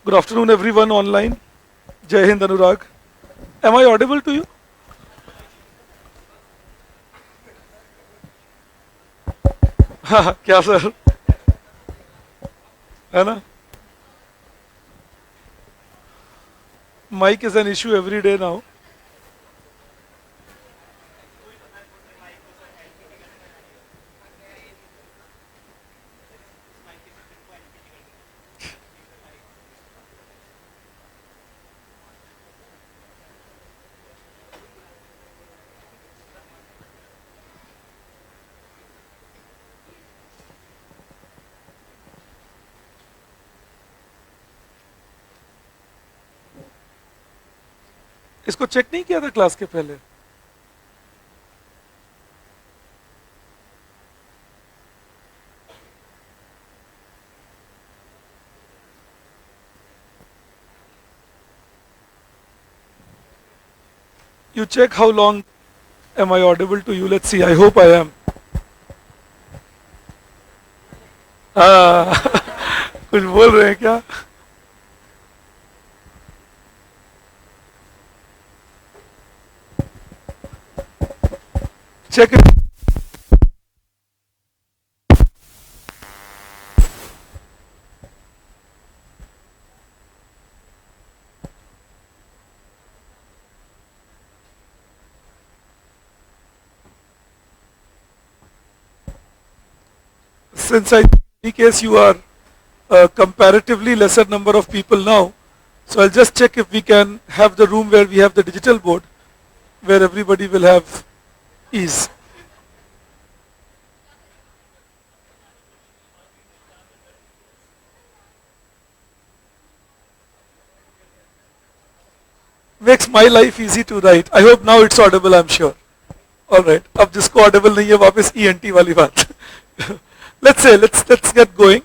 Good afternoon, everyone online. Jai Hind, Anurag. Am I audible to you? हाँ क्या sir है ना Mic is an issue every day now. इसको check नहीं किया था क्लास के पहले. You check how long am I audible to you. Let's see. I hope I am. कुछ बोल रहे हैं क्या? Check it. Since in any case you are a comparatively lesser number of people now, so I'll just check if we can have the room where we have the digital board, where everybody will have ease. Makes my life easy to write. I hope now it's audible, I'm sure. Alright, अब जिसको audible नहीं है वापस ENT वाली बात. Let's get going.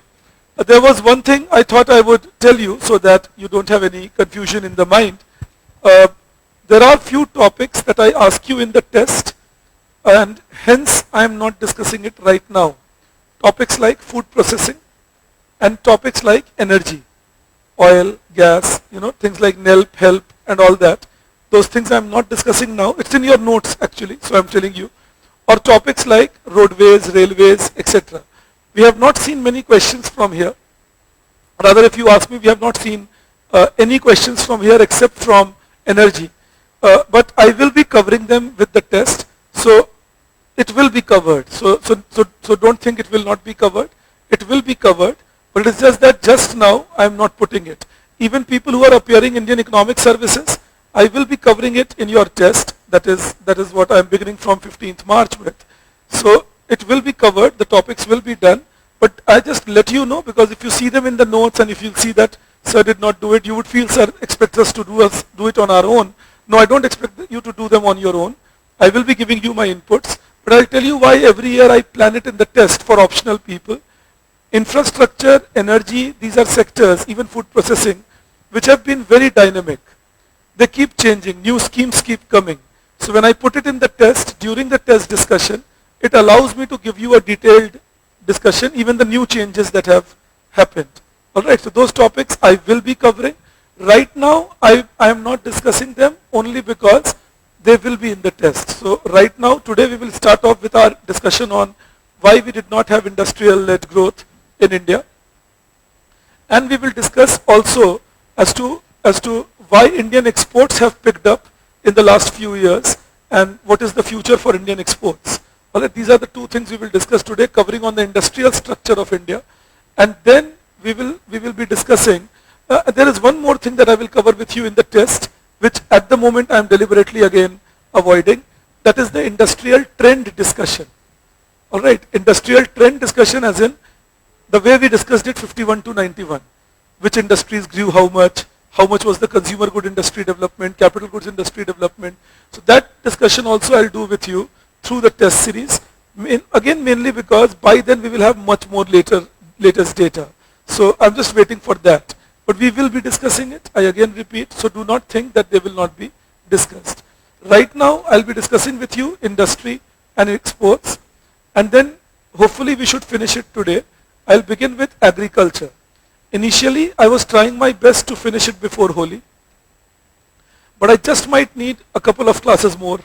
There was one thing I thought I would tell you so that you don't have any confusion in the mind. Uh, there are few topics that I ask you in the test, and hence I am not discussing it right now. Topics like food processing and topics like energy, oil, gas, things like NELP, HELP and all that. Those things I am not discussing now. It's in your notes actually, so I am telling you. Or topics like roadways, railways, etc. We have not seen many questions from here. Rather, if you ask me, we have not seen any questions from here except from energy. But I will be covering them with the test, so it will be covered. So don't think it will not be covered. It will be covered, but it's just that just now I am not putting it. Even people who are appearing in Indian Economic Services, I will be covering it in your test. That is what I am beginning from 15th March with. So it will be covered, the topics will be done, but I just let you know, because if you see them in the notes and if you see that sir did not do it, you would feel sir expects us to do it on our own. No, I don't expect you to do them on your own. I will be giving you my inputs, but I'll tell you why every year I plan it in the test for optional people. Infrastructure, energy, these are sectors, even food processing, which have been very dynamic. They keep changing, new schemes keep coming. So when I put it in the test, during the test discussion, it allows me to give you a detailed discussion, even the new changes that have happened. Alright, so those topics I will be covering. Right now, I am not discussing them only because they will be in the test. So right now, today we will start off with our discussion on why we did not have industrial-led growth in India. And we will discuss also as to why Indian exports have picked up in the last few years and what is the future for Indian exports. Alright, these are the two things we will discuss today, covering on the industrial structure of India. And then we will be discussing, there is one more thing that I will cover with you in the test, which at the moment I am deliberately again avoiding. That is the industrial trend discussion. Alright, industrial trend discussion as in the way we discussed it 51 to 91. Which industries grew how much was the consumer good industry development, capital goods industry development. So that discussion also I'll do with you through the test series. Again, mainly because by then we will have much more latest data. So I'm just waiting for that. But we will be discussing it, I again repeat, so do not think that they will not be discussed. Right now, I'll be discussing with you industry and exports, and then hopefully we should finish it today. I'll begin with agriculture. initially I was trying my best to finish it before Holi, but I just might need a couple of classes more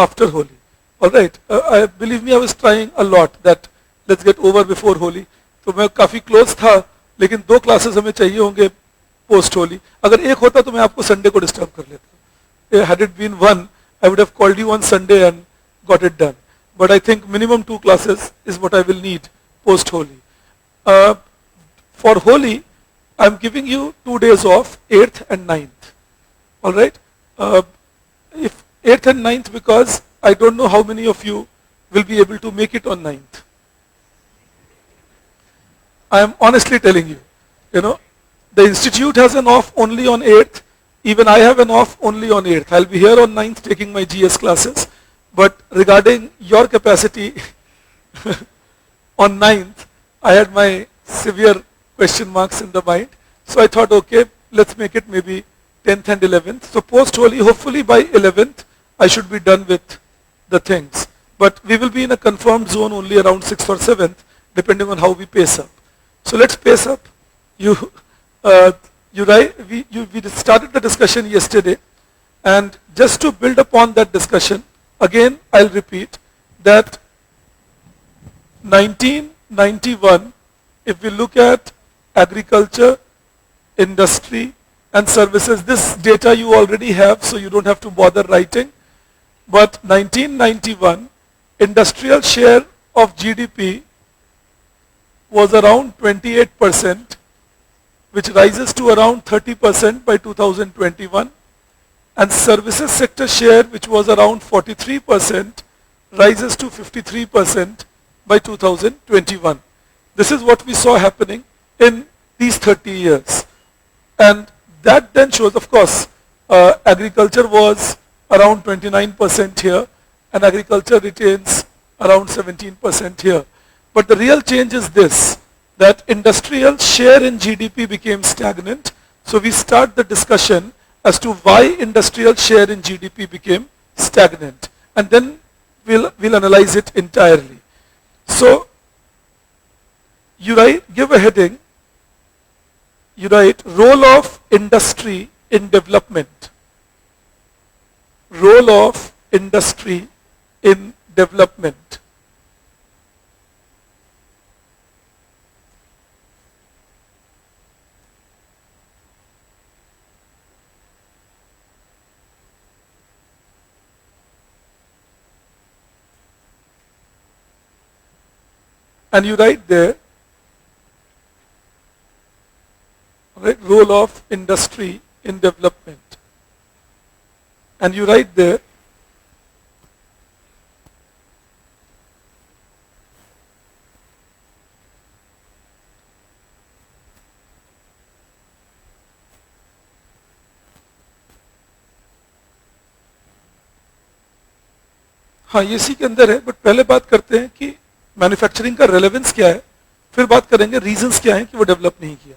after Holi. Alright, believe me, I was trying a lot that let's get over before Holi. तो मैं काफ़ी close था, लेकिन 2 classes हमें चाहिए होंगे post Holi. अगर एक होता तो मैं आपको संडे को डिस्टर्ब कर लेता. Had it been one, I would have called you on Sunday and got it done. But I think minimum 2 classes is what I will need post Holi. For Holi, I'm giving you 2 days off, 8th and 9th. Alright? If 8th and 9th, because I don't know how many of you will be able to make it on 9th. I am honestly telling you, the institute has an off only on 8th. Even I have an off only on 8th. I'll be here on 9th taking my GS classes. But regarding your capacity, on 9th, I had my severe question marks in the mind. So I thought, okay, let's make it maybe 10th and 11th. So post-Holi, hopefully by 11th, I should be done with the things. But we will be in a confirmed zone only around 6th or 7th, depending on how we pace up. So let's pace up. We started the discussion yesterday, and just to build upon that discussion, again I'll repeat that 1991, if we look at agriculture, industry and services, this data you already have, so you don't have to bother writing. But 1991, industrial share of GDP was around 28%, which rises to around 30% by 2021, and services sector share, which was around 43%, rises to 53% by 2021. This is what we saw happening in these 30 years. And that then shows, of course, agriculture was around 29% here, and agriculture retains around 17% here. But the real change is this, that industrial share in GDP became stagnant. So we start the discussion as to why industrial share in GDP became stagnant. And then we'll analyze it entirely. So you give a heading, you write role of industry in development. Role of industry in development. And you write there, right, role of industry in development. And you write there, हाँ ये इसी के अंदर है, but पहले बात करते हैं कि मैन्युफैक्चरिंग का रेलेवेंस क्या है, फिर बात करेंगे रीजंस क्या हैं कि वो डेवलप नहीं किया.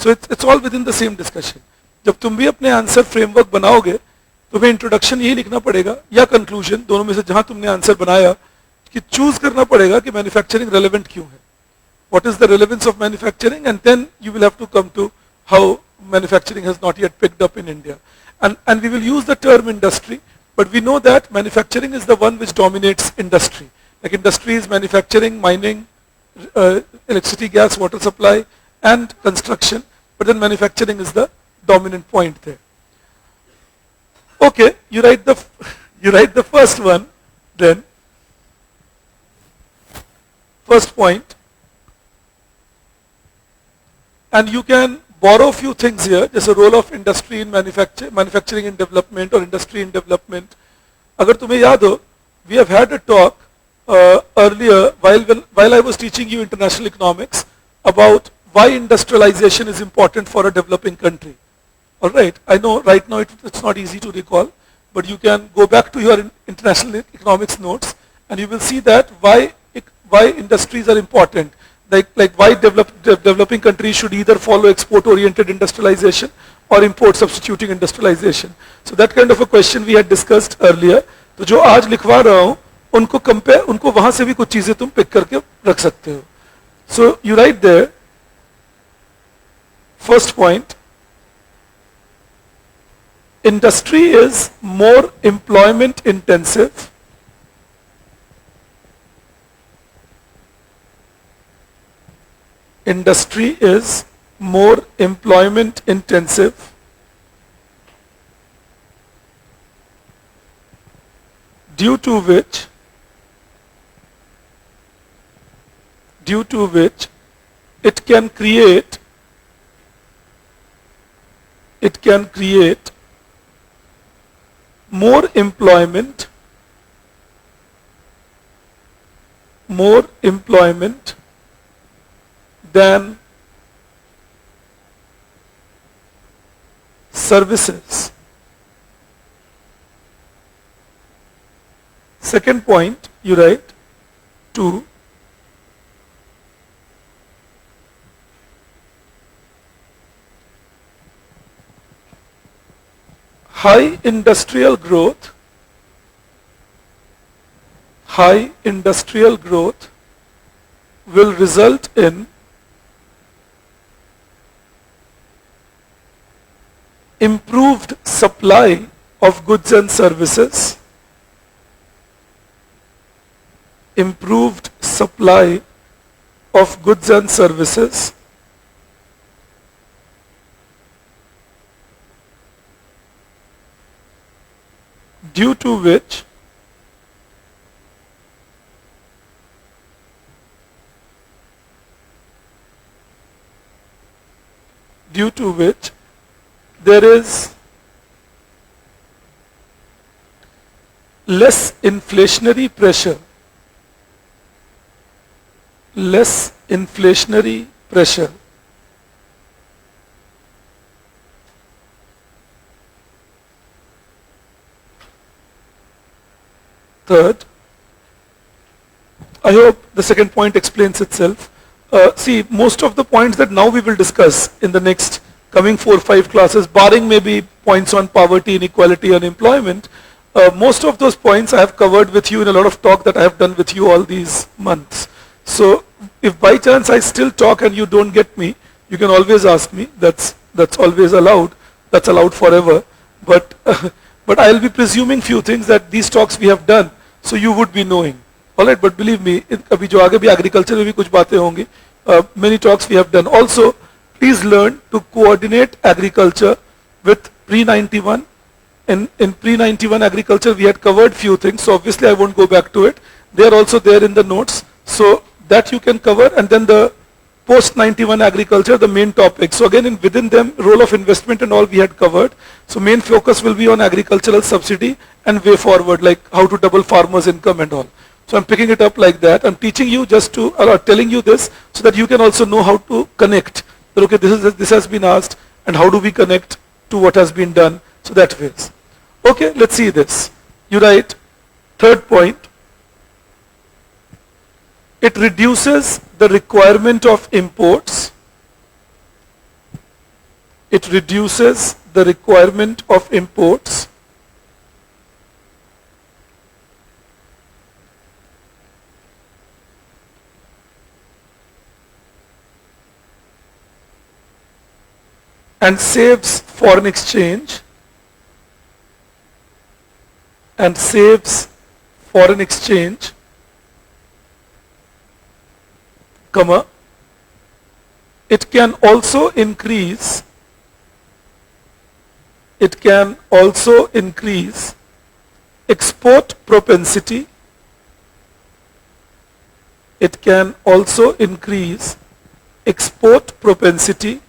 So it's all with in the same discussion. जब तुम भी अपने आंसर फ्रेमवर्क बनाओगे, तुम्हें इंट्रोडक्शन यही लिखना पड़ेगा या कंक्लूजन, दोनों में से जहां तुमने आंसर बनाया, कि चूज करना पड़ेगा कि मैन्युफैक्चरिंग रेलेवेंट क्यों है, what is the relevance of manufacturing, and then you will have to come to how manufacturing has not yet picked up in India. And we will use the term industry, but we know that manufacturing is the one which dominates industry. Like industry is manufacturing, mining, electricity, gas, water supply, and construction. But then manufacturing is the dominant point there. Okay, you write the first one, then first point, and you can borrow a few things here. There's a role of industry in manufacturing in development or industry in development. अगर तुम्हें याद हो, we have had a talk earlier while I was teaching you international economics about why industrialization is important for a developing country. All right, I know right now it's not easy to recall, but you can go back to your international economics notes and you will see that why industries are important. Like why developing countries should either follow export-oriented industrialization or import substituting industrialization. So that kind of a question we had discussed earlier. तो जो आज लिखवा रहा हूँ, उनको वहाँ से भी कुछ चीजें तुम पिक करके रख सकते हो. So you write there, First point, industry is more employment intensive. Industry is more employment intensive due to which it can create more employment than services. Second point, you write 2. High industrial growth will result in improved supply of goods and services. Improved supply of goods and services due to which there is less inflationary pressure. Third, I hope the second point explains itself. See, most of the points that now we will discuss in the next coming 4 or 5 classes, barring maybe points on poverty, inequality, unemployment, most of those points I have covered with you in a lot of talk that I have done with you all these months. So if by chance I still talk and you don't get me, you can always ask me. That's always allowed. That's allowed forever. But but I'll be presuming few things that these talks we have done, so you would be knowing. Alright, but believe me, अभी जो आगे भी agriculture में भी कुछ बातें होंगी. Many talks we have done. Also, please learn to coordinate agriculture with pre-91. In pre-91 agriculture, we had covered few things, so obviously I won't go back to it. They are also there in the notes, so that you can cover. And then the post-91 agriculture, the main topic. So again, within them, role of investment and all we had covered. So main focus will be on agricultural subsidy and way forward, like how to double farmers' income and all. So I'm picking it up like that. I'm teaching you just to, or telling you this, so that you can also know how to connect. That, okay, this has been asked, and how do we connect to what has been done? So that ways. Okay, let's see this. You write, third point, it reduces the requirement of imports. It reduces the requirement of imports and saves foreign exchange comma, it can also increase export propensity. It can also increase export propensity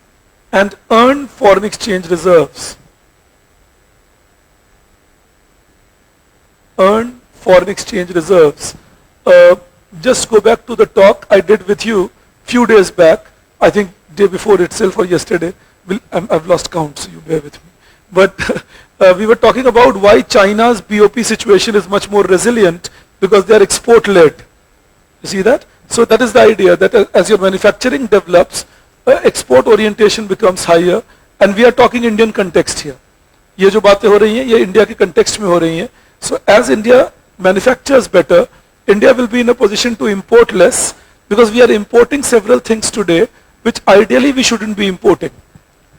and earn foreign exchange reserves. Earn foreign exchange reserves. Just go back to the talk I did with you few days back. I think day before itself or yesterday. I've lost count, so you bear with me. But we were talking about why China's BOP situation is much more resilient, because they are export-led. You see that? So that is the idea, that as your manufacturing develops, export orientation becomes higher. And we are talking Indian context here. ये जो बातें हो रही हैं, ये India के context में हो रही हैं. So as India manufactures better, India will be in a position to import less, because we are importing several things today which ideally we shouldn't be importing.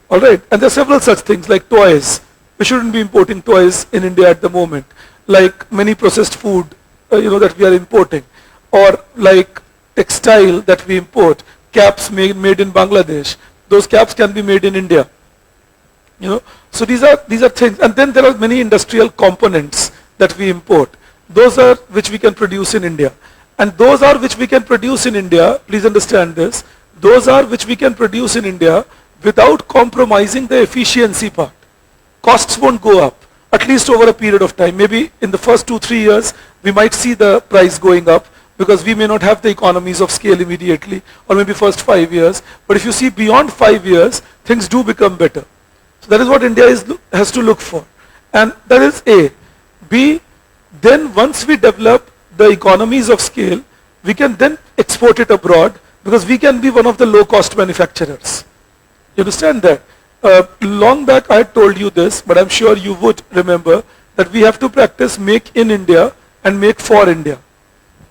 All right, and there are several such things like toys. We shouldn't be importing toys in India at the moment, like many processed food, that we are importing, or like textile that we import, caps made in Bangladesh. Those caps can be made in India. So these are things, and then there are many industrial components that we import. Those are which we can produce in India, and those are which we can produce in India. Please understand this. Those are which we can produce in India without compromising the efficiency part. Costs won't go up, at least over a period of time. Maybe in the first 2-3 years, we might see the price going up because we may not have the economies of scale immediately, or maybe first 5 years. But if you see beyond 5 years, things do become better. So that is what India has to look for. And that is A. B, then once we develop the economies of scale, we can then export it abroad because we can be one of the low-cost manufacturers. You understand that? Long back I had told you this, but I'm sure you would remember that we have to practice make in India and make for India.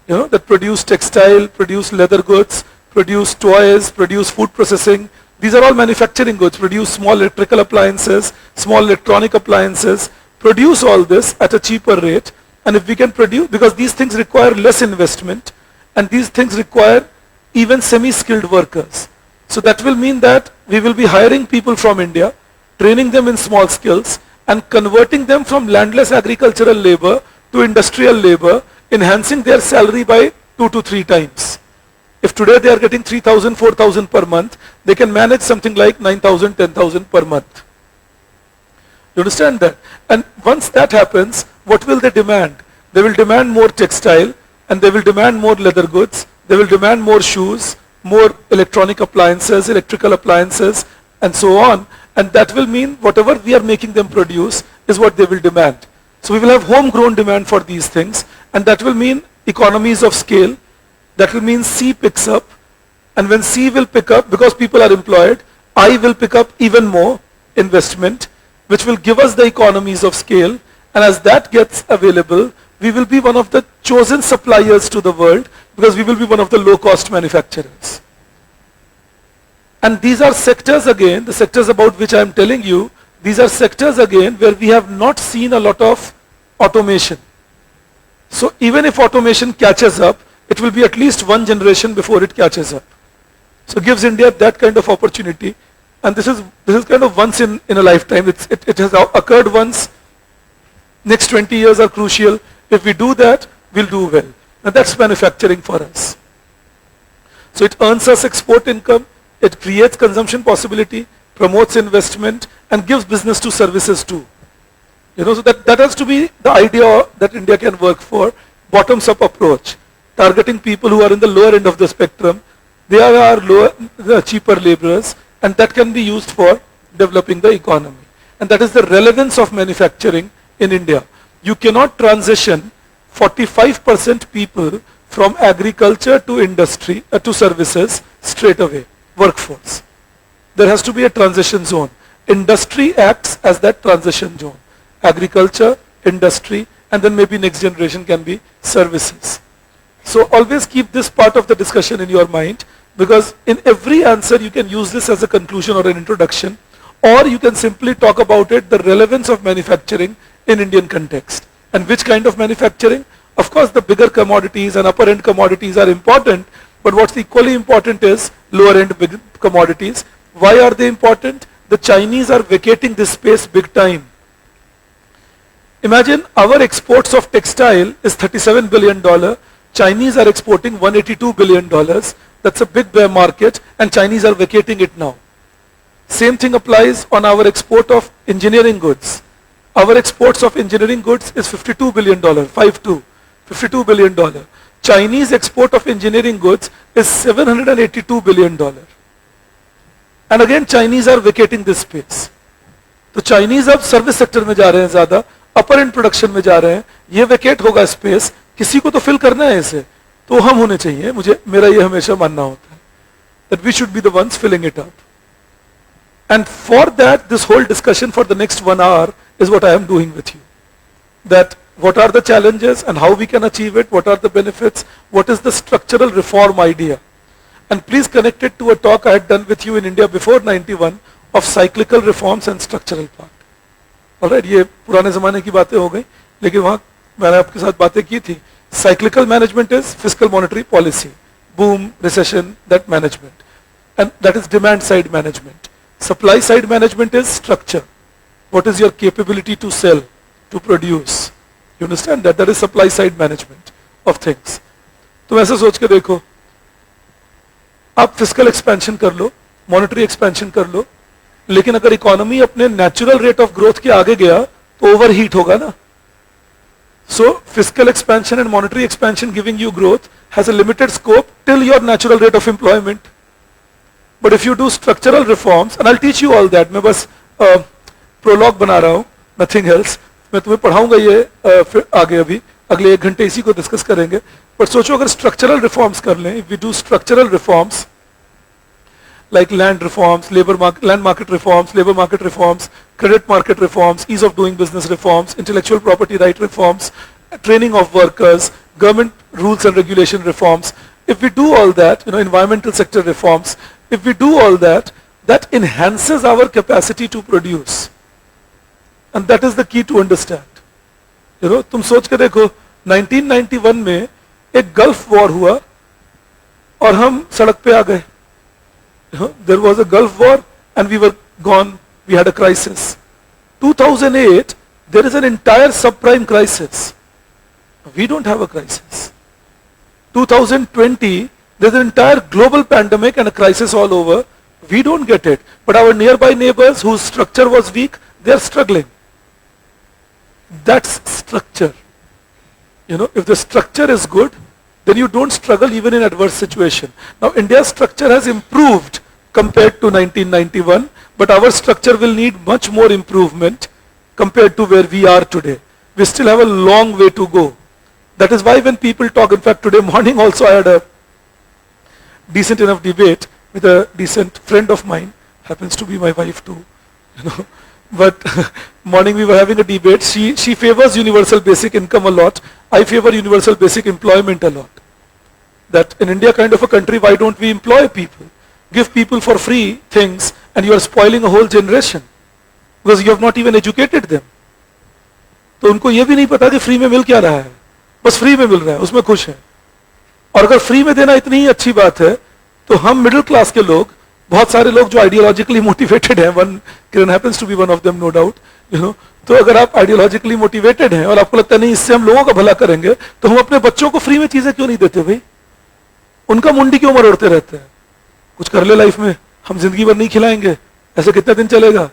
That produce textile, produce leather goods, produce toys, produce food processing. These are all manufacturing goods. Produce small electrical appliances, small electronic appliances. Produce all this at a cheaper rate. And if we can produce, because these things require less investment, and these things require even semi-skilled workers. So that will mean that we will be hiring people from India, training them in small skills, and converting them from landless agricultural labor to industrial labor, enhancing their salary by 2 to 3 times. If today they are getting 3,000, 4,000 per month, they can manage something like 9,000, 10,000 per month. You understand that? And once that happens, what will they demand? They will demand more textile, and they will demand more leather goods, they will demand more shoes, more electronic appliances, electrical appliances, and so on. And that will mean whatever we are making them produce is what they will demand. So we will have homegrown demand for these things, and that will mean economies of scale. That will mean C picks up, and when C will pick up, because people are employed, I will pick up even more investment, which will give us the economies of scale. And as that gets available, we will be one of the chosen suppliers to the world because we will be one of the low-cost manufacturers. And these are sectors again, the sectors about which I am telling you, these are sectors again where we have not seen a lot of automation. So even if automation catches up, it will be at least 1 generation before it catches up. So it gives India that kind of opportunity. And this is kind of once in a lifetime. It has occurred once. Next 20 years are crucial. If we do that, we'll do well. And that's manufacturing for us. So it earns us export income, it creates consumption possibility, promotes investment, and gives business to services too. So that has to be the idea that India can work for. Bottoms up approach, targeting people who are in the lower end of the spectrum. They are the cheaper laborers, and that can be used for developing the economy. And that is the relevance of manufacturing in India. You cannot transition 45% people from agriculture to industry, to services straight away, workforce. There has to be a transition zone. Industry acts as that transition zone. Agriculture, industry, and then maybe next generation can be services. So always keep this part of the discussion in your mind, because in every answer you can use this as a conclusion or an introduction, or you can simply talk about it, the relevance of manufacturing in Indian context. And which kind of manufacturing? Of course, the bigger commodities and upper end commodities are important, but what's equally important is lower end big commodities. Why are they important? The Chinese are vacating this space big time. Imagine our exports of textile is $37 billion. Chinese are exporting $182 billion. That's a big bear market, and Chinese are vacating it now. Same thing applies on our export of engineering goods. Our exports of engineering goods is $52 billion, $52 billion. Chinese export of engineering goods is $782 billion. And again, Chinese are vacating this space. तो Chinese अब service sector में जा रहे हैं ज़्यादा, upper end production में जा रहे हैं, ये vacate होगा space, किसी को तो fill करना है इसे, तो हम होने चाहिए, मेरा ये हमेशा मानना होता है, that we should be the ones filling it up. And for that, this whole discussion for the next 1 hour is what I am doing with you. That what are the challenges and how we can achieve it, what are the benefits, what is the structural reform idea. And please connect it to a talk I had done with you in India before 91 of cyclical reforms and structural part. Alright, ये पुराने जमाने की बातें हो गई, लेकिन वहां मैंने आपके साथ बातें की थी. Cyclical management is fiscal monetary policy, boom, recession, that management, and that is demand side management. Supply side management is structure. What is your capability to sell, to produce? You understand that? That is supply side management of things. तुम ऐसे सोच के देखो, आप physical expansion कर लो, monetary expansion कर लो, लेकिन अगर इकोनॉमी अपने नेचुरल रेट ऑफ ग्रोथ के आगे गया तो ओवरहीट होगा ना. So physical expansion and monetary expansion giving you growth has a limited scope till your natural rate of employment. But if you do structural reforms, and I teach you all that, मैं बस prologue बना रहा हूं, nothing else. मैं तुम्हें पढ़ाऊंगा ये फिर आगे, अभी अगले 1 घंटे इसी को डिस्कस करेंगे. पर सोचो अगर स्ट्रक्चरल रिफॉर्म्स कर लें, if we do structural reforms like land reforms, land market reforms, labor market reforms, credit market reforms, ease of doing business reforms, intellectual property right reforms, training of workers, government rules and regulation reforms. If we do all that, environmental sector reforms, if we do all that, that enhances our capacity to produce. And that is the key to understand. तुम सोच के देखो, 1991 में एक gulf war हुआ और हम सड़क पे आ गए. There was a Gulf War and we were gone. We had a crisis. 2008, there is an entire subprime crisis. We don't have a crisis. 2020, there's an entire global pandemic and a crisis all over. We don't get it. But our nearby neighbors whose structure was weak, they're struggling. That's structure. If the structure is good, then you don't struggle even in adverse situation. Now India's structure has improved compared to 1991, but our structure will need much more improvement compared to where we are today. We still have a long way to go. That is why when people talk, in fact today morning also I had a decent enough debate with a decent friend of mine, happens to be my wife too, but morning we were having a debate. She favors universal basic income a lot. I favor universal basic employment a lot. That in India kind of a country, why don't we employ people? Give people for free things and you are spoiling a whole generation because you have not even educated them. तो उनको ये भी नहीं पता कि free में मिल क्या रहा है, बस फ्री में मिल रहा है, उसमें खुश है. और अगर फ्री में देना इतनी ही अच्छी बात है, तो हम मिडिल क्लास के लोग, बहुत सारे लोग जो आइडियोलॉजिकली मोटिवेटेड हैं, Kiran happens to be one of them no doubt, तो अगर आप आइडियोलॉजिकली मोटिवेटेड हैं और आपको लगता है नहीं इससे हम लोगों का भला करेंगे, तो हम अपने बच्चों को फ्री में चीजें क्यों नहीं देते भाई? उनका मुंडी क्यों मरोड़ते रहते हैं? कुछ कर ले लाइफ में, हम जिंदगी भर नहीं खिलाएंगे, ऐसे कितने दिन चलेगा?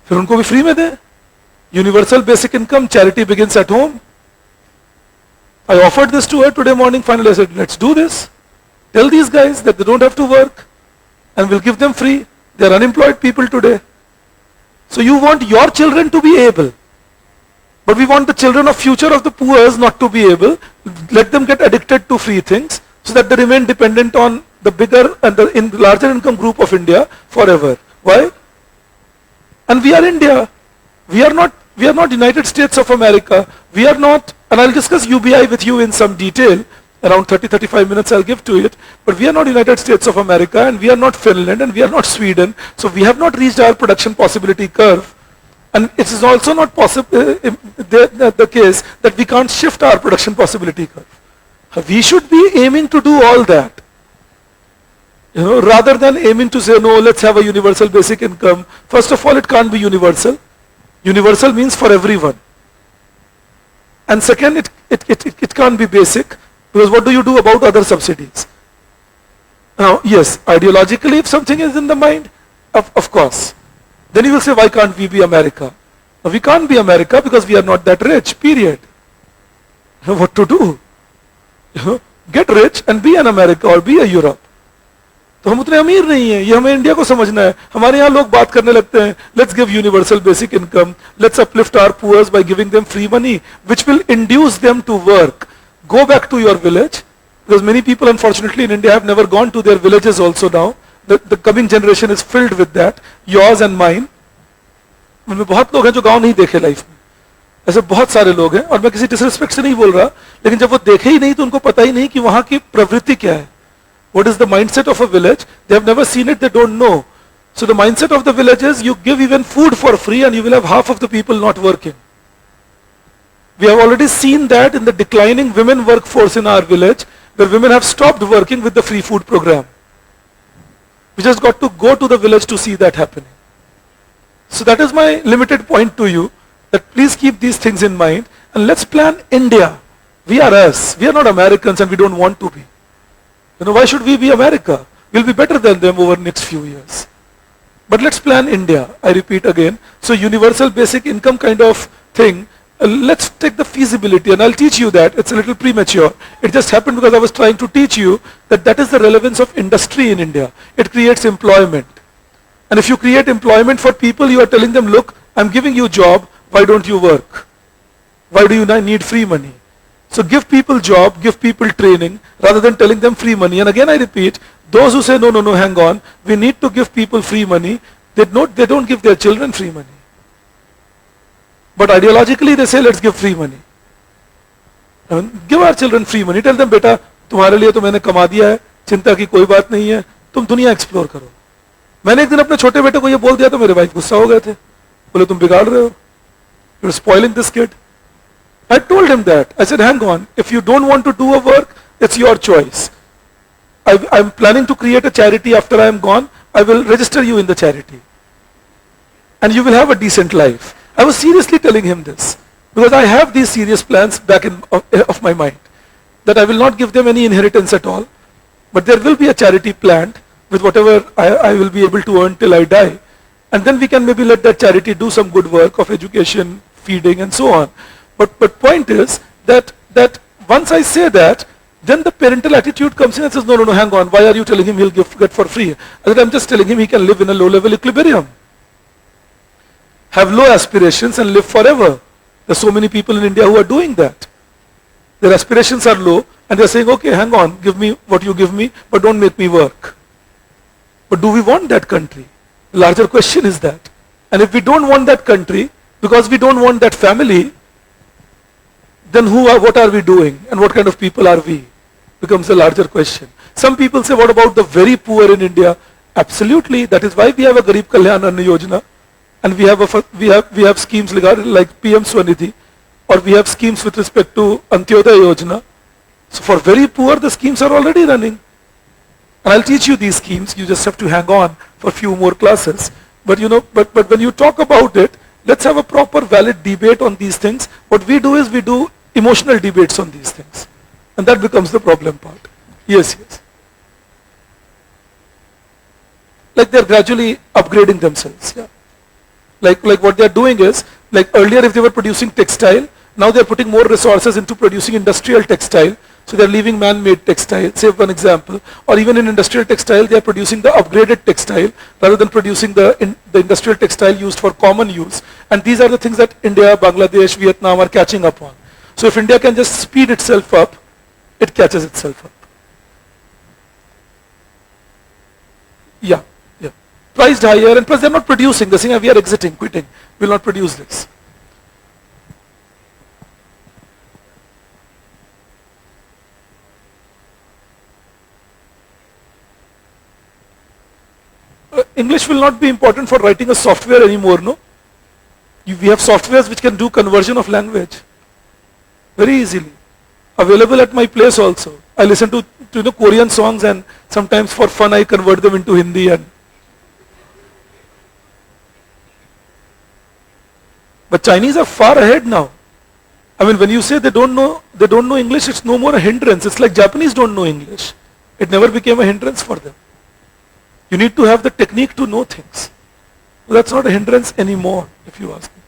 फिर उनको भी फ्री में दे. Universal basic income, charity begins at home. I offered this to her today morning. Finally I said, let's do this. Tell these guys that they don't have to work and we'll give them free. They are unemployed people today. So you want your children to be able, but we want the children of future of the poor not to be able. Let them get addicted to free things so that they remain dependent on the bigger and the larger income group of India forever. Why? And we are India. We are not United States of America. We are not, and I'll discuss UBI with you in some detail. Around 30-35 minutes I'll give to it. But we are not United States of America, and we are not Finland, and we are not Sweden. So we have not reached our production possibility curve. And it is also not possible the case that we can't shift our production possibility curve. We should be aiming to do all that. Rather than aiming to say, no, let's have a universal basic income. First of all, it can't be universal. Universal means for everyone. And second, it can't be basic, because what do you do about other subsidies? Now, yes, ideologically, if something is in the mind, of course, then you will say, why can't we be America? Now, we can't be America because we are not that rich, period. What to do? Get rich and be an America or be a Europe. तो हम उतने अमीर नहीं हैं, ये हमें India को समझना है. हमारे यहाँ लोग बात करने लगते हैं, let's give universal basic income, let's uplift our poors by giving them free money which will induce them to work. Go back to your village, because many people unfortunately in India have never gone to their villages also now. The coming generation is filled with that, yours and mine. उनमें बहुत लोग हैं जो गांव नहीं देखे life में, ऐसे बहुत सारे लोग हैं, और मैं किसी डिसरिस्पेक्ट से नहीं बोल रहा, लेकिन जब वो देखे ही नहीं तो उनको पता ही नहीं कि वहां की प्रवृत्ति क्या है. What is the mindset of a village? They have never seen it, they don't know. So the mindset of the village is you give even food for free and you will have half of the people not working. We have already seen that in the declining women workforce in our village, where women have stopped working with the free food program. We just got to go to the village to see that happening. So that is my limited point to you, that please keep these things in mind and let's plan India. We are us. We are not Americans and we don't want to be. Why should we be America? We'll be better than them over the next few years. But let's plan India. I repeat again. So universal basic income kind of thing, let's take the feasibility, and I'll teach you that. It's a little premature. It just happened because I was trying to teach you that that is the relevance of industry in India. It creates employment. And if you create employment for people, you are telling them, look, I'm giving you a job, why don't you work? Why do you need free money? So give people job, give people training, rather than telling them free money. And again I repeat, those who say, no, hang on, we need to give people free money, they don't give their children free money. But ideologically they say, let's give free money. I mean, give our children free money. Tell them, beta, तुम्हारे लिए तो मैंने कमा दिया है, चिंता की कोई बात नहीं है, तुम दुनिया एक्सप्लोर करो. मैंने एक दिन अपने छोटे बेटे को ये बोल दिया तो मेरे वाइफ गुस्सा हो गए थे. बोले तुम बिगाड़ रहे हो. You're spoiling this kid. I told him that. I said, hang on, if you don't want to do a work, it's your choice. I'm planning to create a charity after I am gone. I will register you in the charity. And you will have a decent life. I was seriously telling him this. Because I have these serious plans back of my mind. That I will not give them any inheritance at all. But there will be a charity planned with whatever I will be able to earn till I die. And then we can maybe let that charity do some good work of education, feeding and so on. But point is that once I say that, then the parental attitude comes in and says, no, hang on, why are you telling him he'll get for free? I said, I'm just telling him he can live in a low-level equilibrium. Have low aspirations and live forever. There's so many people in India who are doing that. Their aspirations are low and they're saying, okay, hang on, give me what you give me, but don't make me work. But do we want that country? The larger question is that. And if we don't want that country, because we don't want that family, then what are we doing and what kind of people are we? Becomes a larger question. Some people say, what about the very poor in India? Absolutely, that is why we have a Garib Kalyan Anna Yojana, and we have schemes like PM Swanidhi, or we have schemes with respect to Antyodaya Yojana. So for very poor, the schemes are already running. And I'll teach you these schemes. You just have to hang on for a few more classes. But but when you talk about it, let's have a proper valid debate on these things. What we do is we do emotional debates on these things. And that becomes the problem part. Yes. Like they're gradually upgrading themselves. Yeah. Like what they're doing is, like earlier if they were producing textile, now they're putting more resources into producing industrial textile. So they're leaving man-made textile, say one example. Or even in industrial textile, they're producing the upgraded textile rather than producing the industrial textile used for common use. And these are the things that India, Bangladesh, Vietnam are catching up on. So if India can just speed itself up, it catches itself up. Yeah. Priced higher, and plus they're not producing. They're saying we are exiting, quitting. We'll not produce this. English will not be important for writing a software anymore, no? We have softwares which can do conversion of language very easily. Available at my place also. I listen to Korean songs, and sometimes for fun I convert them into Hindi. But Chinese are far ahead now. I mean, when you say they don't know English, it's no more a hindrance. It's like Japanese don't know English. It never became a hindrance for them. You need to have the technique to know things. That's not a hindrance anymore, if you ask me.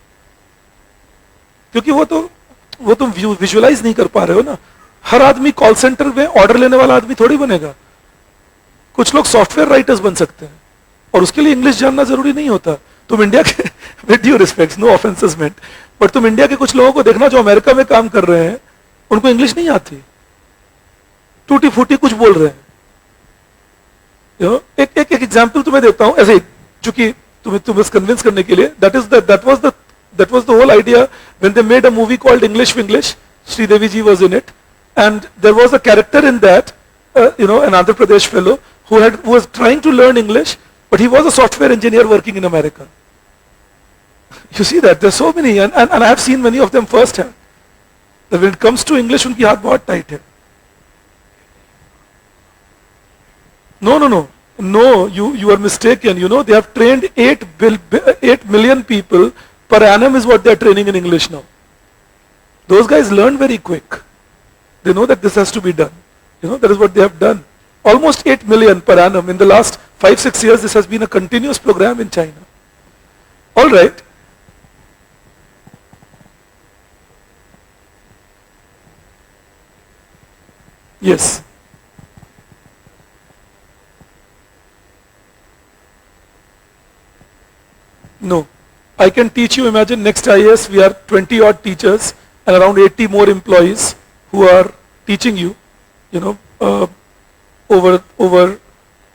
क्योंकि वो तुम visualise नहीं कर पा रहे हो ना. हर आदमी कॉल सेंटर में ऑर्डर लेने वाला आदमी थोड़ी बनेगा. कुछ लोग सॉफ्टवेयर राइटर्स बन सकते हैं और उसके लिए इंग्लिश जानना जरूरी नहीं होता. तुम इंडिया के, with due respect, no offences meant, but तुम इंडिया के कुछ लोगों को देखना जो अमेरिका में काम कर रहे हैं, उनको इंग्लिश नहीं आती, टूटी फूटी कुछ बोल रहे हैं. एक एग्जांपल तुम्हें देता हूं ऐसे, चूंकि तुम्हें कन्विंस करने के लिए. that was the whole idea when they made a movie called English Winglish. Sridevi ji was in it, and there was a character in that, an Andhra Pradesh fellow who was trying to learn English, but he was a software engineer working in America. You see that, there's so many, and I have seen many of them firsthand. That when it comes to English, उनकी हाथ बहुत tight है. No, you are mistaken. You know, they have trained 8 million people per annum is what they are training in English now. Those guys learn very quick. They know that this has to be done. You know, that is what they have done. Almost 8 million per annum. In the last 5-6 years, this has been a continuous program in China. All right. Yes. No. I can teach you, imagine next IAS we are 20 odd teachers and around 80 more employees who are teaching you, you know, over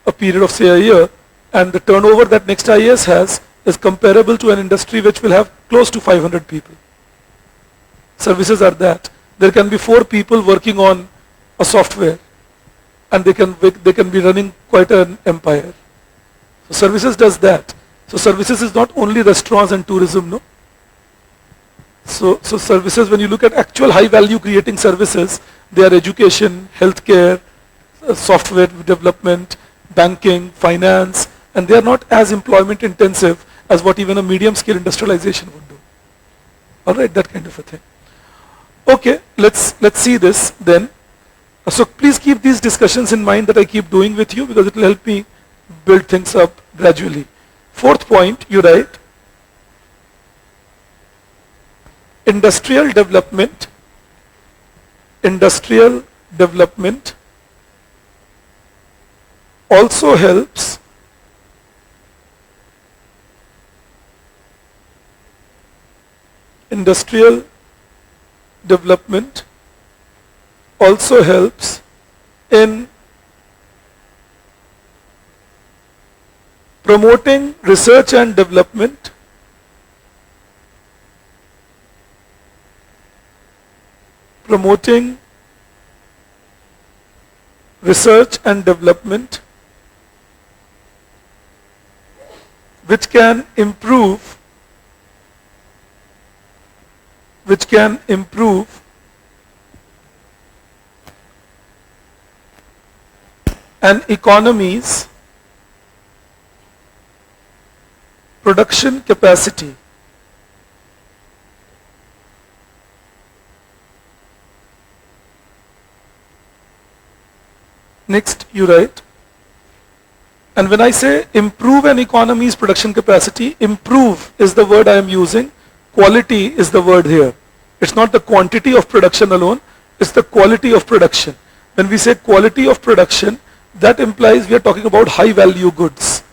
a period of say a year, and the turnover that next IAS has is comparable to an industry which will have close to 500 people. Services are that. There can be 4 people working on a software and they can be running quite an empire. So services does that. So services is not only restaurants and tourism, no? So services, when you look at actual high value creating services, they are education, healthcare, software development, banking, finance, and they are not as employment intensive as what even a medium scale industrialization would do. Alright, that kind of a thing. Okay, let's see this then. So please keep these discussions in mind that I keep doing with you, because it will help me build things up gradually. 4th point, you write, industrial development also helps in promoting research and development, which can improve an economy's production capacity. Next, you write, and when I say improve an economy's production capacity, improve is the word I am using, quality is the word here. It's not the quantity of production alone, it's the quality of production. When we say quality of production, that implies we are talking about high value goods.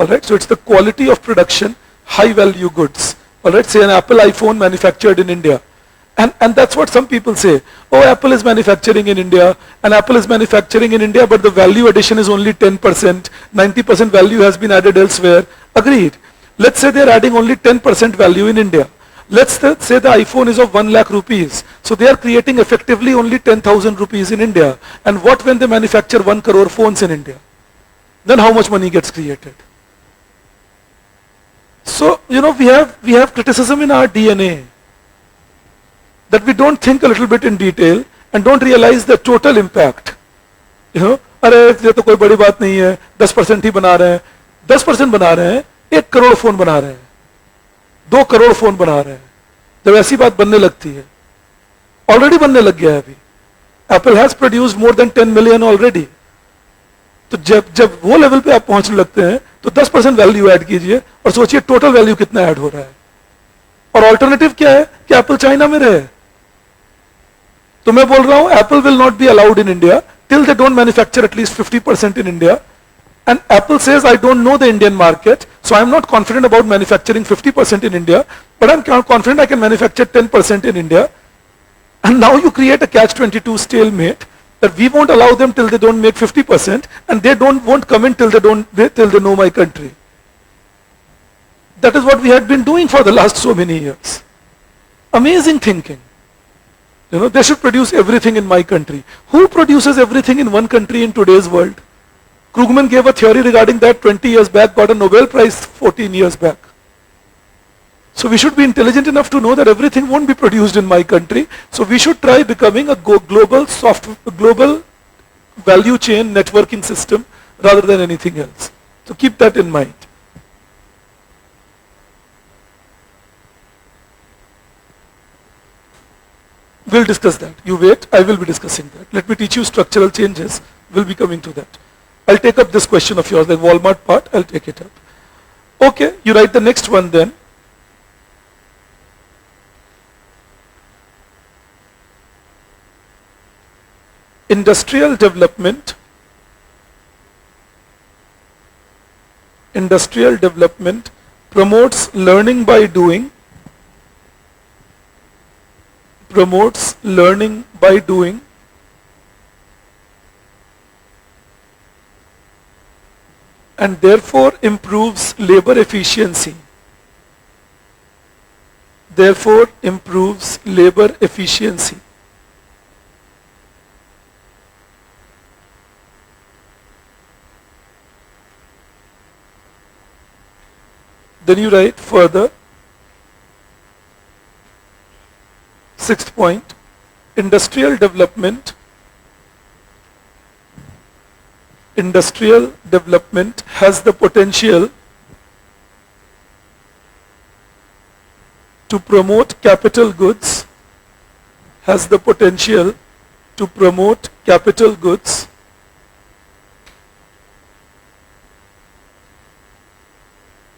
Alright, so it's the quality of production, high value goods. Alright, say an Apple iPhone manufactured in India. And that's what some people say. Oh, Apple is manufacturing in India, and Apple is manufacturing in India, but the value addition is only 10%, 90% value has been added elsewhere. Agreed. Let's say they're adding only 10% value in India. Let's say the iPhone is of 1 lakh rupees. So they are creating effectively only 10,000 rupees in India. And what when they manufacture 1 crore phones in India? Then how much money gets created? So, you know, we have criticism in our DNA, that we don't think a little bit in detail and don't realize the total impact. You know, अरे ये तो कोई बड़ी बात नहीं है, 10% ही बना रहे हैं, 10% बना रहे हैं, 1 करोड़ फोन बना रहे हैं, 2 करोड़ फोन बना रहे हैं. जब ऐसी बात बनने लगती है, ऑलरेडी बनने लग गया है अभी. Apple has produced more than 10 million already. तो जब वो लेवल पे आप पहुंचने लगते हैं, तो 10% वैल्यू ऐड कीजिए और सोचिए टोटल वैल्यू कितना ऐड हो रहा है. और ऑल्टरनेटिव क्या है कि एप्पल चाइना में रहे. तो मैं बोल रहा हूं Apple will not be allowed in India till they don't manufacture at least 50% in India. And Apple says, I don't know the Indian market, so I'm not confident about manufacturing 50% in India, but I'm confident I can manufacture 10% in India. And now you create a catch-22 stalemate, that we won't allow them till they don't make 50%, and they won't come in till they know my country. That is what we had been doing for the last so many years. Amazing thinking. You know, they should produce everything in my country. Who produces everything in one country in today's world? Krugman gave a theory regarding that 20 years back, got a Nobel Prize 14 years back. So we should be intelligent enough to know that everything won't be produced in my country. So we should try becoming a global value chain networking system rather than anything else. So keep that in mind. We'll discuss that. You wait, I will be discussing that. Let me teach you structural changes. We'll be coming to that. I'll take up this question of yours, the Walmart part, I'll take it up. Okay, you write the next one then. Industrial development promotes learning by doing, and therefore improves labor efficiency. Then you write further, sixth point, industrial development has the potential to promote capital goods,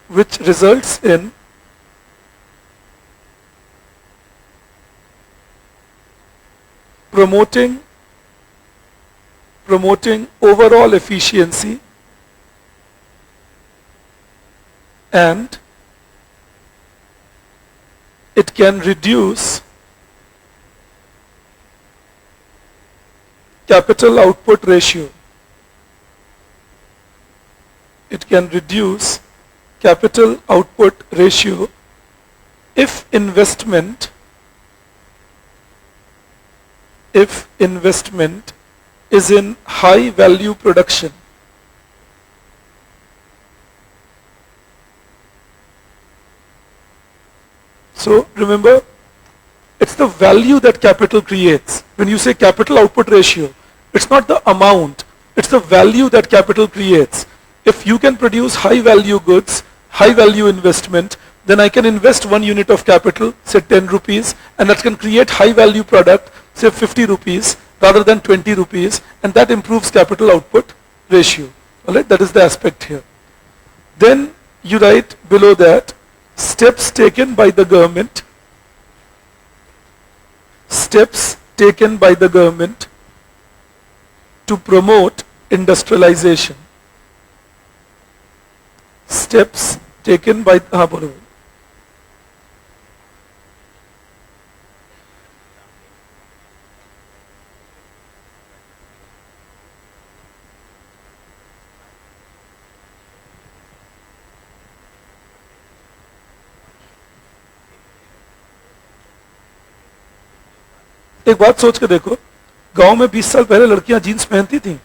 which results in promoting overall efficiency and it can reduce capital output ratio. If investment is in high value production. So remember, it's the value that capital creates. When you say capital output ratio, it's not the amount, it's the value that capital creates. If you can produce high value goods, high value investment, then I can invest 1 unit of capital, say 10 rupees, and that can create high value product, say 50 rupees rather than 20 rupees, and that improves capital output ratio. Alright, that is the aspect here. Then you write below that, steps taken by the government to promote industrialization. Steps taken by, बोलो. एक बात सोच के देखो, गांव में 20 साल पहले लड़कियां जीन्स पहनती थी?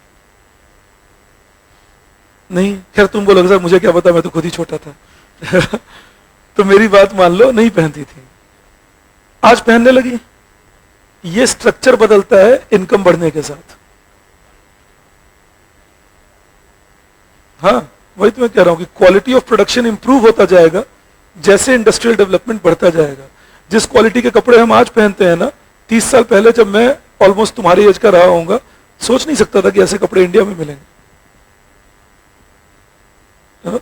नहीं, खैर तुम बोलोगे सर मुझे क्या पता, मैं तो खुद ही छोटा था। तो मेरी बात मान लो, नहीं पहनती थी, आज पहनने लगी। ये स्ट्रक्चर बदलता है इनकम बढ़ने के साथ। हाँ, वही तो मैं कह रहा हूं कि क्वालिटी ऑफ प्रोडक्शन इंप्रूव होता जाएगा जैसे इंडस्ट्रियल डेवलपमेंट बढ़ता जाएगा। जिस क्वालिटी के कपड़े हम आज पहनते हैं ना, 30 साल पहले जब मैं ऑलमोस्ट तुम्हारी एज का रहा होऊंगा, सोच नहीं सकता था कि ऐसे कपड़े इंडिया में मिलेंगे।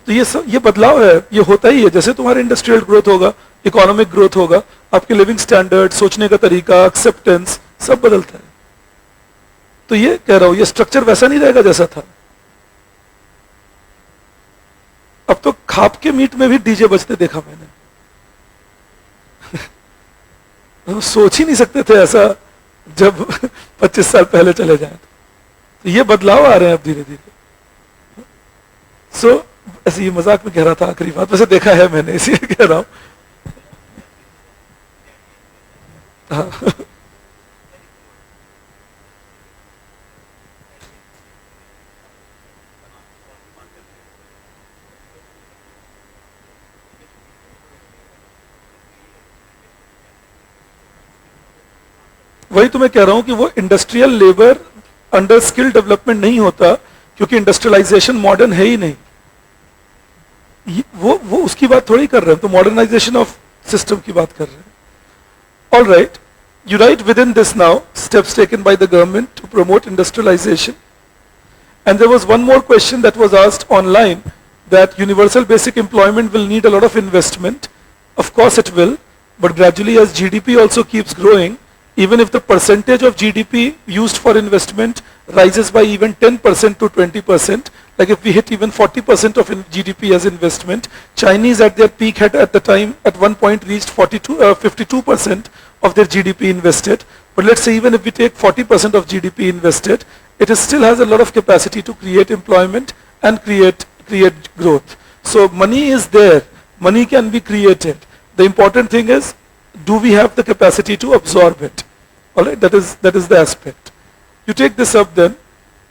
तो ये बदलाव है, ये होता ही है। जैसे तुम्हारा इंडस्ट्रियल ग्रोथ होगा, इकोनॉमिक ग्रोथ होगा, आपके लिविंग स्टैंडर्ड, सोचने का तरीका, एक्सेप्टेंस सब बदलता है। तो ये कह रहा हूं, ये स्ट्रक्चर वैसा नहीं रहेगा जैसा था। अब तो खाप के मीट में भी डीजे बजते देखा मैंने। सोच ही नहीं सकते थे ऐसा जब 25 साल पहले चले जाए। तो ये बदलाव आ रहे हैं अब धीरे धीरे। सो ऐसे ये मजाक में कह रहा था, आखिरी बात वैसे देखा है मैंने, इसीलिए कह रहा हूं। हाँ। वही तो मैं कह रहा हूं कि वो industrial labour under skill development नहीं होता, क्योंकि इंडस्ट्रियलाइजेशन मॉडर्न है ही नहीं। वो उसकी बात थोड़ी कर रहे हैं, तो मॉडर्नाइजेशन ऑफ सिस्टम की बात कर रहे हैं। All right, you write within this now steps taken by the government to promote industrialization. And there was one more question that was asked online, that universal basic employment will need a lot of investment. Of course it will, but gradually as GDP also keeps growing, even if the percentage of GDP used for investment rises by even 10% to 20%, like if we hit even 40% of GDP as investment, Chinese at their peak had at the time at one point reached 52% of their GDP invested. But let's say even if we take 40% of GDP invested, it still has a lot of capacity to create employment and create growth. So money is there, money can be created. The important thing is, do we have the capacity to absorb it? All right, that is the aspect. You take this up then,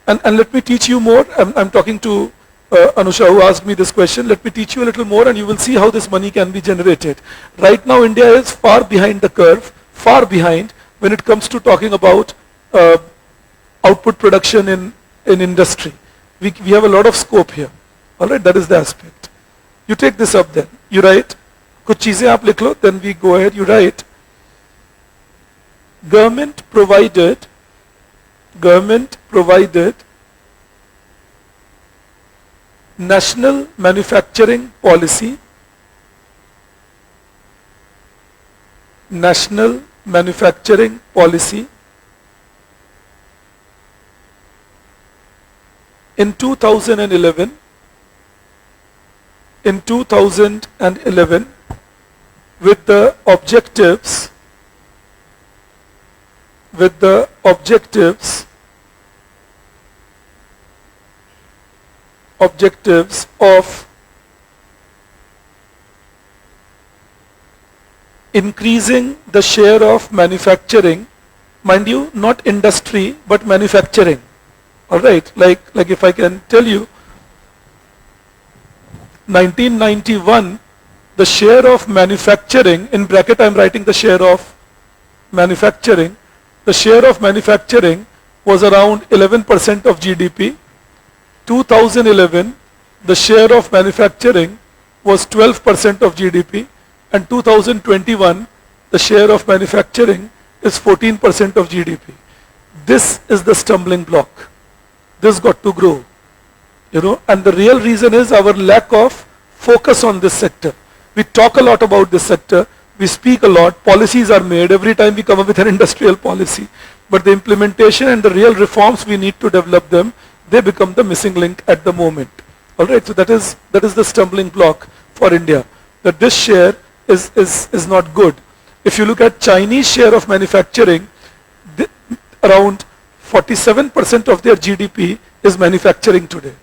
and let me teach you more. I'm talking to Anusha, who asked me this question. Let me teach you a little more, and you will see how this money can be generated. Right now India is far behind the curve, far behind when it comes to talking about output production in industry. We have a lot of scope here. All right, that is the aspect. You take this up then. You write, कुछ चीजें आप लिख लो, then we go ahead. You write, government provided national manufacturing policy, in 2011 with the objectives of increasing the share of manufacturing, mind you, not industry but manufacturing. All right, like if I can tell you, 1991, the share of manufacturing, in bracket I'm writing the share of manufacturing, the share of manufacturing was around 11% of GDP. 2011, the share of manufacturing was 12% of GDP, and 2021, the share of manufacturing is 14% of GDP. This is the stumbling block. This got to grow, and the real reason is our lack of focus on this sector. We talk a lot about this sector, we speak a lot, policies are made, every time we come up with an industrial policy, but the implementation and the real reforms we need to develop them, they become the missing link at the moment. All right, so that is the stumbling block for India, that this share is not good. If you look at Chinese share of manufacturing, around 47% of their GDP is manufacturing today,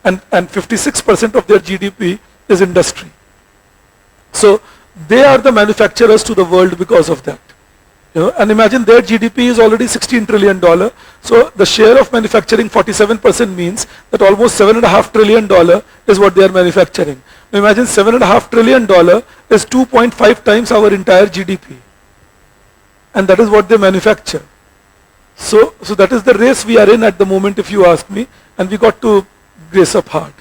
and 56% of their GDP is industry. So they are the manufacturers to the world because of that. And imagine their GDP is already $16 trillion. So the share of manufacturing 47% means that almost $7.5 trillion is what they are manufacturing. Now imagine $7.5 trillion is 2.5 times our entire GDP. And that is what they manufacture. So that is the race we are in at the moment, if you ask me, and we got to grace up hard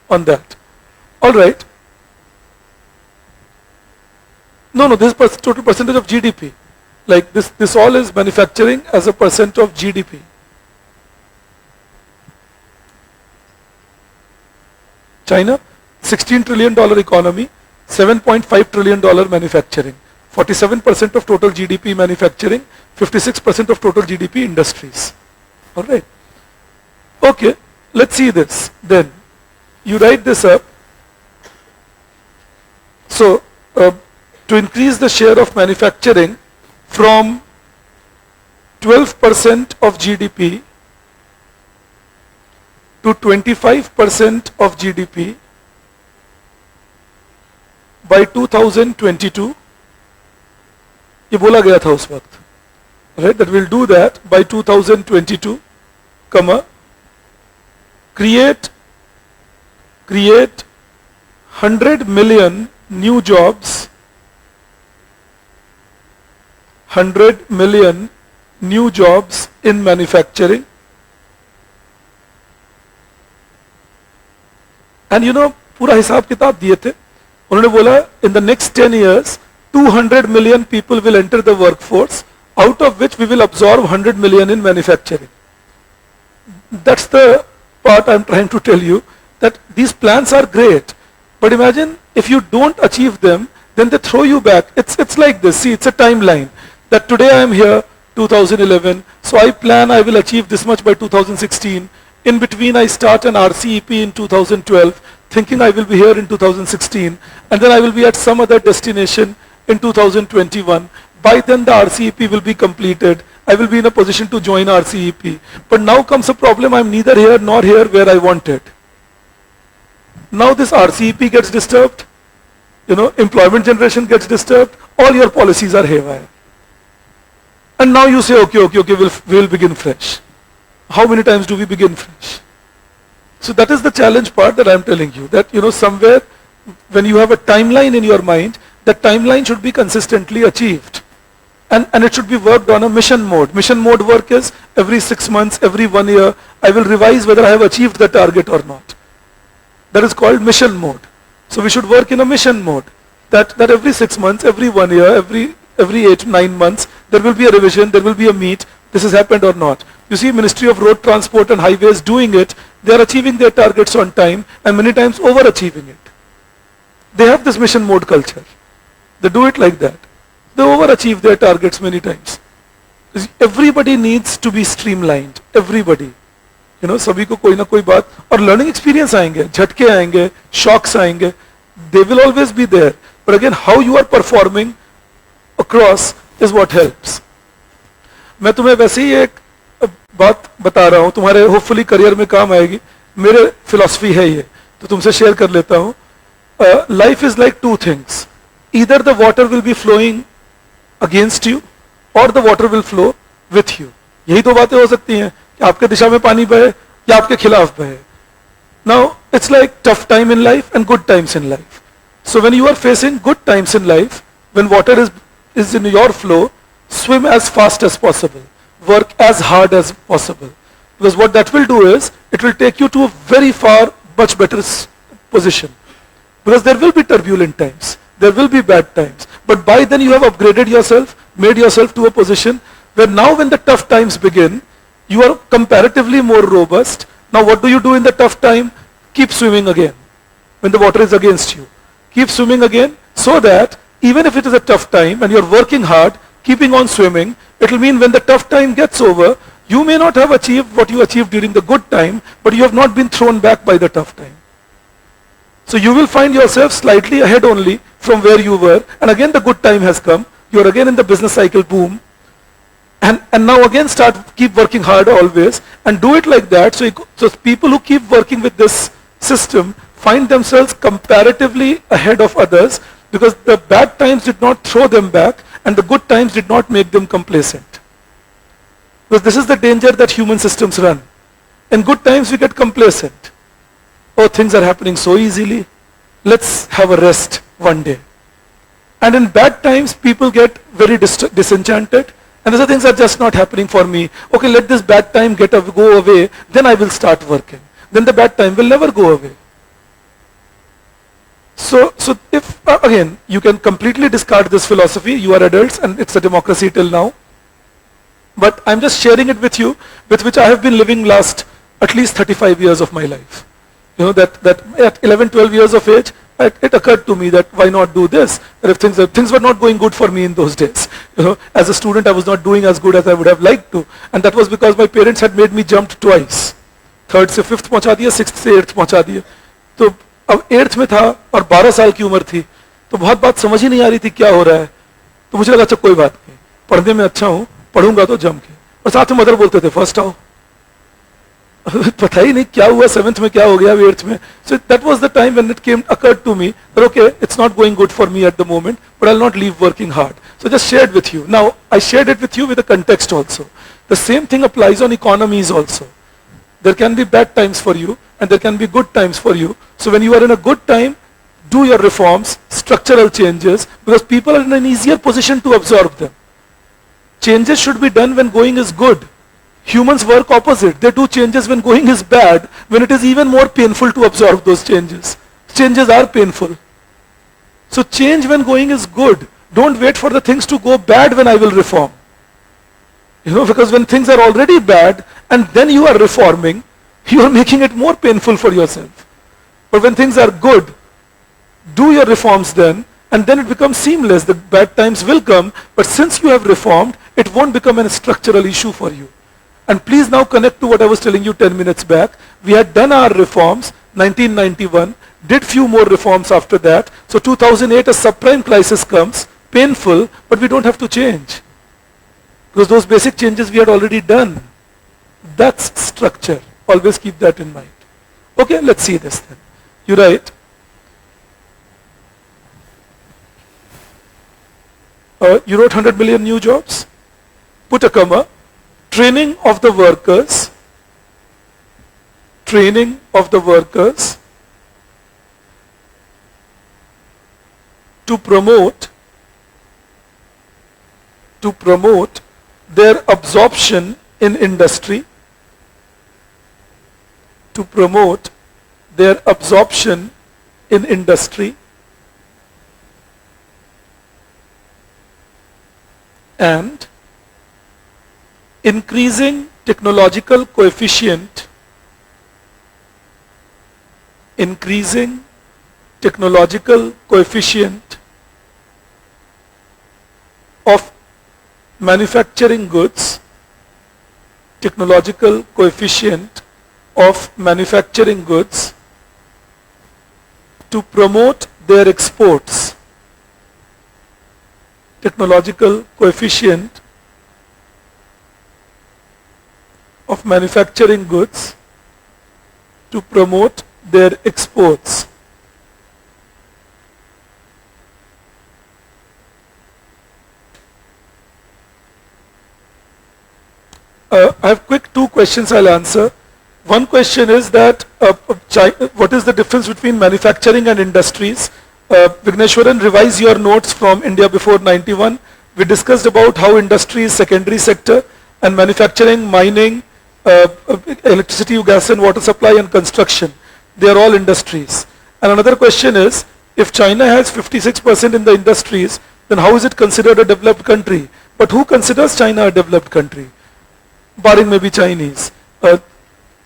on that. All right. No, this is total percentage of GDP. Like this all is manufacturing as a percent of GDP. China, $16 trillion economy, $7.5 trillion manufacturing, 47% of total GDP manufacturing, 56% of total GDP industries. All right. Okay, let's see this. Then you write this up. So to increase the share of manufacturing from 12% of GDP to 25% of GDP by 2022, ये बोला गया था उस वक्त, right? That we'll do that by 2022, create 100 million new jobs, 100 million new jobs in manufacturing. And पूरा हिसाब किताब दिए थे. उन्होंने बोला in the next 10 years 200 million people will enter the workforce, out of which we will absorb 100 million in manufacturing. That's the part I'm trying to tell you, that these plans are great, but imagine if you don't achieve them, then they throw you back. It's like this. See, it's a timeline that today I am here 2011, so I plan I will achieve this much by 2016. In between I start an RCEP in 2012 thinking I will be here in 2016, and then I will be at some other destination in 2021. By then the RCEP will be completed. I will be in a position to join RCEP. But now comes a problem. I'm neither here nor here where I wanted. Now this RCEP gets disturbed. Employment generation gets disturbed. All your policies are haywire. And now you say, okay, we'll begin fresh. How many times do we begin fresh? So that is the challenge part that I'm telling you, that somewhere when you have a timeline in your mind, that timeline should be consistently achieved. And it should be worked on a mission mode. Mission mode work is every 6 months, every 1 year, I will revise whether I have achieved the target or not. That is called mission mode. So we should work in a mission mode. That every 6 months, every 1 year, every 8, 9 months, there will be a revision, there will be a meet, this has happened or not. You see Ministry of Road Transport and Highways doing it, they are achieving their targets on time and many times overachieving it. They have this mission mode culture. They do it like that. They overachieve their targets many times. Everybody needs to be streamlined. Everybody. सभी को कोई ना कोई बात और learning experience आएंगे, झटके आएंगे, shocks आएंगे. They will always be there. But again, how you are performing across is what helps. मैं तुम्हें वैसे ही एक बात बता रहा हूँ, तुम्हारे होपफुली करियर में काम आएगी. मेरे फिलॉसफी है ये, तो तुमसे शेयर कर लेता हूँ. Life is like two things. Either the water will be flowing against you or the water will flow with you. यही दो बातें हो सकती हैं कि आपके दिशा में पानी बहे या आपके खिलाफ बहे. Now it's like tough time in life and good times in life. So when you are facing good times in life, when water is in your flow, swim as fast as possible, work as hard as possible, because what that will do is it will take you to a very far much better position. Because there will be turbulent times, there will be bad times, but by then you have upgraded yourself, made yourself to a position where now when the tough times begin, you are comparatively more robust. Now what do you do in the tough time? Keep swimming again. When the water is against you, keep swimming again, so that even if it is a tough time and you're working hard, keeping on swimming, it will mean when the tough time gets over, you may not have achieved what you achieved during the good time, but you have not been thrown back by the tough time. So you will find yourself slightly ahead only from where you were, and again the good time has come, you're again in the business cycle boom, and now again keep working hard always, and do it like that. So people who keep working with this system find themselves comparatively ahead of others, because the bad times did not throw them back and the good times did not make them complacent. Because this is the danger that human systems run. In good times we get complacent. Oh, things are happening so easily, let's have a rest one day. And in bad times people get very disenchanted, and these things are just not happening for me. Okay, let this bad time go away, then I will start working. Then the bad time will never go away. So if again you can completely discard this philosophy, you are adults and it's a democracy till now, but I'm just sharing it with you, with which I have been living last at least 35 years of my life. That at 11, 12 years of age, it occurred to me that why not do this? And if things were not going good for me in those days. As a student I was not doing as good as I would have liked to, and that was because my parents had made me jump twice. 3rd से 5th पहुंचा दिया, 6th से 8th पहुंचा दिया. तो अब 8th में था और 12 साल की उम्र थी, तो बहुत बात समझ ही नहीं आ रही थी क्या हो रहा है. तो मुझे लगा अच्छा कोई बात नहीं, पढ़ने में अच्छा हूँ, पढ़ूंगा तो जम के. और साथ में मदर बोलते थे फर्स्ट आओ. पता ही नहीं क्या हुआ 7th में, क्या हो गया 8th में. So that was the time when it occurred to me that okay, it's not going good for me at the moment, but I'll not leave working hard. So just shared with you. Now I shared it with you with a context also. The same thing applies on economies also. There can be bad times for you and there can be good times for you. So when you are in a good time, do your reforms, structural changes, because people are in an easier position to absorb them. Changes should be done when going is good. Humans work opposite. They do changes when going is bad, when it is even more painful to absorb those changes. Changes are painful. So change when going is good. Don't wait for the things to go bad when I will reform. Because when things are already bad and then you are reforming, you are making it more painful for yourself. But when things are good, do your reforms then, and then it becomes seamless. The bad times will come, but since you have reformed, it won't become a structural issue for you. And please now connect to what I was telling you 10 minutes back. We had done our reforms, 1991, did few more reforms after that. So 2008, a subprime crisis comes, painful, but we don't have to change. Because those basic changes we had already done. That's structure. Always keep that in mind. Okay, let's see this then. You write, you wrote 100 million new jobs. Put a comma. Training of the workers. Training of the workers to promote their absorption in industry. To promote their absorption in industry. And increasing technological coefficient of manufacturing goods, technological coefficient of manufacturing goods to promote their exports. Technological coefficient of manufacturing goods to promote their exports. I have quick two questions I'll answer. One question is that what is the difference between manufacturing and industries? Vigneshwaran, revise your notes from India before 91. We discussed about how industry is secondary sector and manufacturing, mining, electricity, gas and water supply and construction. They are all industries. And another question is, if China has 56% in the industries, then how is it considered a developed country? But who considers China a developed country? Barring maybe Chinese.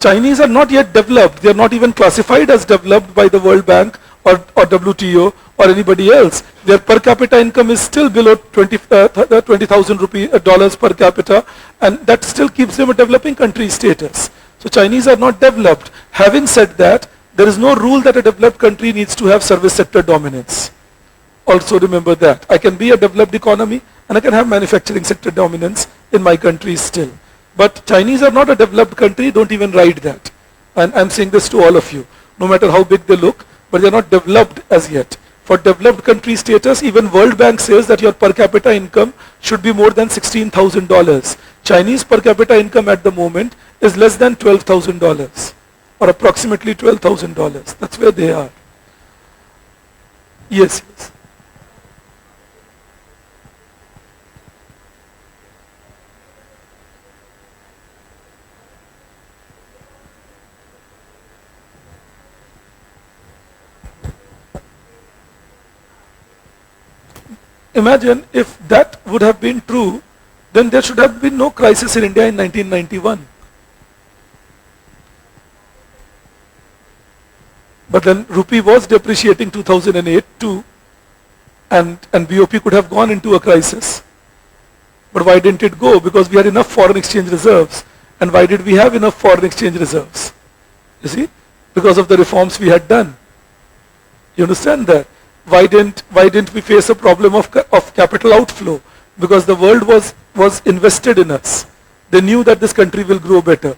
Chinese are not yet developed. They are not even classified as developed by the World Bank or WTO or anybody else. Their per capita income is still below $20,000 dollars per capita, and that still keeps them a developing country status. So Chinese are not developed. Having said that, there is no rule that a developed country needs to have service sector dominance. Also remember that. I can be a developed economy and I can have manufacturing sector dominance in my country still. But Chinese are not a developed country, don't even write that. And I'm saying this to all of you, no matter how big they look, but they're not developed as yet. For developed country status, even World Bank says that your per capita income should be more than $16,000. Chinese per capita income at the moment is less than $12,000 or approximately $12,000. That's where they are. Yes, yes. Imagine if that would have been true, then there should have been no crisis in India in 1991. But then rupee was depreciating 2008 too, and BOP could have gone into a crisis. But why didn't it go? Because we had enough foreign exchange reserves. And why did we have enough foreign exchange reserves? You see? Because of the reforms we had done. You understand that? Why didn't we face a problem of capital outflow? Because the world was invested in us. They knew that this country will grow better.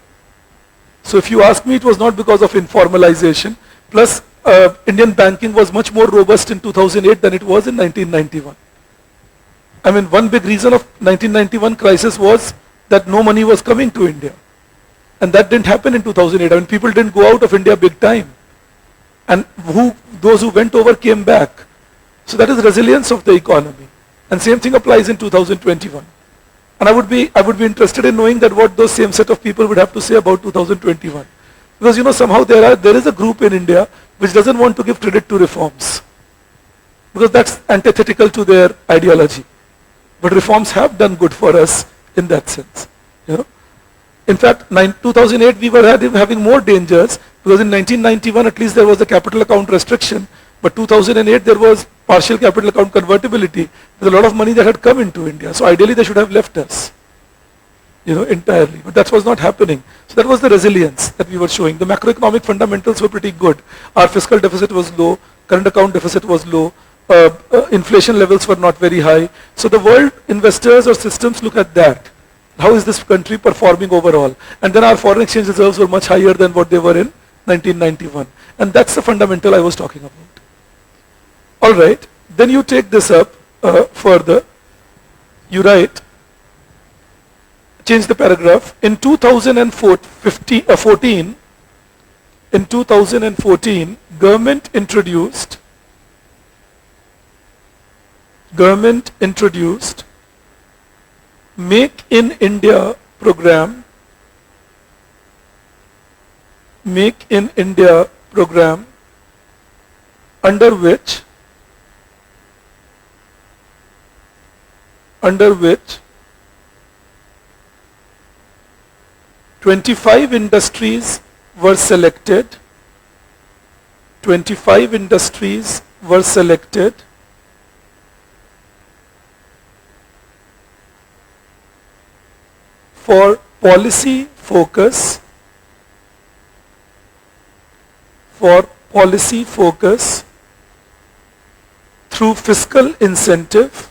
So if you ask me, it was not because of informalization. Plus, Indian banking was much more robust in 2008 than it was in 1991. I mean, one big reason of 1991 crisis was that no money was coming to India. And that didn't happen in 2008. I mean, people didn't go out of India big time. And those who went over came back. So that is resilience of the economy. And same thing applies in 2021. And I would be interested in knowing that what those same set of people would have to say about 2021. Because somehow there is a group in India which doesn't want to give credit to reforms. Because that's antithetical to their ideology. But reforms have done good for us in that sense. In fact, 2008 we were having more dangers, because in 1991 at least there was a capital account restriction, but 2008 there was partial capital account convertibility. There's a lot of money that had come into India. So ideally they should have left us, entirely. But that was not happening. So that was the resilience that we were showing. The macroeconomic fundamentals were pretty good. Our fiscal deficit was low, current account deficit was low, inflation levels were not very high. So the world investors or systems look at that. How is this country performing overall? And then our foreign exchange reserves were much higher than what they were in 1991. And that's the fundamental I was talking about. All right, then you take this up further. You write, change the paragraph. In 2014, government introduced Make in India program, under which 25 industries were selected. 25 industries were selected for policy focus, through fiscal incentive,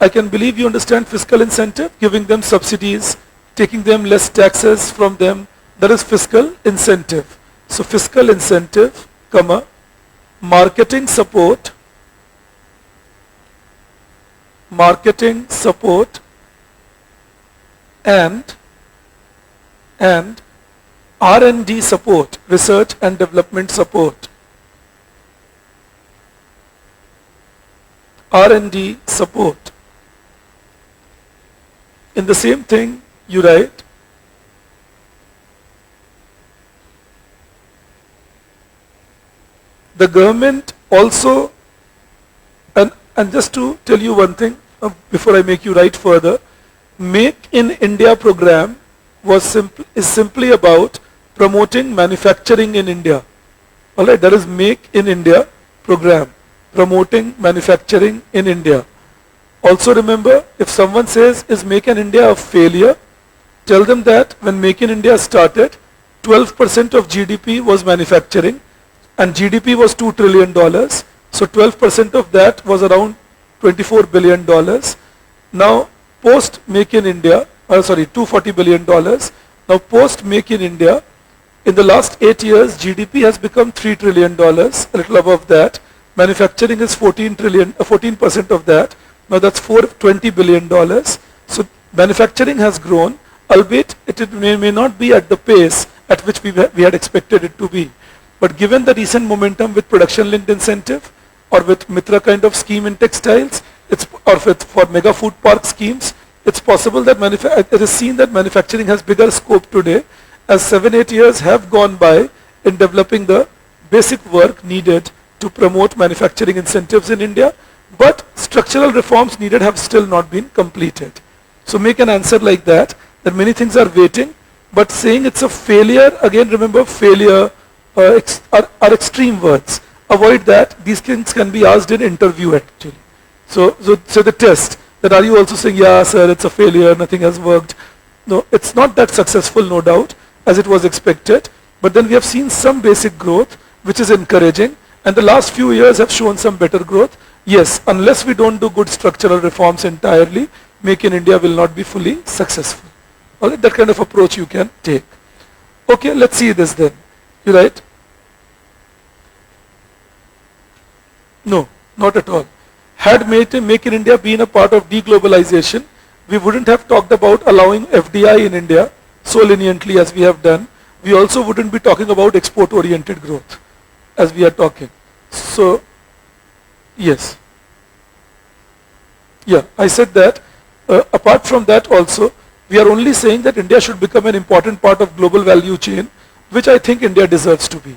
I can believe you understand fiscal incentive, giving them subsidies, taking them less taxes from them, that is fiscal incentive. So fiscal incentive, marketing support, and R&D support, research and development support. R&D support. In the same thing, you write, the government also, and just to tell you one thing before I make you write further, Make in India program is simply about promoting manufacturing in India. Alright, that is Make in India program, promoting manufacturing in India. Also remember, if someone says, is Make in India a failure, tell them that when Make in India started, 12% of GDP was manufacturing, and GDP was $2 trillion. So 12% of that was around $24 billion. Now post Make in India, $240 billion. Now post Make in India, in the last 8 years, GDP has become $3 trillion, a little above that. Manufacturing is 14% of that. Now that's $420 billion. So manufacturing has grown, albeit it may not be at the pace at which we had expected it to be. But given the recent momentum with production-linked incentive, or with Mitra kind of scheme in textiles, for mega food park schemes, it's possible that it is seen that manufacturing has bigger scope today, as 7-8 years have gone by in developing the basic work needed to promote manufacturing incentives in India, but structural reforms needed have still not been completed. So make an answer like that many things are waiting, but saying it's a failure, again remember, failure are extreme words. Avoid that. These things can be asked in interview actually. So the test, that are you also saying, yeah sir, it's a failure, nothing has worked. No, it's not that successful, no doubt, as it was expected, but then we have seen some basic growth, which is encouraging, and the last few years have shown some better growth. Yes, unless we don't do good structural reforms entirely, Make in India will not be fully successful. Alright, that kind of approach you can take. Okay, let's see this then. You write? No, not at all. Had Make in India been a part of deglobalization, we wouldn't have talked about allowing FDI in India so leniently as we have done. We also wouldn't be talking about export-oriented growth as we are talking. So Yes. Yeah, I said that. Apart from that also, we are only saying that India should become an important part of global value chain, which I think India deserves to be.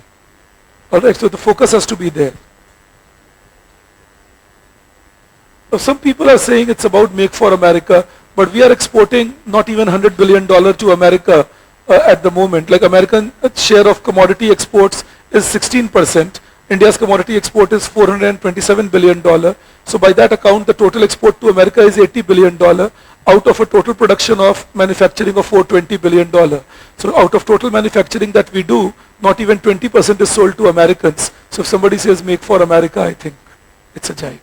Alright, so the focus has to be there. Some people are saying it's about make for America, but we are exporting not even $100 billion to America at the moment. Like American share of commodity exports is 16%. India's commodity export is $427 billion. So by that account, the total export to America is $80 billion out of a total production of manufacturing of $420 billion. So out of total manufacturing that we do, not even 20% is sold to Americans. So if somebody says make for America, I think it's a jibe.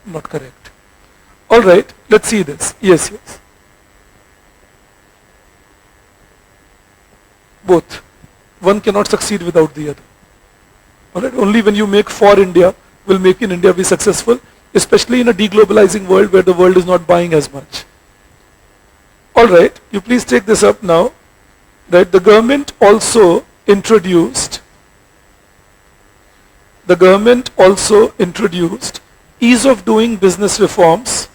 Not correct. All right, let's see this. Yes, yes. Both. One cannot succeed without the other. All right, only when you make for India will make in India be successful, especially in a deglobalizing world where the world is not buying as much. All right, you please take this up now. Right, the government also introduced ease of doing business reforms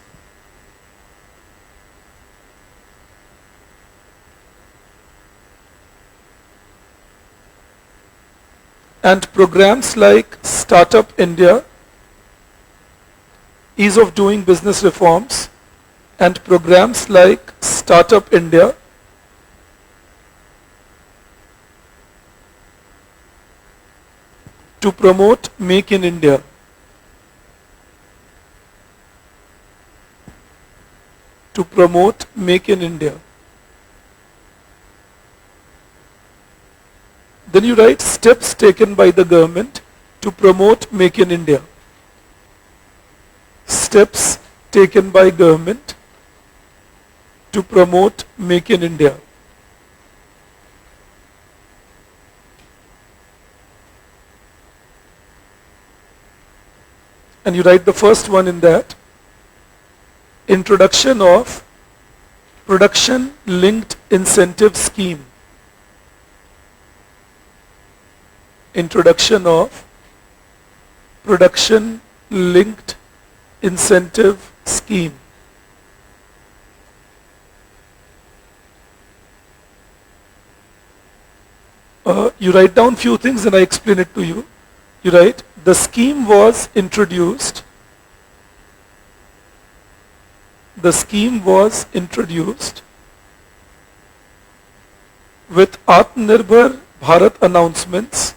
and programs like Startup India, ease of doing business reforms and programs like Startup India to promote Make in India. To promote Make in India. Then you write steps taken by the government to promote Make in India. Steps taken by government to promote Make in India. And you write the first one in that. Introduction of production linked incentive scheme. Introduction of production linked incentive scheme. You write down few things and I explain it to you. You write, the scheme was introduced. The scheme was introduced with Atmanirbhar Bharat announcements.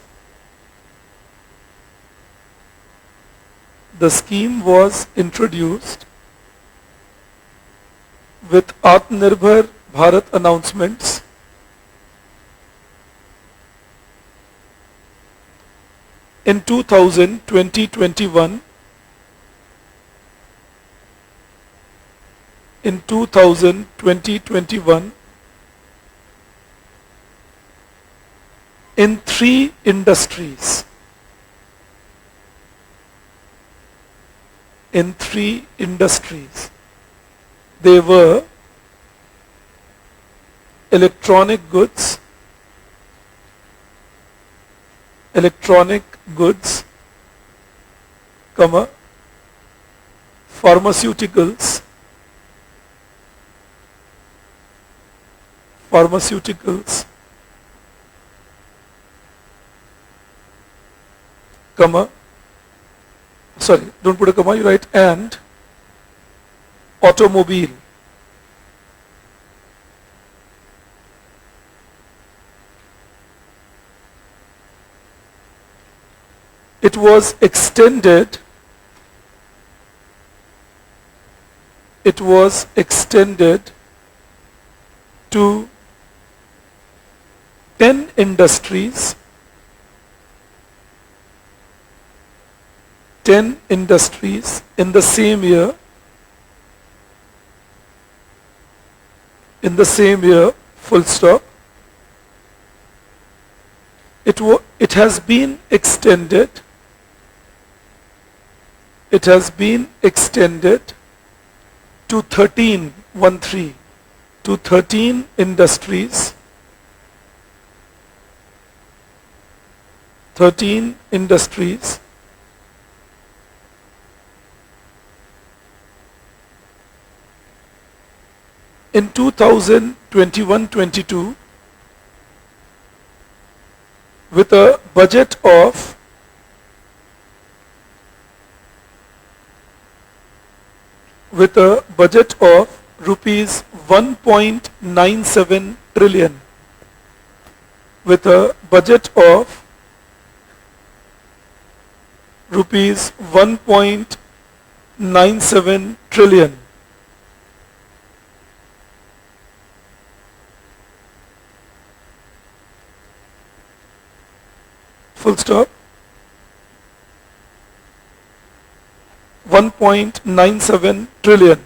The scheme was introduced with Atmanirbhar Bharat announcements in 2020-21. In 2020-21 in 3 industries. In 3 industries. They were electronic goods, comma, pharmaceuticals, comma, sorry, don't put a comma, you write and automobile. It was extended to 10 industries, 10 industries in the same year, full stop. It has been extended to 13 industries, 13 industries in 2021-22 with a budget of rupees 1.97 trillion, with a budget of rupees 1.97 trillion. Full stop. 1.97 trillion.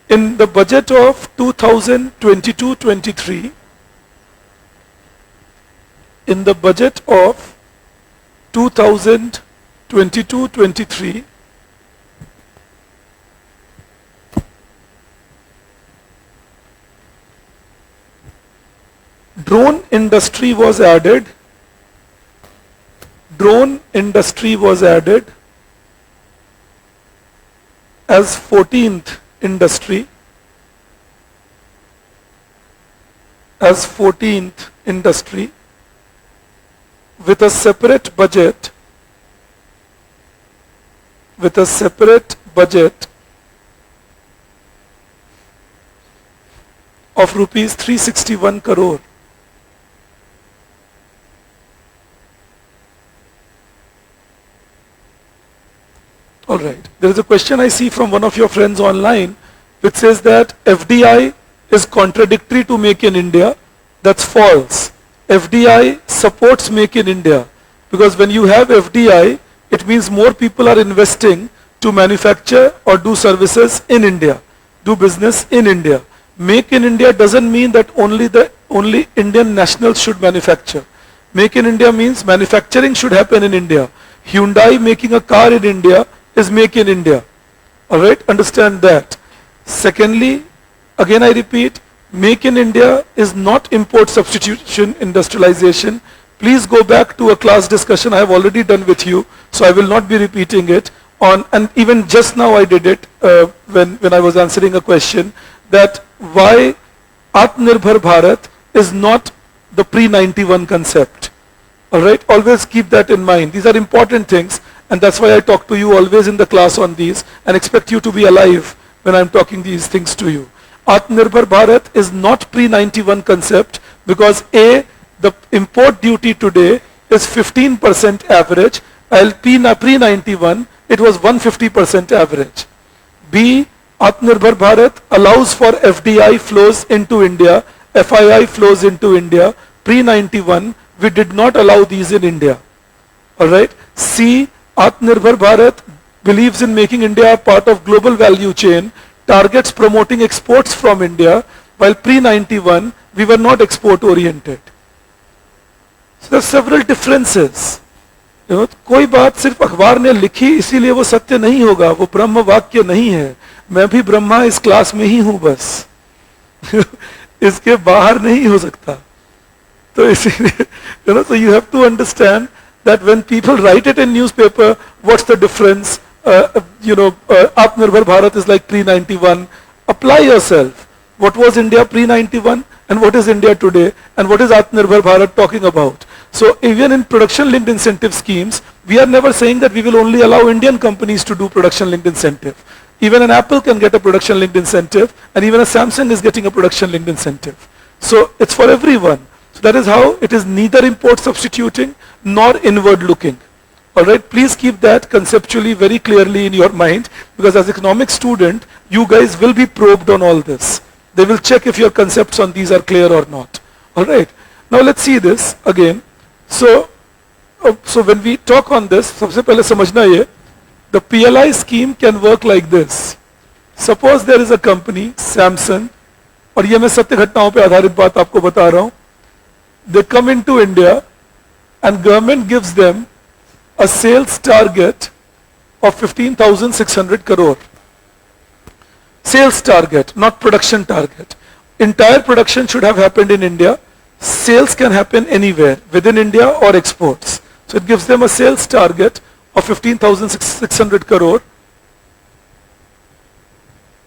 In the budget of 2022-23, in the budget of 2022-23, drone industry was added. Drone industry was added as 14th industry, with a separate budget of rupees 361 crore. All right. There is a question I see from one of your friends online which says that FDI is contradictory to Make in India. That's false. FDI supports Make in India, because when you have FDI, it means more people are investing to manufacture or do services in India, do business in India. Make in India doesn't mean that only Indian nationals should manufacture. Make in India means manufacturing should happen in India. Hyundai making a car in India is Make in India. Alright, understand that. Secondly, again I repeat, Make in India is not import substitution industrialization. Please go back to a class discussion I have already done with you, so I will not be repeating it. And even just now I did it when I was answering a question, that why Atmanirbhar Bharat is not the pre-91 concept. Alright, always keep that in mind. These are important things, and that's why I talk to you always in the class on these and expect you to be alive when I'm talking these things to you. Atmanirbhar Bharat is not pre-91 concept because A, the import duty today is 15% average, while pre-91 it was 150% average. B, Atmanirbhar Bharat allows for FDI flows into India, FII flows into India. Pre-91 we did not allow these in India. Alright. C, Atmanirbhar Bharat believes in making India a part of global value chain, targets promoting exports from India, while pre-91 we were not export oriented. So there are several differences. कोई बात सिर्फ अखबार ने लिखी इसीलिए वो सत्य नहीं होगा, वो ब्रह्म वाक्य नहीं है. मैं भी ब्रह्मा इस क्लास में ही हूं बस. इसके बाहर नहीं हो सकता. तो इसीलिए so you have to understand that when people write it in newspaper, what's the difference? Atmanirbhar Bharat is like pre-91. Apply yourself. What was India pre-91 and what is India today, and what is Atmanirbhar Bharat talking about? So even in production linked incentive schemes, we are never saying that we will only allow Indian companies to do production linked incentive. Even an Apple can get a production linked incentive, and even a Samsung is getting a production linked incentive. So it's for everyone. So that is how it is neither import substituting nor inward looking. Alright, please keep that conceptually very clearly in your mind, because as economics student, you guys will be probed on all this. They will check if your concepts on these are clear or not. Alright, now let's see this again. So when we talk on this, सबसे पहले समझना ये, the PLI scheme can work like this. Suppose there is a company, Samsung, और ये मैं सत्य घटनाओं पे आधारित बात आपको बता रहा हूँ. They come into India and government gives them a sales target of 15,600 crore. Sales target, not production target. Entire production should have happened in India. Sales can happen anywhere, within India or exports. So it gives them a sales target of 15,600 crore.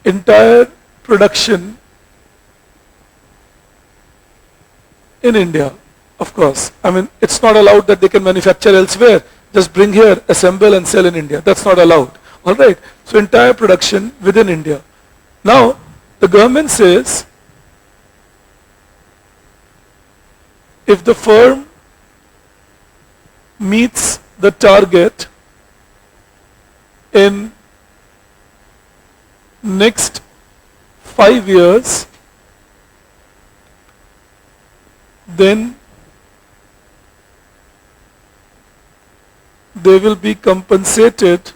Entire production in India, of course. I mean, it's not allowed that they can manufacture elsewhere. Just bring here, assemble and sell in India. That's not allowed. All right. So entire production within India. Now, the government says, if the firm meets the target in next 5 years, then they will be compensated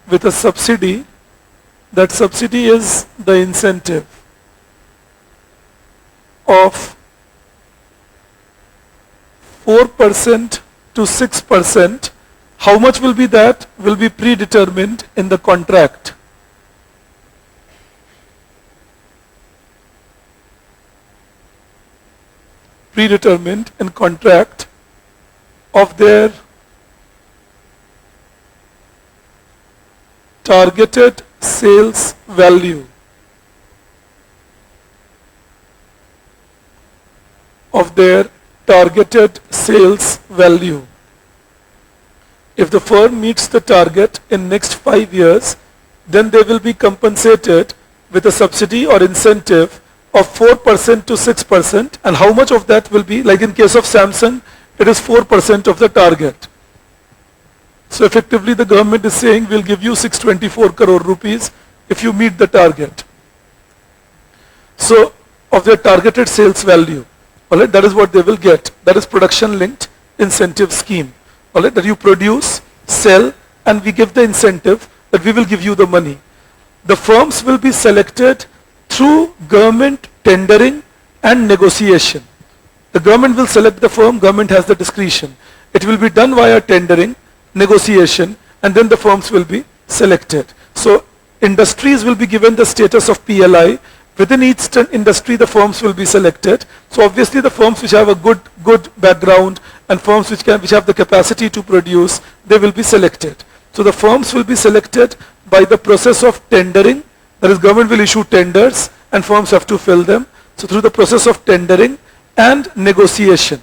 with a subsidy. That subsidy is the incentive of 4% to 6%. How much will be that? Will be predetermined in the contract. Predetermined in contract of their targeted sales value. Of their targeted sales value. If the firm meets the target in next 5 years, then they will be compensated with a subsidy or incentive of 4% to 6%. And how much of that will be? Like in case of Samsung, it is 4% of the target. So effectively the government is saying we'll give you 624 crore rupees if you meet the target. So of their targeted sales value. Alright, that is what they will get. That is production linked incentive scheme. Alright, that you produce, sell, and we give the incentive that we will give you the money. The firms will be selected through government tendering and negotiation. The government will select the firm, government has the discretion. It will be done via tendering, negotiation, and then the firms will be selected. So industries will be given the status of PLI. Within each industry, the firms will be selected. So obviously the firms which have a good background and firms which have the capacity to produce, they will be selected. So the firms will be selected by the process of tendering. That is, government will issue tenders and firms have to fill them. So through the process of tendering and negotiation.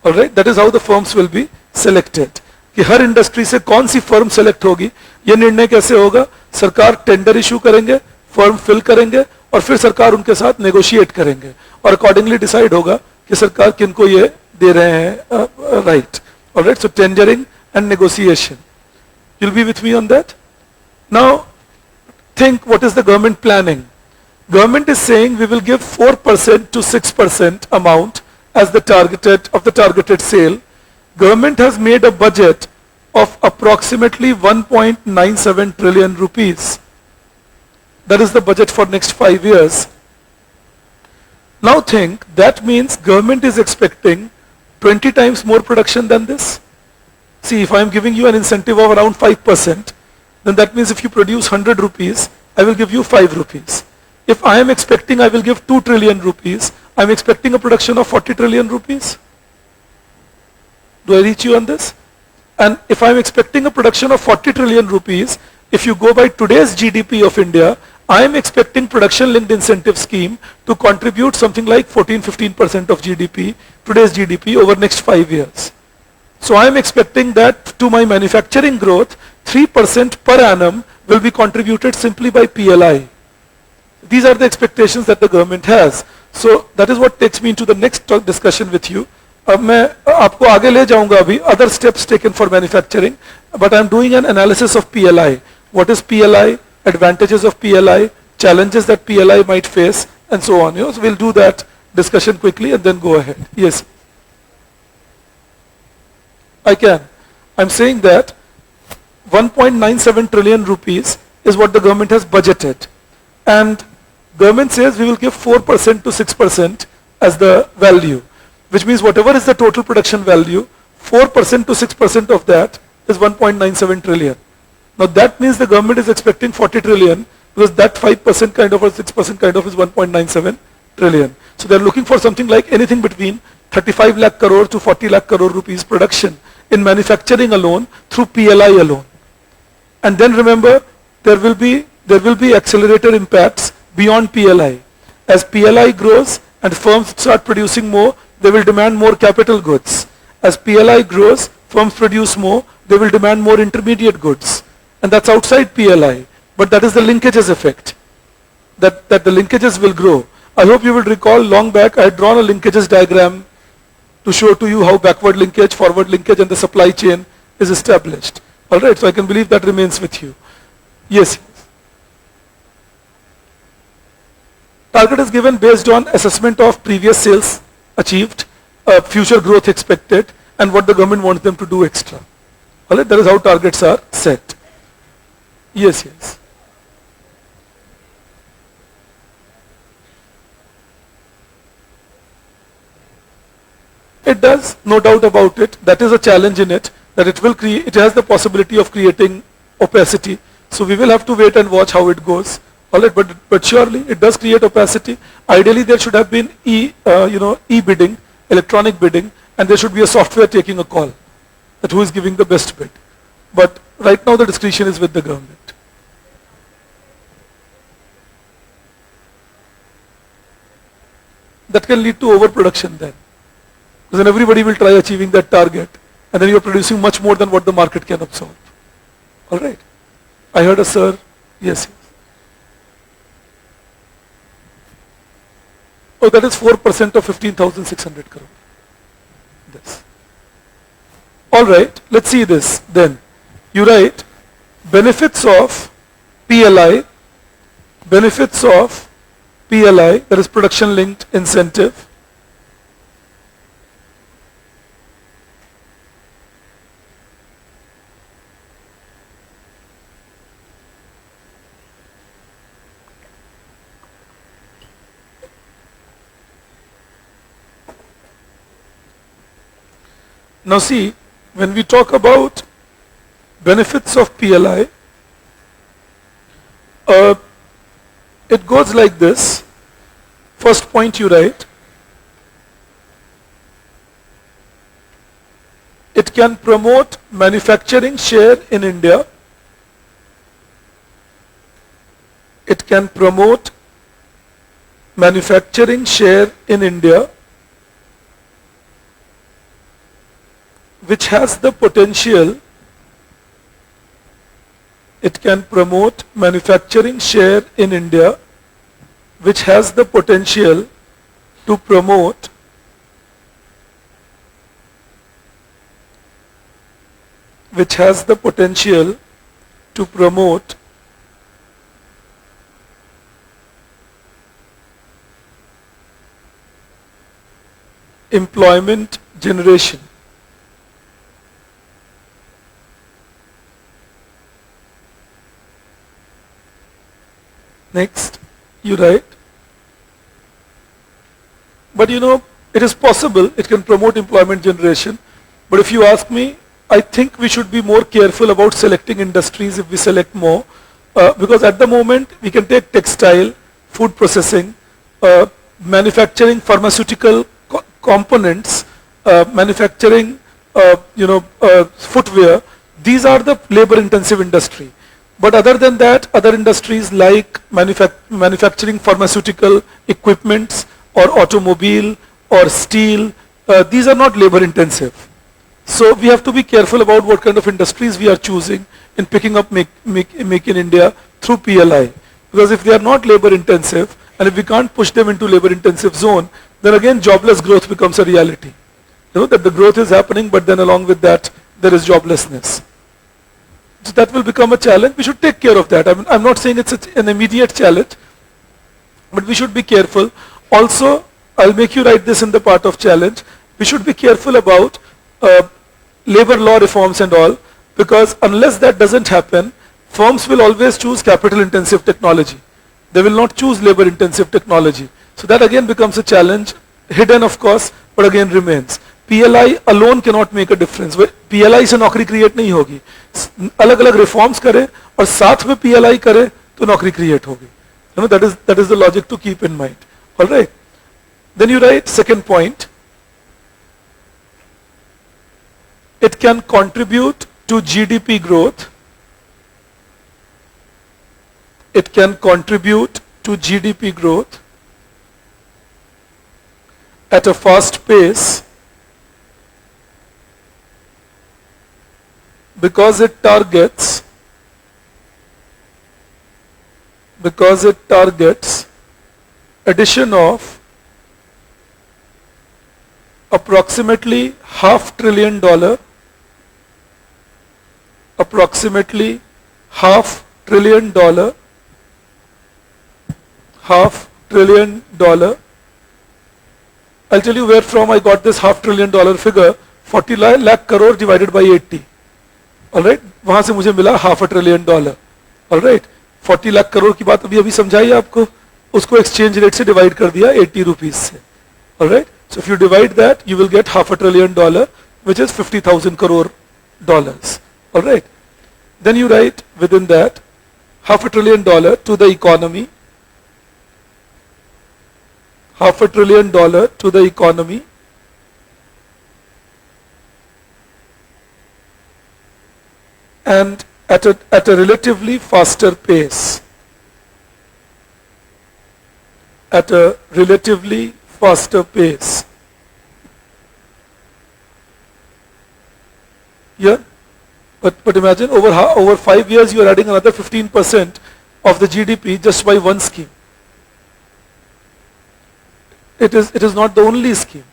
Alright, that is how the firms will be selected. कि हर industry से कौन सी firm select होगी, ये निर्णय कैसे होगा? सरकार tender issue करेंगे, फर्म फिल करेंगे और फिर सरकार उनके साथ नेगोशिएट करेंगे और अकॉर्डिंगली डिसाइड होगा कि सरकार किनको ये दे रहे हैं right. Alright, so tendering and negotiation. You'll be with me on that? Now think, what is the government planning? Government is saying we will give 4% to 6% amount as the targeted sale. Government has made a budget of approximately 1.97 trillion rupees. That is the budget for next 5 years. Now think, that means government is expecting 20 times more production than this. See, if I am giving you an incentive of around 5%, then that means if you produce 100 rupees, I will give you 5 rupees. If I am expecting I will give 2 trillion rupees, I am expecting a production of 40 trillion rupees. Do I reach you on this? And if I am expecting a production of 40 trillion rupees, if you go by today's GDP of India, I am expecting production linked incentive scheme to contribute something like 14-15% of GDP, today's GDP over next 5 years. So I am expecting that to my manufacturing growth, 3% per annum will be contributed simply by PLI. These are the expectations that the government has. So that is what takes me into the next discussion with you. अब मैं आपको आगे ले जाऊंगा अभी other steps taken for manufacturing, but I am doing an analysis of PLI. What is PLI? Advantages of PLI, challenges that PLI might face, and so on. So we'll do that discussion quickly and then go ahead. Yes. I can. I'm saying that 1.97 trillion rupees is what the government has budgeted. And government says we will give 4% to 6% as the value, which means whatever is the total production value, 4% to 6% of that is 1.97 trillion. Now that means the government is expecting 40 trillion because that 5% kind of or 6% kind of is 1.97 trillion. So they're looking for something like anything between 35 lakh crore to 40 lakh crore rupees production in manufacturing alone through PLI alone. And then remember, there will be there will be accelerator impacts beyond PLI. As PLI grows and firms start producing more, they will demand more capital goods. As PLI grows, firms produce more, they will demand more intermediate goods. And that's outside PLI. But that is the linkages effect, that the linkages will grow. I hope you will recall long back I had drawn a linkages diagram to show to you how backward linkage, forward linkage and the supply chain is established. Alright, so I can believe that remains with you. Yes. Target is given based on assessment of previous sales achieved, future growth expected, and what the government wants them to do extra. Alright, that is how targets are set. Yes. It does, no doubt about it. That is a challenge in it, that it has the possibility of creating opacity. So we will have to wait and watch how it goes. Alright, but surely it does create opacity. Ideally there should have been e-bidding, electronic bidding, and there should be a software taking a call that who is giving the best bid. But right now the discretion is with the government. That can lead to overproduction then. Because then everybody will try achieving that target, and then you're producing much more than what the market can absorb. Alright. I heard a sir, yes. Oh, that is 4% of 15,600 crore. This. Alright, let's see this then. You write benefits of PLI, that is production linked incentive, Now see, when we talk about benefits of PLI, it goes like this. First point you write, it can promote manufacturing share in India. It can promote manufacturing share in India, which has the potential, it can promote manufacturing share in India, which has the potential to promote employment generation. Next, you write, but you know, it is possible it can promote employment generation, but if you ask me, I think we should be more careful about selecting industries if we select more, because at the moment we can take textile, food processing, manufacturing pharmaceutical components, manufacturing footwear. These are the labor intensive industry. But other than that, other industries like manufacturing pharmaceutical equipments or automobile or steel, these are not labor intensive. So we have to be careful about what kind of industries we are choosing in picking up Make in India through PLI. Because if they are not labor intensive and if we can't push them into labor intensive zone, then again jobless growth becomes a reality. You know that the growth is happening, but then along with that there is joblessness. So that will become a challenge. We should take care of that. I'm not saying it's an immediate challenge, but we should be careful. Also, I'll make you write this in the part of challenge. We should be careful about labor law reforms and all, because unless that doesn't happen, firms will always choose capital intensive technology. They will not choose labor intensive technology. So that again becomes a challenge, hidden of course, but again remains. PLI alone cannot make a difference. PLI से नौकरी create नहीं होगी. अलग अलग reforms करे और साथ में PLI करे तो नौकरी create होगी. You know, that is the logic to keep in mind. All right. Then you write second point. It can contribute to GDP growth. it can contribute to GDP growth at a fast pace because it targets addition of approximately $500 billion, I'll tell you where from I got this $500 billion figure. 40 lakh crore divided by 80. Alright, वहां से मुझे मिला $500 billion. Alright, 40 lakh crore की बात अभी समझाई आपको, उसको एक्सचेंज रेट से डिवाइड कर दिया 80 रुपीस से. Alright, so if you divide that, you will get $500 billion, which is 50,000 crore dollars. Alright, then you write within that $500 billion to the economy, $500 billion to the economy, and at a relatively faster pace. At a relatively faster pace. Yeah? But imagine over 5 years you are adding another 15% of the GDP just by one scheme. It is not the only scheme.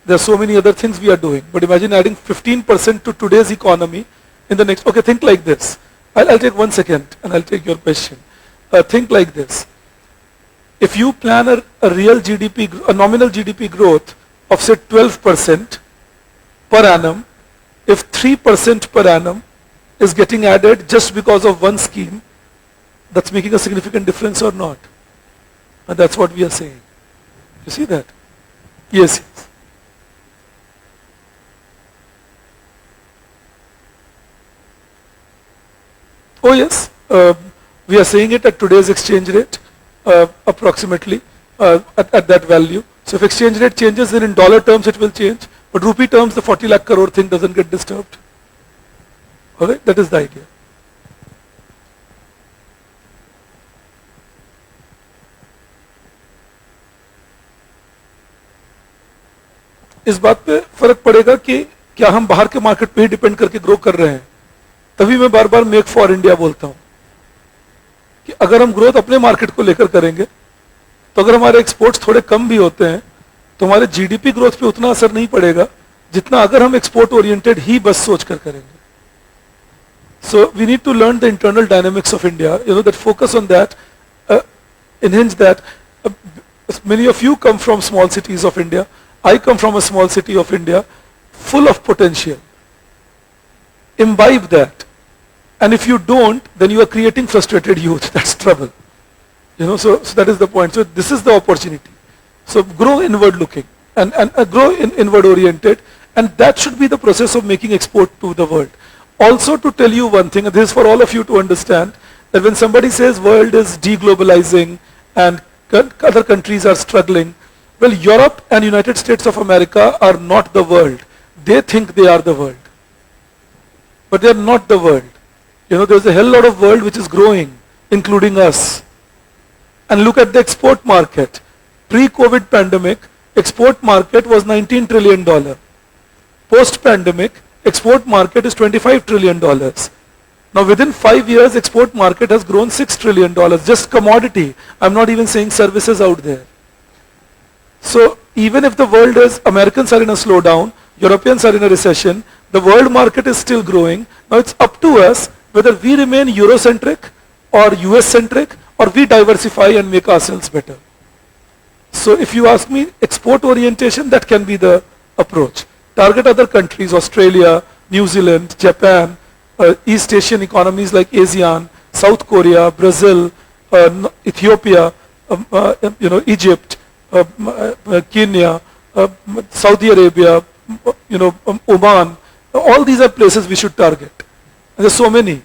There are so many other things we are doing. But imagine adding 15% to today's economy in the next. Okay, think like this. I'll take 1 second and I'll take your question. Think like this. If you plan a real GDP, a nominal GDP growth of say 12% per annum, if 3% per annum is getting added just because of one scheme, that's making a significant difference or not? And that's what we are saying. You see that? Yes. Oh yes, we are saying it at today's exchange rate, approximately at that value. So if exchange rate changes, then in dollar terms it will change, but rupee terms the 40 lakh crore thing doesn't get disturbed. Alright, that is the idea. इस बात पे फर्क पड़ेगा कि क्या हम बाहर के मार्केट पे ही डिपेंड करके ग्रो कर रहे हैं. तभी मैं बार बार मेक फॉर इंडिया बोलता हूं कि अगर हम ग्रोथ अपने मार्केट को लेकर करेंगे तो अगर हमारे एक्सपोर्ट्स थोड़े कम भी होते हैं तो हमारे जीडीपी ग्रोथ पे उतना असर नहीं पड़ेगा जितना अगर हम एक्सपोर्ट ओरिएंटेड ही बस सोच कर करेंगे. So we need to learn the internal dynamics of India, you know, that focus on that, enhance that. Many of you come from small cities of India. I come from a small city of India, full of potential. Imbibe that. And if you don't, then you are creating frustrated youth. That's trouble. You know, so that is the point. So this is the opportunity. So grow inward looking and grow inward oriented, and that should be the process of making export to the world. Also, to tell you one thing, and this is for all of you to understand, that when somebody says world is deglobalizing and other countries are struggling, well, Europe and United States of America are not the world. They think they are the world. But they are not the world. You know, there's a hell lot of world which is growing, including us. And look at the export market. Pre-COVID pandemic, export market was $19 trillion. Post-pandemic, export market is $25 trillion. Now within 5 years, export market has grown $6 trillion, just commodity. I'm not even saying services out there. So even if the world is, Americans are in a slowdown, Europeans are in a recession, the world market is still growing. Now it's up to us whether we remain Eurocentric or US-centric, or we diversify and make ourselves better. So if you ask me, export orientation, that can be the approach. Target other countries, Australia, New Zealand, Japan, East Asian economies like ASEAN, South Korea, Brazil, Ethiopia, you know, Egypt, Kenya, Saudi Arabia, you know, Oman. All these are places we should target. And there's so many.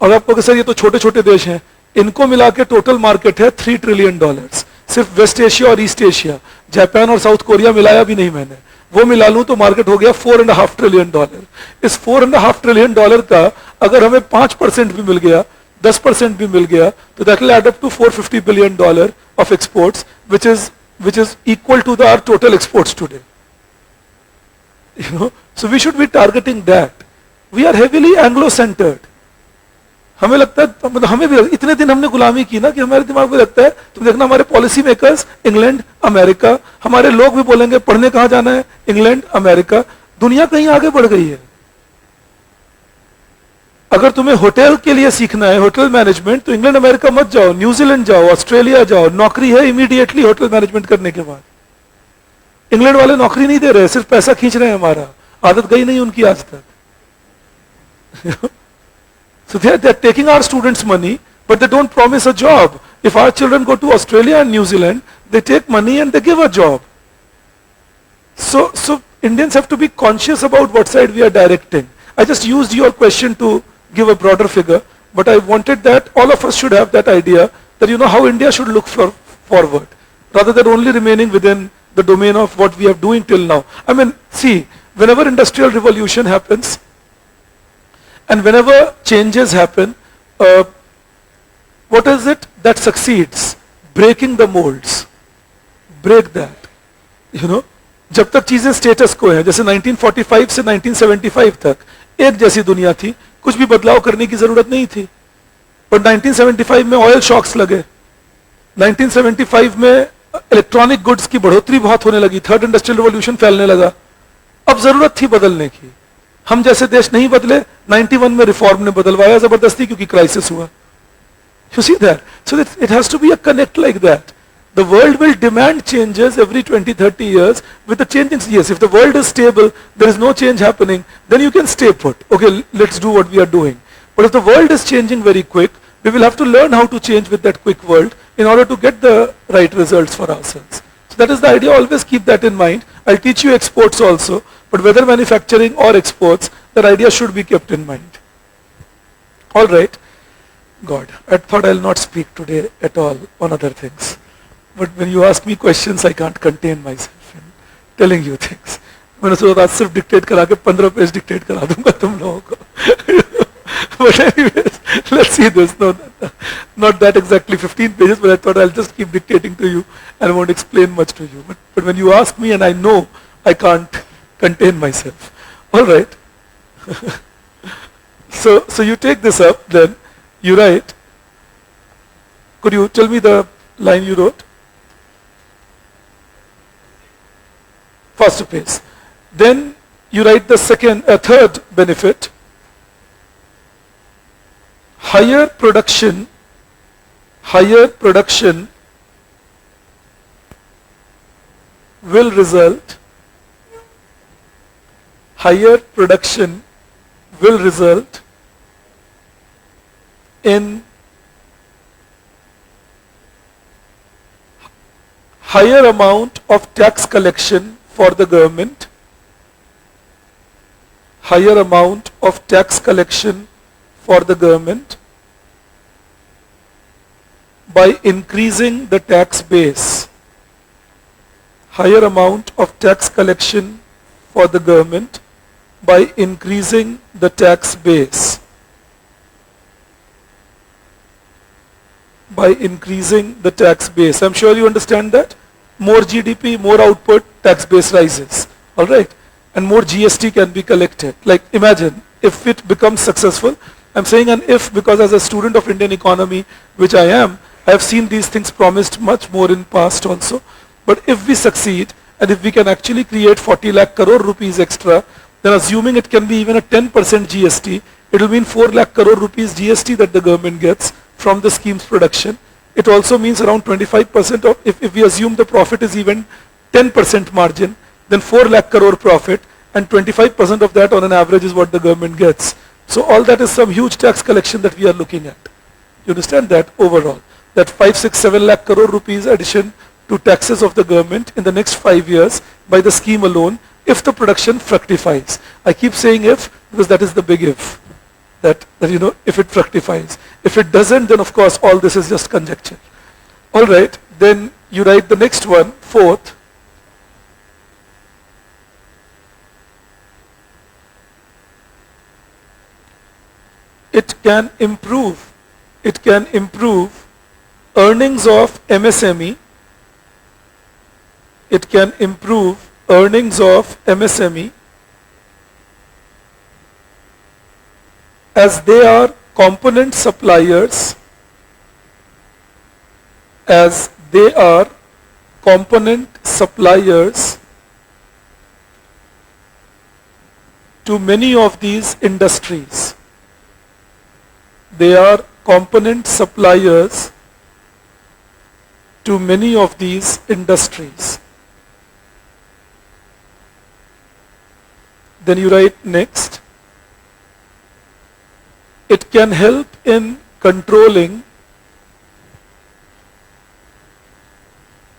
और आप कहोगे sir ये तो छोटे छोटे देश हैं, इनको मिला के टोटल मार्केट है $3 ट्रिलियन. सिर्फ वेस्ट एशिया और ईस्ट एशिया, जापान और साउथ कोरिया मिलाया भी नहीं मैंने, वो मिला लूं तो मार्केट हो गया $4.5 ट्रिलियन. इस $4.5 ट्रिलियन का अगर हमें 5% भी मिल गया, 10% भी मिल गया, तो that will add up to $450 billion of exports, which is equal to our total exports today. So we should be targeting that. We are heavily Anglo-centered. हमें लगता है, मतलब हमें भी इतने दिन हमने गुलामी की ना कि हमारे दिमाग में लगता है, तुम देखना हमारे पॉलिसी मेकर्स इंग्लैंड अमेरिका, हमारे लोग भी बोलेंगे पढ़ने कहाँ जाना है, इंग्लैंड अमेरिका. दुनिया कहीं आगे बढ़ गई है. अगर तुम्हें होटल के लिए सीखना है, होटल मैनेजमेंट, तो इंग्लैंड अमेरिका मत जाओ, न्यूजीलैंड जाओ, ऑस्ट्रेलिया जाओ. नौकरी है इमीडिएटली होटल मैनेजमेंट करने के बाद. इंग्लैंड वाले नौकरी नहीं दे रहे, सिर्फ पैसा खींच रहे हैं हमारा. आदत गई नहीं उनकी आज तक. So they are taking our students' money, but they don't promise a job. If our children go to Australia and New Zealand, they take money and they give a job. So Indians have to be conscious about what side we are directing. I just used your question to give a broader figure, but I wanted that all of us should have that idea that how India should look forward, rather than only remaining within the domain of what we are doing till now. I mean, see, whenever industrial revolution happens, and whenever changes happen, what is it that succeeds? Breaking the molds. Break that. जब तक चीजें status को है, जैसे 1945 से 1975 तक एक जैसी दुनिया थी, कुछ भी बदलाव करने की जरूरत नहीं थी. पर 1975 में ऑयल शॉक्स लगे, 1975 में इलेक्ट्रॉनिक गुड्स की बढ़ोतरी बहुत होने लगी, थर्ड इंडस्ट्रियल रिवॉल्यूशन फैलने लगा. अब जरूरत थी बदलने की. हम जैसे देश नहीं बदले, 91 में रिफॉर्म ने बदलवाया जबरदस्ती, क्योंकि क्राइसिस हुआ. You see that? So it has to be a connect like that. The world will demand changes every 20-30 years with the changing. Yes, if the world is stable, there is no change happening, then you can stay put. Okay, let's do what we are doing. But if the world is changing very quick, we will have to learn how to change with that quick world in order to get the right results for ourselves. So that is the idea. Always keep that in mind. I'll teach you exports also, but whether manufacturing or exports, that idea should be kept in mind. All right. God, I thought I'll not speak today at all on other things. But when you ask me questions, I can't contain myself in telling you things. मैंने सोचा आज सिर्फ dictate करा के 15 page dictate करा दूंगा तुम लोगों को. But anyways, let's see this. No, not that exactly 15 pages, but I thought I'll just keep dictating to you and I won't explain much to you. But when you ask me and I know, I can't contain myself. All right. So you take this up, then you write. Could you tell me the line you wrote? First page. Then you write the third benefit. Higher production will result. Higher production will result in higher amount of tax collection for the government, higher amount of tax collection for the government by increasing the tax base, higher amount of tax collection for the government by increasing the tax base, by increasing the tax base. I'm sure you understand that. More GDP, more output, tax base rises. All right. And more GST can be collected. Like imagine if it becomes successful. I'm saying an if because as a student of Indian economy, which I am, I have seen these things promised much more in past also. But if we succeed and if we can actually create 40 lakh crore rupees extra, then assuming it can be even a 10% GST, it will mean 4 lakh crore rupees GST that the government gets from the scheme's production. It also means around 25% of, if we assume the profit is even 10% margin, then 4 lakh crore profit and 25% of that on an average is what the government gets. So all that is some huge tax collection that we are looking at. You understand that overall? That 5, 6, 7 lakh crore rupees addition to taxes of the government in the next 5 years by the scheme alone if the production fructifies. I keep saying if because that is the big if. That if it fructifies. If it doesn't, then of course all this is just conjecture. All right, then you write the next one, fourth. It can improve it can improve earnings of MSME. It can improve earnings of MSME as they are component suppliers, as they are component suppliers to many of these industries. They are component suppliers to many of these industries. Then you write next, it can help in controlling,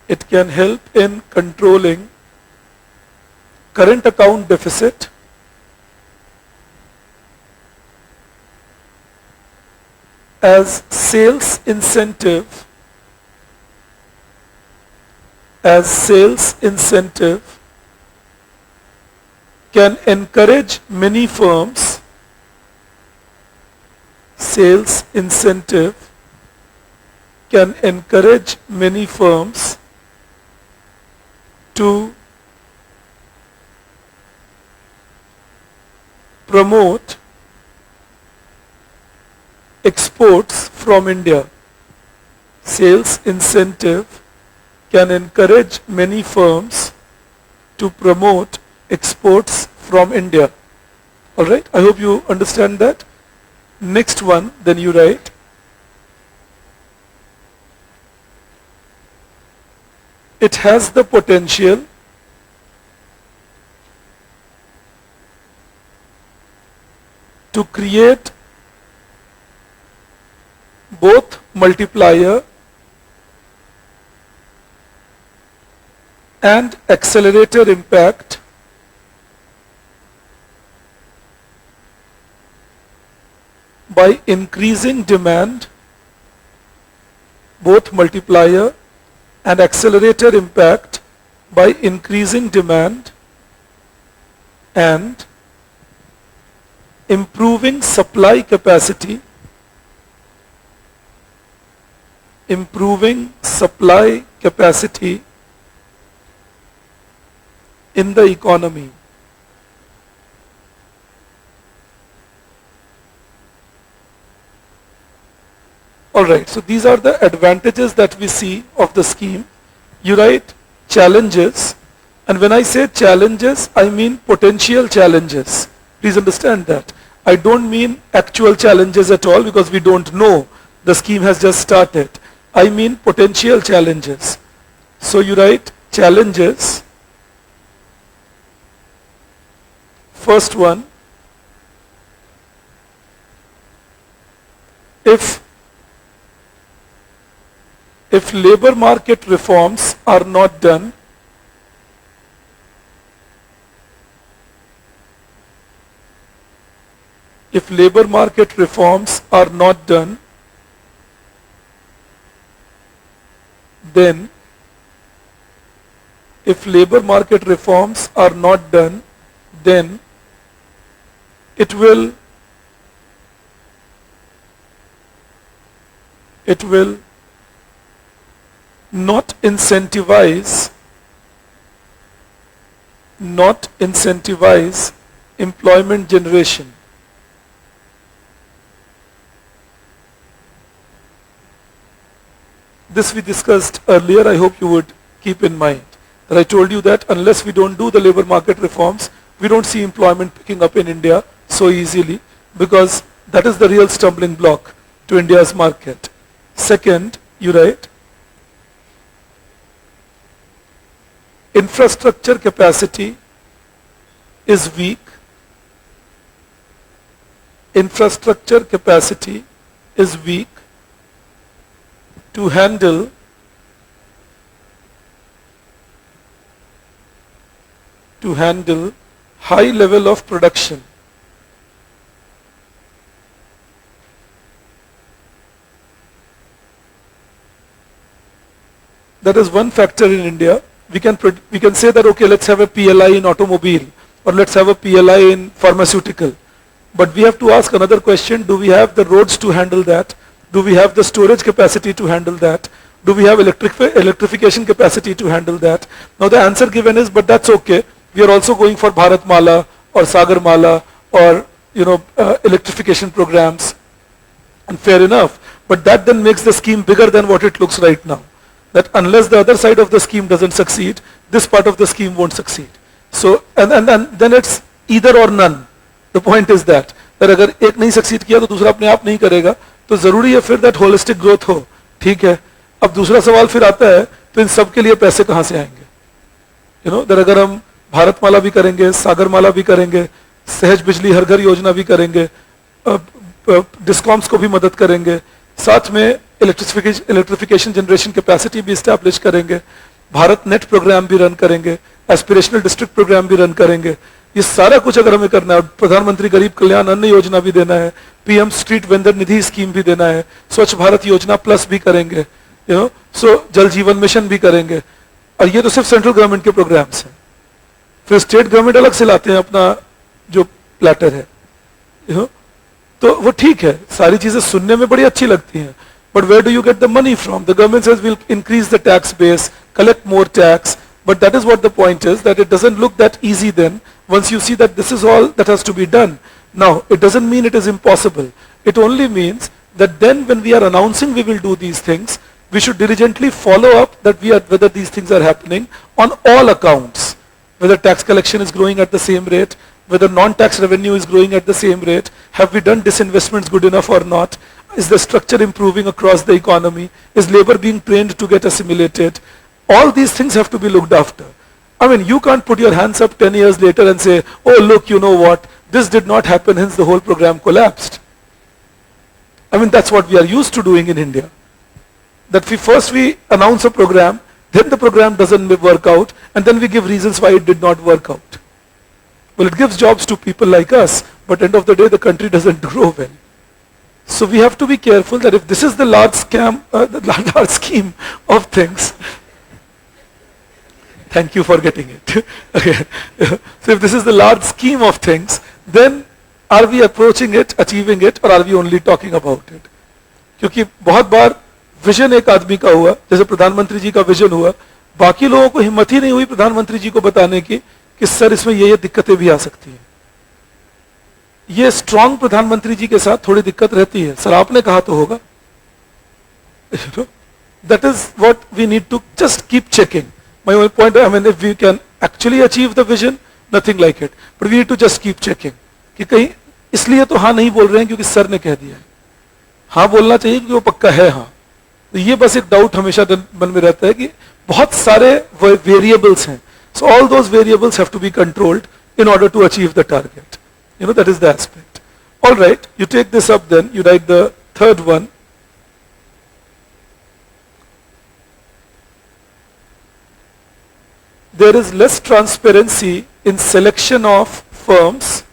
it can help in controlling current account deficit, as sales incentive can encourage many firms, sales incentive can encourage many firms to promote exports from India. Sales incentive can encourage many firms to promote exports from India. Alright, I hope you understand that. Next one, then you write, it has the potential to create both multiplier and accelerator impact by increasing demand, both multiplier and accelerator impact by increasing demand and improving supply capacity, improving supply capacity in the economy. Alright, so these are the advantages that we see of the scheme. You write challenges, and when I say challenges, I mean potential challenges. Please understand that. I don't mean actual challenges at all, because we don't know. The scheme has just started. I mean potential challenges. So you write challenges. First one, if labor market reforms are not done, if labor market reforms are not done, then if labor market reforms are not done, then it will not incentivize employment generation. This we discussed earlier. I hope you would keep in mind that I told you that unless we don't do the labor market reforms, we don't see employment picking up in India so easily, because that is the real stumbling block to India's market. Second, you write, infrastructure capacity is weak. Infrastructure capacity is weak to handle high level of production. That is one factor in India. We can say that, okay, let's have a PLI in automobile, or let's have a PLI in pharmaceutical. But we have to ask another question: do we have the roads to handle that? Do we have the storage capacity to handle that? Do we have electrification capacity to handle that? Now the answer given is, but that's okay. We are also going for Bharat Mala or Sagar Mala or electrification programs, and fair enough. But that then makes the scheme bigger than what it looks right now. That unless the other side of the scheme doesn't succeed, this part of the scheme won't succeed. So and then it's either or none. The point is that अगर एक नहीं succeed किया तो दूसरा अपने आप नहीं करेगा, तो जरूरी है फिर दैट होलिस्टिक ग्रोथ हो. ठीक है, अब दूसरा सवाल फिर आता है, तो इन सब के लिए पैसे कहां से आएंगे? अगर हम भारत माला भी करेंगे, सागर माला भी करेंगे, सहज बिजली हर घर योजना भी करेंगे, डिस्कॉम्स को भी मदद करेंगे, साथ में इलेक्ट्रिफिकेशन जनरेशन कैपेसिटी भी इस्टेब्लिश करेंगे, भारत नेट प्रोग्राम भी रन करेंगे, एस्पिरेशनल डिस्ट्रिक्ट प्रोग्राम भी रन करेंगे. ये सारा कुछ अगर हमें करना है, प्रधानमंत्री गरीब कल्याण अन्न योजना भी देना है, पीएम स्ट्रीट वेंडर निधि स्कीम भी देना है, स्वच्छ भारत योजना प्लस भी करेंगे, सो जल जीवन मिशन भी करेंगे. और ये तो सिर्फ सेंट्रल गवर्नमेंट के प्रोग्राम्स हैं. फिर स्टेट गवर्नमेंट अलग से लाते हैं अपना जो प्लेटर है, तो वो ठीक है, सारी चीजें सुनने में बड़ी अच्छी लगती हैं, but where do you get the money from? The government says will increase the tax base, collect more tax, but that is what the point is, that it doesn't look that easy then once you see that this is all that has to be done. Now it doesn't mean it is impossible, it only means that then when we are announcing we will do these things, we should diligently follow up that whether these things are happening on all accounts, whether tax collection is growing at the same rate, whether non-tax revenue is growing at the same rate, have we done disinvestments good enough or not, is the structure improving across the economy, is labor being trained to get assimilated. All these things have to be looked after. I mean, you can't put your hands up 10 years later and say, oh look, you know what, this did not happen, hence the whole program collapsed. I mean, that's what we are used to doing in India. That first we announce a program, then the program doesn't work out, and then we give reasons why it did not work out. Well, it gives jobs to people like us, but end of the day the country doesn't grow well. So we have to be careful that if this is the large scam, the large scheme of things, thank you for getting it. Okay. So if this is the large scheme of things, then are we approaching it, achieving it, or are we only talking about it? क्योंकि बहुत बार vision एक आदमी का हुआ, जैसे प्रधानमंत्री जी का vision हुआ, बाकी लोगों को हिम्मत ही नहीं हुई प्रधानमंत्री जी को बताने की कि सर इसमें ये दिक्कतें भी आ सकती हैं. ये स्ट्रांग प्रधानमंत्री जी के साथ थोड़ी दिक्कत रहती है, सर आपने कहा तो होगा. That is what we need to just keep checking. My only point, I mean, if we can actually achieve the vision, nothing like it. But we need to just keep checking. कि कहीं इसलिए तो हाँ नहीं बोल रहे हैं क्योंकि सर ने कह दिया है. हाँ बोलना चाहिए क्योंकि वो पक्का है हाँ. तो ये बस एक डाउट हमेशा मन में रहता है कि बहुत सारे वेरिएबल्स हैं. So all those variables have to be controlled in order to achieve the target. That is the aspect. All right, you take this up then, you write the third one. There is less transparency in selection of firms.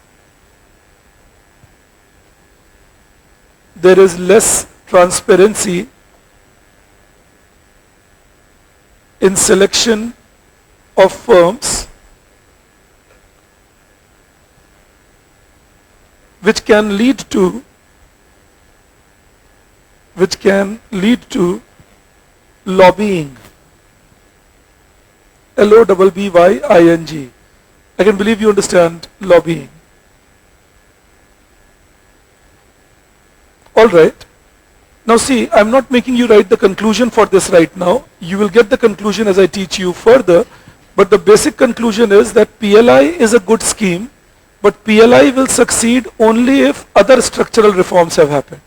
There is less transparency in selection of firms which can lead to lobbying. LOBBYING. I can believe you understand lobbying. All right. Now see, I'm not making you write the conclusion for this right now. You will get the conclusion as I teach you further. But the basic conclusion is that PLI is a good scheme, but PLI will succeed only if other structural reforms have happened.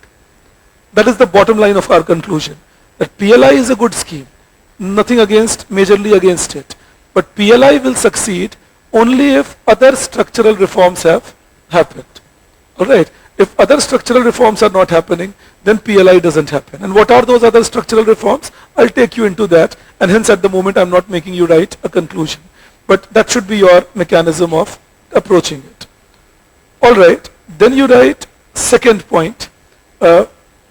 That is the bottom line of our conclusion. That PLI is a good scheme. Nothing majorly against it. But PLI will succeed only if other structural reforms have happened. Alright? If other structural reforms are not happening, then PLI doesn't happen. And what are those other structural reforms? I'll take you into that, and hence at the moment I'm not making you write a conclusion. But that should be your mechanism of approaching it. Alright, then you write second point.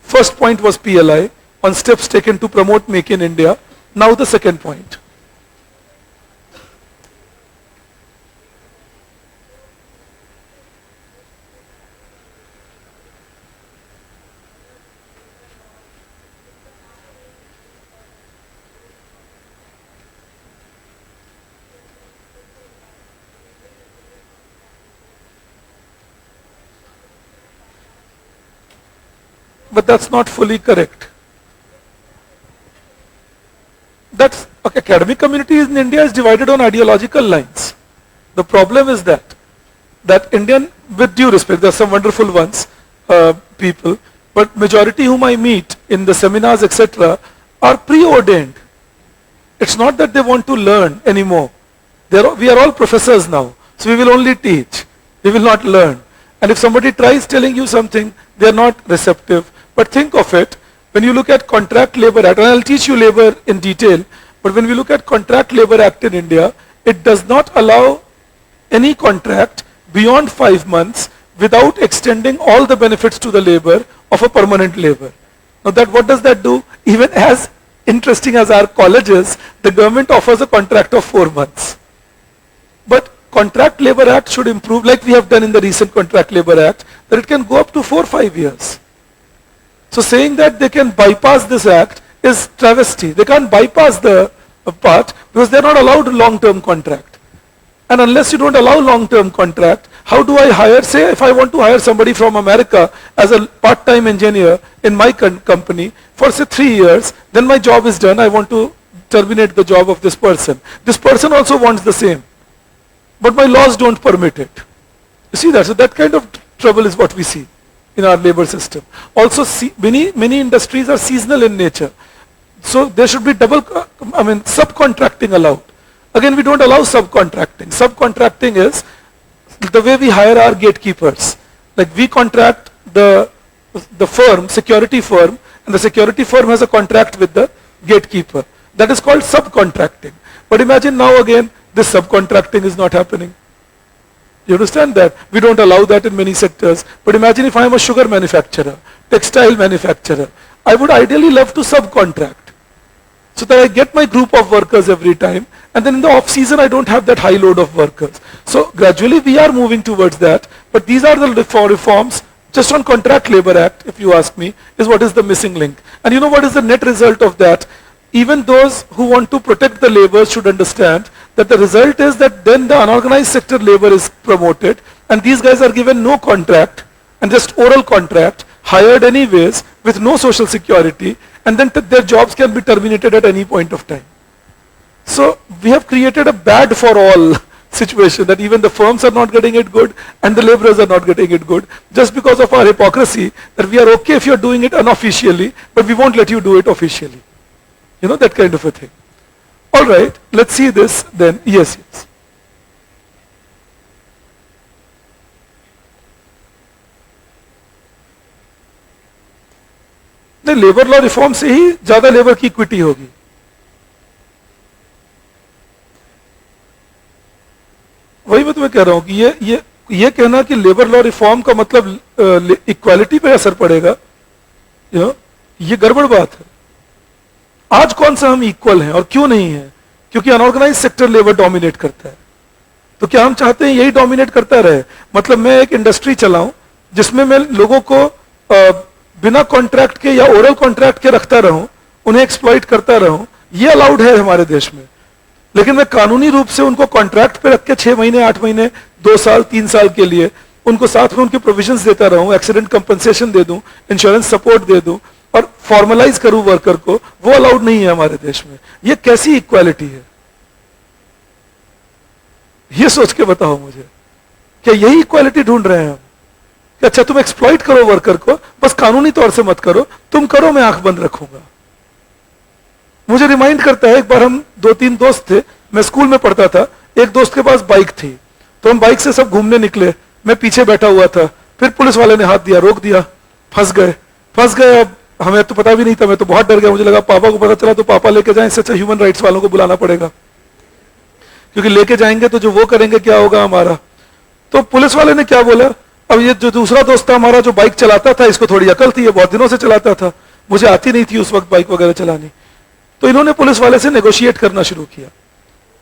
First point was PLI, on steps taken to promote Make in India. Now the second point. but that's not fully correct. That's okay, academic community in India is divided on ideological lines. The problem is that Indian, with due respect, there are some wonderful ones, people, but majority whom I meet in the seminars, etc., are preordained. It's not that they want to learn anymore. We are all professors now, so we will only teach. We will not learn. And if somebody tries telling you something, they are not receptive. But think of it, when you look at Contract Labor Act, and I'll teach you labor in detail, but when we look at Contract Labor Act in India, it does not allow any contract beyond 5 months without extending all the benefits to the labor of a permanent labor. Now what does that do? Even as interesting as our colleges, the government offers a contract of 4 months. But Contract Labor Act should improve, like we have done in the recent Contract Labor Act, that it can go up to 4 or 5 years. So saying that they can bypass this act is travesty. They can't bypass the part because they're not allowed long-term contract. And unless you don't allow long-term contract, how do I hire, say if I want to hire somebody from America as a part-time engineer in my company for say 3 years, then my job is done, I want to terminate the job of this person. This person also wants the same. But my laws don't permit it. You see that? So that kind of trouble is what we see in our labor system. Also, many industries are seasonal in nature. So there should be subcontracting allowed. Again, we don't allow subcontracting. Subcontracting is the way we hire our gatekeepers. Like we contract the firm, security firm, and the security firm has a contract with the gatekeeper. That is called subcontracting. But imagine now again, this subcontracting is not happening. You understand that? We don't allow that in many sectors. But imagine if I am a sugar manufacturer, textile manufacturer, I would ideally love to subcontract so that I get my group of workers every time, and then in the off season I don't have that high load of workers. So gradually we are moving towards that, but these are the reforms just on Contract Labor Act, if you ask me, is what is the missing link. And you know what is the net result of that? Even those who want to protect the labor should understand that the result is that then the unorganized sector labor is promoted and these guys are given no contract and just oral contract, hired anyways with no social security, and then their jobs can be terminated at any point of time. So we have created a bad for all situation that even the firms are not getting it good and the laborers are not getting it good just because of our hypocrisy that we are okay if you're doing it unofficially, but we won't let you do it officially. You know, that kind of a thing. All right, let's see this then. Yes. नहीं, labour law reform से ही ज्यादा labour की equity होगी. वही मैं तुम्हें कह रहा हूं कि ये कहना कि लेबर लॉ रिफॉर्म का मतलब इक्वालिटी पे असर पड़ेगा, ये गड़बड़ बात है. आज कौन सा हम इक्वल हैं और क्यों नहीं है? क्योंकि अनऑर्गेनाइज सेक्टर लेबर डोमिनेट करता है. तो क्या हम चाहते हैं यही डोमिनेट करता रहे? मतलब मैं एक इंडस्ट्री चलाऊं जिसमें मैं लोगों को बिना कॉन्ट्रैक्ट के या ओरल कॉन्ट्रैक्ट के रखता रहूं, उन्हें एक्सप्लॉइट करता रहूं, ये अलाउड है हमारे देश में. लेकिन मैं कानूनी रूप से उनको कॉन्ट्रैक्ट पे रख के 6 महीने 8 महीने 2 साल 3 साल के लिए उनको साथ में उनके प्रोविजंस देता रहूं, एक्सीडेंट कंपनसेशन दे दूं, इंश्योरेंस सपोर्ट दे दूं और फॉर्मलाइज करूं वर्कर को, वो अलाउड नहीं है हमारे देश में. ये कैसी इक्वालिटी है? ये सोच के बताओ मुझे. क्या यही इक्वालिटी ढूंढ रहे हैं हम? कि अच्छा तुम एक्सप्लॉइट करो वर्कर को, बस कानूनी तौर से मत करो, तुम करो मैं आंख बंद रखूंगा. मुझे रिमाइंड करता है, एक बार हम 2-3 दोस्त थे, मैं स्कूल में पढ़ता था, एक दोस्त के पास बाइक थी, तो हम बाइक से सब घूमने निकले, मैं पीछे बैठा हुआ था, फिर पुलिस वाले ने हाथ दिया, रोक दिया, फंस गए. अब हमें तो पता भी नहीं था, मैं तो बहुत डर गया, मुझे लगा पापा को पता चला तो पापा लेके जाएं, इससे अच्छा ह्यूमन राइट्स वालों को बुलाना पड़ेगा, क्योंकि लेके जाएंगे तो जो वो करेंगे क्या होगा हमारा. तो पुलिस वाले ने क्या बोला, अब ये जो दूसरा दोस्त था हमारा जो बाइक चलाता था, इसको थोड़ी अकल थी, ये बहुत दिनों से चलाता था, मुझे आती नहीं थी उस वक्त बाइक वगैरह चलानी. तो इन्होंने पुलिस वाले से नेगोशिएट करना शुरू किया.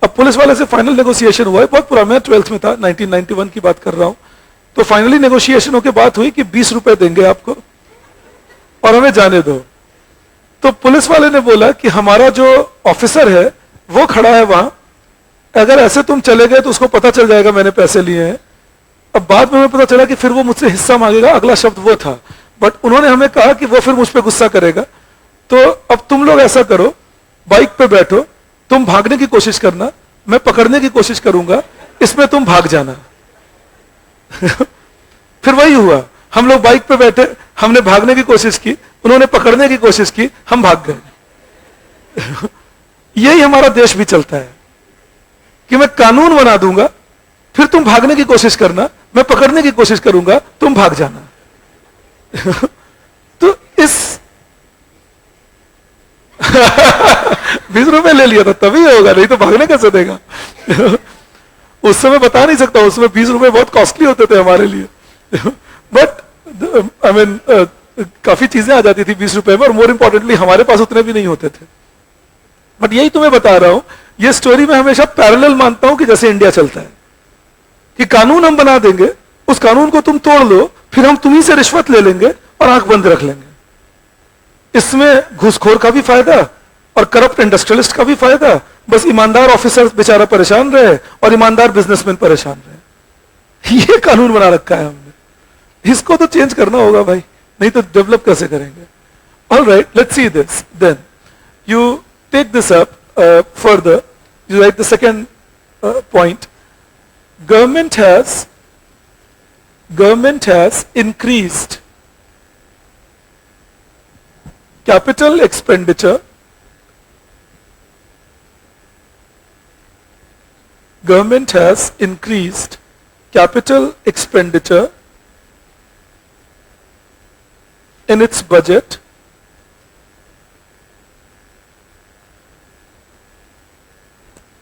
अब पुलिस वाले से फाइनल नेगोशिएशन हुआ है, बहुत पुराना, मैं 12th में था, 1991 की बात कर रहा हूं. तो फाइनली नेगोशिएशनों के बात हुई कि 20 रुपए देंगे आपको और हमें जाने दो. तो पुलिस वाले ने बोला कि हमारा जो ऑफिसर है वो खड़ा है वहां, अगर ऐसे तुम चले गए तो उसको पता चल जाएगा मैंने पैसे लिए हैं. अब बाद में हमें पता चला कि फिर वो मुझसे हिस्सा मांगेगा, अगला शब्द वो था. बट उन्होंने हमें कहा कि वो फिर मुझ पर गुस्सा करेगा, तो अब तुम लोग ऐसा करो, बाइक पे बैठो, तुम भागने की कोशिश करना, मैं पकड़ने की कोशिश करूंगा, इसमें तुम भाग जाना। फिर वही हुआ, हम लोग बाइक पे बैठे, हमने भागने की कोशिश की, उन्होंने पकड़ने की कोशिश की, हम भाग गए। यही हमारा देश भी चलता है कि मैं कानून बना दूंगा, फिर तुम भागने की कोशिश करना, मैं पकड़ने की कोशिश करूंगा, तुम भाग जाना। तो इस 20 रुपए ले लिया था तभी होगा, नहीं तो भागने कैसे देगा। उस समय बता नहीं सकता, उस समय 20 रुपए बहुत कॉस्टली होते थे हमारे लिए। बट आई मीन काफी चीजें आ जाती थी 20 रुपए में, और मोर इंपॉर्टेंटली हमारे पास उतने भी नहीं होते थे। बट यही तुम्हें बता रहा हूं, ये स्टोरी में हमेशा पैरेलल मानता हूं कि जैसे इंडिया चलता है कि कानून हम बना देंगे, उस कानून को तुम तोड़ लो, फिर हम तुम्ही से रिश्वत ले लेंगे और आंख बंद रख लेंगे। इसमें घूसखोर का भी फायदा और करप्ट इंडस्ट्रियलिस्ट का भी फायदा, बस ईमानदार ऑफिसर बेचारा परेशान रहे और ईमानदार बिजनेसमैन परेशान रहे। ये कानून बना रखा है हमने, इसको तो चेंज करना होगा भाई, नहीं तो डेवलप कैसे करेंगे। All right, let's see this then. You take this up further, you write the second point. Government has increased capital expenditure. Government has increased capital expenditure in its budget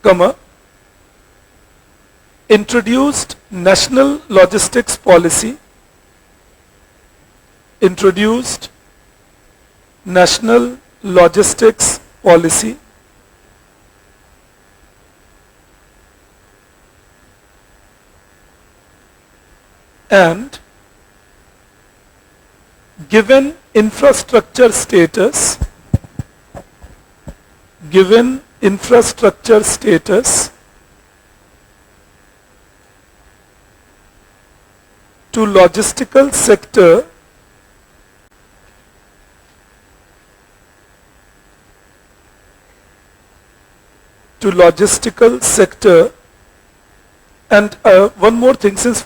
comma introduced national logistics policy, introduced national logistics policy, and given infrastructure status, given infrastructure status to logistical sector and one more thing, since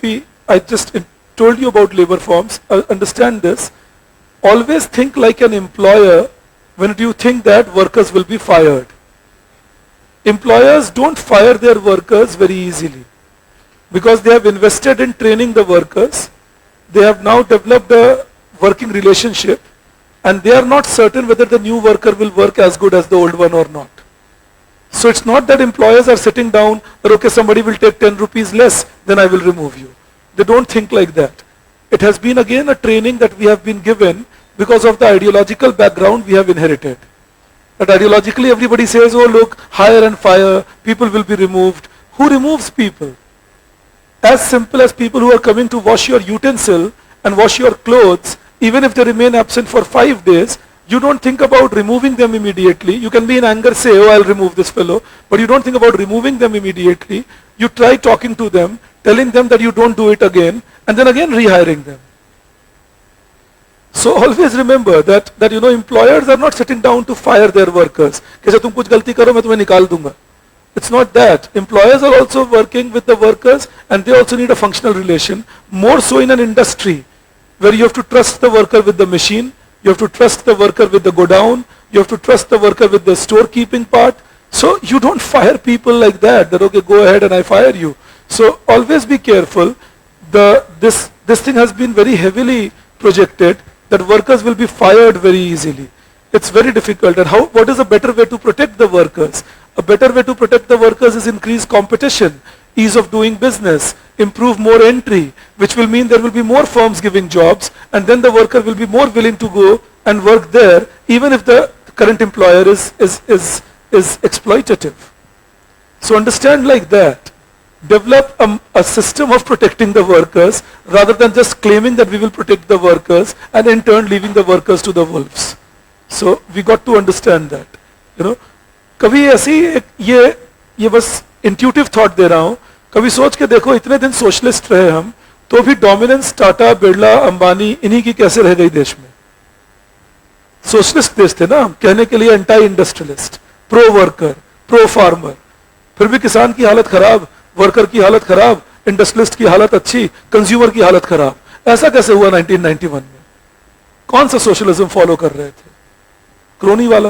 I just told you about labor forms, understand this, always think like an employer when you think that workers will be fired. Employers don't fire their workers very easily, because they have invested in training the workers, they have now developed a working relationship, and they are not certain whether the new worker will work as good as the old one or not. So it's not that employers are sitting down, that okay, somebody will take 10 rupees less, then I will remove you. They don't think like that. It has been again a training that we have been given because of the ideological background we have inherited. That ideologically everybody says, oh look, hire and fire, people will be removed. Who removes people? As simple as people who are coming to wash your utensil and wash your clothes, even if they remain absent for 5 days, you don't think about removing them immediately. You can be in anger, say, oh, I'll remove this fellow, but you don't think about removing them immediately. You try talking to them, telling them that you don't do it again, and then again rehiring them. So always remember that you know, employers are not sitting down to fire their workers. Kaise tum kuch galti karo, main tumhe nikal dunga. It's not that. Employers are also working with the workers, and they also need a functional relation, more so in an industry where you have to trust the worker with the machine, you have to trust the worker with the godown, you have to trust the worker with the storekeeping part. So you don't fire people like that, okay, go ahead and I fire you. So always be careful. This thing has been very heavily projected that workers will be fired very easily. It's very difficult. And what is a better way to protect the workers? A better way to protect the workers is increase competition, ease of doing business, improve more entry, which will mean there will be more firms giving jobs, and then the worker will be more willing to go and work there, even if the current employer is exploitative. So understand like that. Develop a system of protecting the workers rather than just claiming that we will protect the workers and in turn leaving the workers to the wolves. So we got to understand that. You know, कभी ऐसी ये बस intuitive thought they रहा हूं, कभी सोच के देखो, इतने दिन सोशलिस्ट रहे हम, तो भी डोमिनेंस टाटा, बिरला, अंबानी इन्हीं की कैसे रह गई देश में? सोशलिस्ट देश थे ना हम, कहने के लिए anti industrialist, pro worker, pro farmer, फिर भी किसान की हालत खराब, वर्कर की हालत खराब, इंडस्ट्रियलिस्ट की हालत अच्छी, कंज्यूमर की हालत खराब। ऐसा कैसे हुआ 1991 में? कौन सा सोशलिज्म फॉलो कर रहे थे? क्रोनी वाला।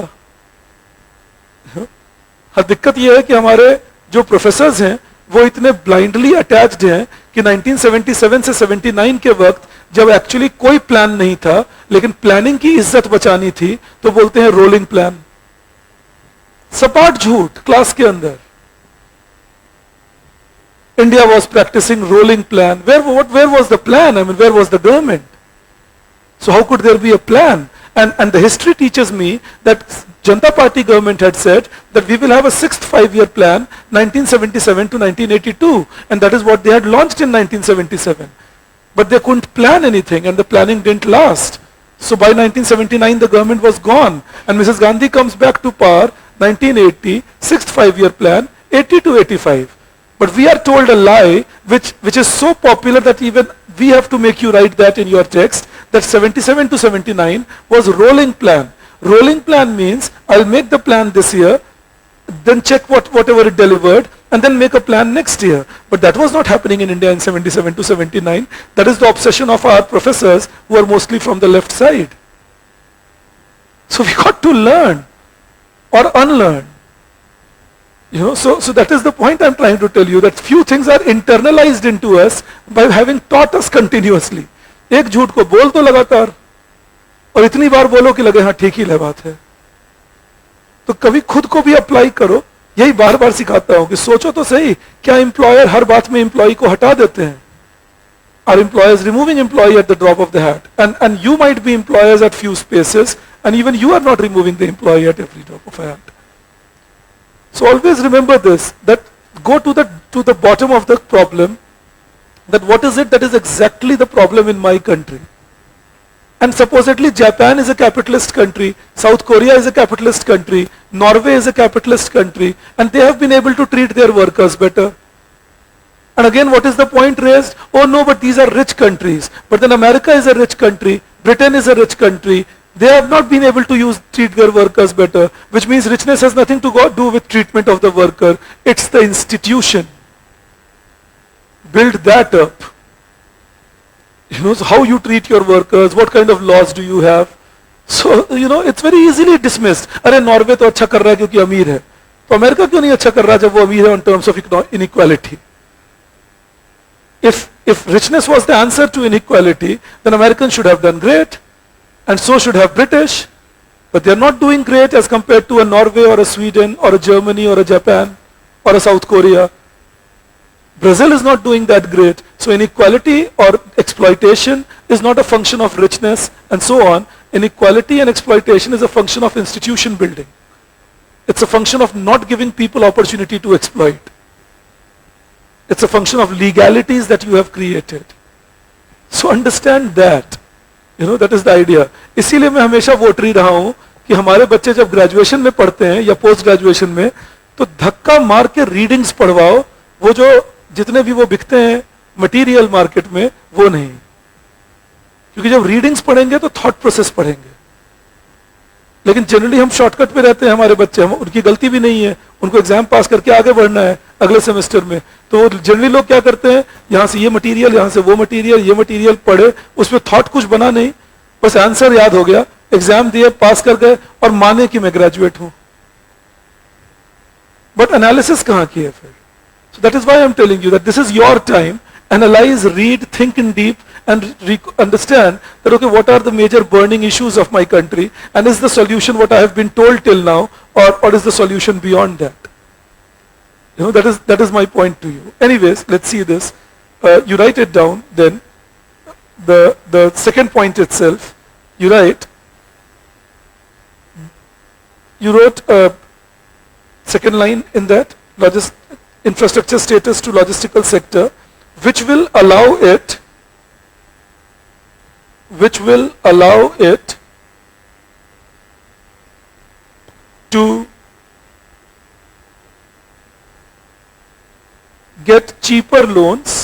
हाँ, दिक्कत यह है कि हमारे जो प्रोफेसर्स हैं वो इतने ब्लाइंडली अटैच्ड हैं कि 1977 से 79 के वक्त जब एक्चुअली कोई प्लान नहीं था लेकिन प्लानिंग की इज्जत बचानी थी तो बोलते हैं रोलिंग प्लान। सपाट झूठ क्लास के अंदर। India was practicing rolling plan. Where was the plan? I mean, where was the government? So how could there be a plan? And the history teaches me that Janata Party government had said that we will have a sixth five-year plan, 1977 to 1982, and that is what they had launched in 1977. But they couldn't plan anything, and the planning didn't last. So by 1979, the government was gone, and Mrs. Gandhi comes back to power, 1980, sixth five-year plan, 80 to 85. But we are told a lie which is so popular that even we have to make you write that in your text, that 77 to 79 was rolling plan. Rolling plan means I'll make the plan this year, then check whatever it delivered, and then make a plan next year. But that was not happening in India in 77 to 79. That is the obsession of our professors who are mostly from the left side. So we got to learn or unlearn. So that is the point I'm trying to tell you, that few things are internalized into us by having taught us continuously. एक झूठ को बोल तो लगातार, और इतनी बार बोलो कि लगे हाँ ठीक ही बात है। तो कभी खुद को भी अप्लाई करो। यही बार बार सिखाता हूं कि सोचो तो सही, क्या एम्प्लॉयर हर बात में एम्प्लॉय को हटा देते हैं? Are employers removing employee at the drop of the hat? And you might be employers at few spaces, and even you are not removing the employee at every drop of a hat. So always remember this, that go to the bottom of the problem, that what is it that is exactly the problem in my country. And supposedly Japan is a capitalist country, South Korea is a capitalist country, Norway is a capitalist country, and they have been able to treat their workers better. And again, what is the point raised? Oh no, but these are rich countries. But then America is a rich country, Britain is a rich country. They have not been able to treat their workers better, which means richness has nothing to do with treatment of the worker. It's the institution. Build that up. So how you treat your workers, what kind of laws do you have? So, it's very easily dismissed. अरे Norway तो अच्छा कर रहा है क्योंकि अमीर है, तो अमेरिका क्यों नहीं अच्छा कर रहा जब वो अमीर है on terms of inequality? If richness was the answer to inequality, then Americans should have done great. And so should have British, but they are not doing great as compared to a Norway or a Sweden or a Germany or a Japan or a South Korea. Brazil is not doing that great. So inequality or exploitation is not a function of richness and so on. Inequality and exploitation is a function of institution building. It's a function of not giving people opportunity to exploit. It's a function of legalities that you have created. So understand that. That is the idea. इसीलिए मैं हमेशा वोटरी रहा हूं कि हमारे बच्चे जब graduation में पढ़ते हैं या पोस्ट ग्रेजुएशन में, तो धक्का मार के रीडिंग्स पढ़वाओ, वो जो जितने भी वो बिकते हैं मटेरियल मार्केट में, वो नहीं। क्योंकि जब रीडिंग्स पढ़ेंगे तो थॉट प्रोसेस पढ़ेंगे। लेकिन जनरली हम शॉर्टकट पे रहते हैं, हमारे बच्चे, हम उनकी गलती भी नहीं है, उनको एग्जाम पास करके आगे बढ़ना है अगले सेमेस्टर में। तो जनरली लोग क्या करते हैं, यहां से ये मटेरियल, यहां से वो मटेरियल, ये मटेरियल पढ़े, उसमें थॉट कुछ बना नहीं, बस आंसर याद हो गया, एग्जाम दिए, पास कर गए और माने कि मैं ग्रेजुएट हूं, बट एनालिसिस कहां की है फिर? So that is why I am telling you that this is your time. Analyze, read, think in deep, and understand that, okay, what are the major burning issues of my country, and is the solution what I have been told till now, or is the solution beyond that? That is my point to you. Anyways, let's see this. You write it down. Then the second point itself, you write. You wrote second line in that, infrastructure status to logistical sector, which will allow it to get cheaper loans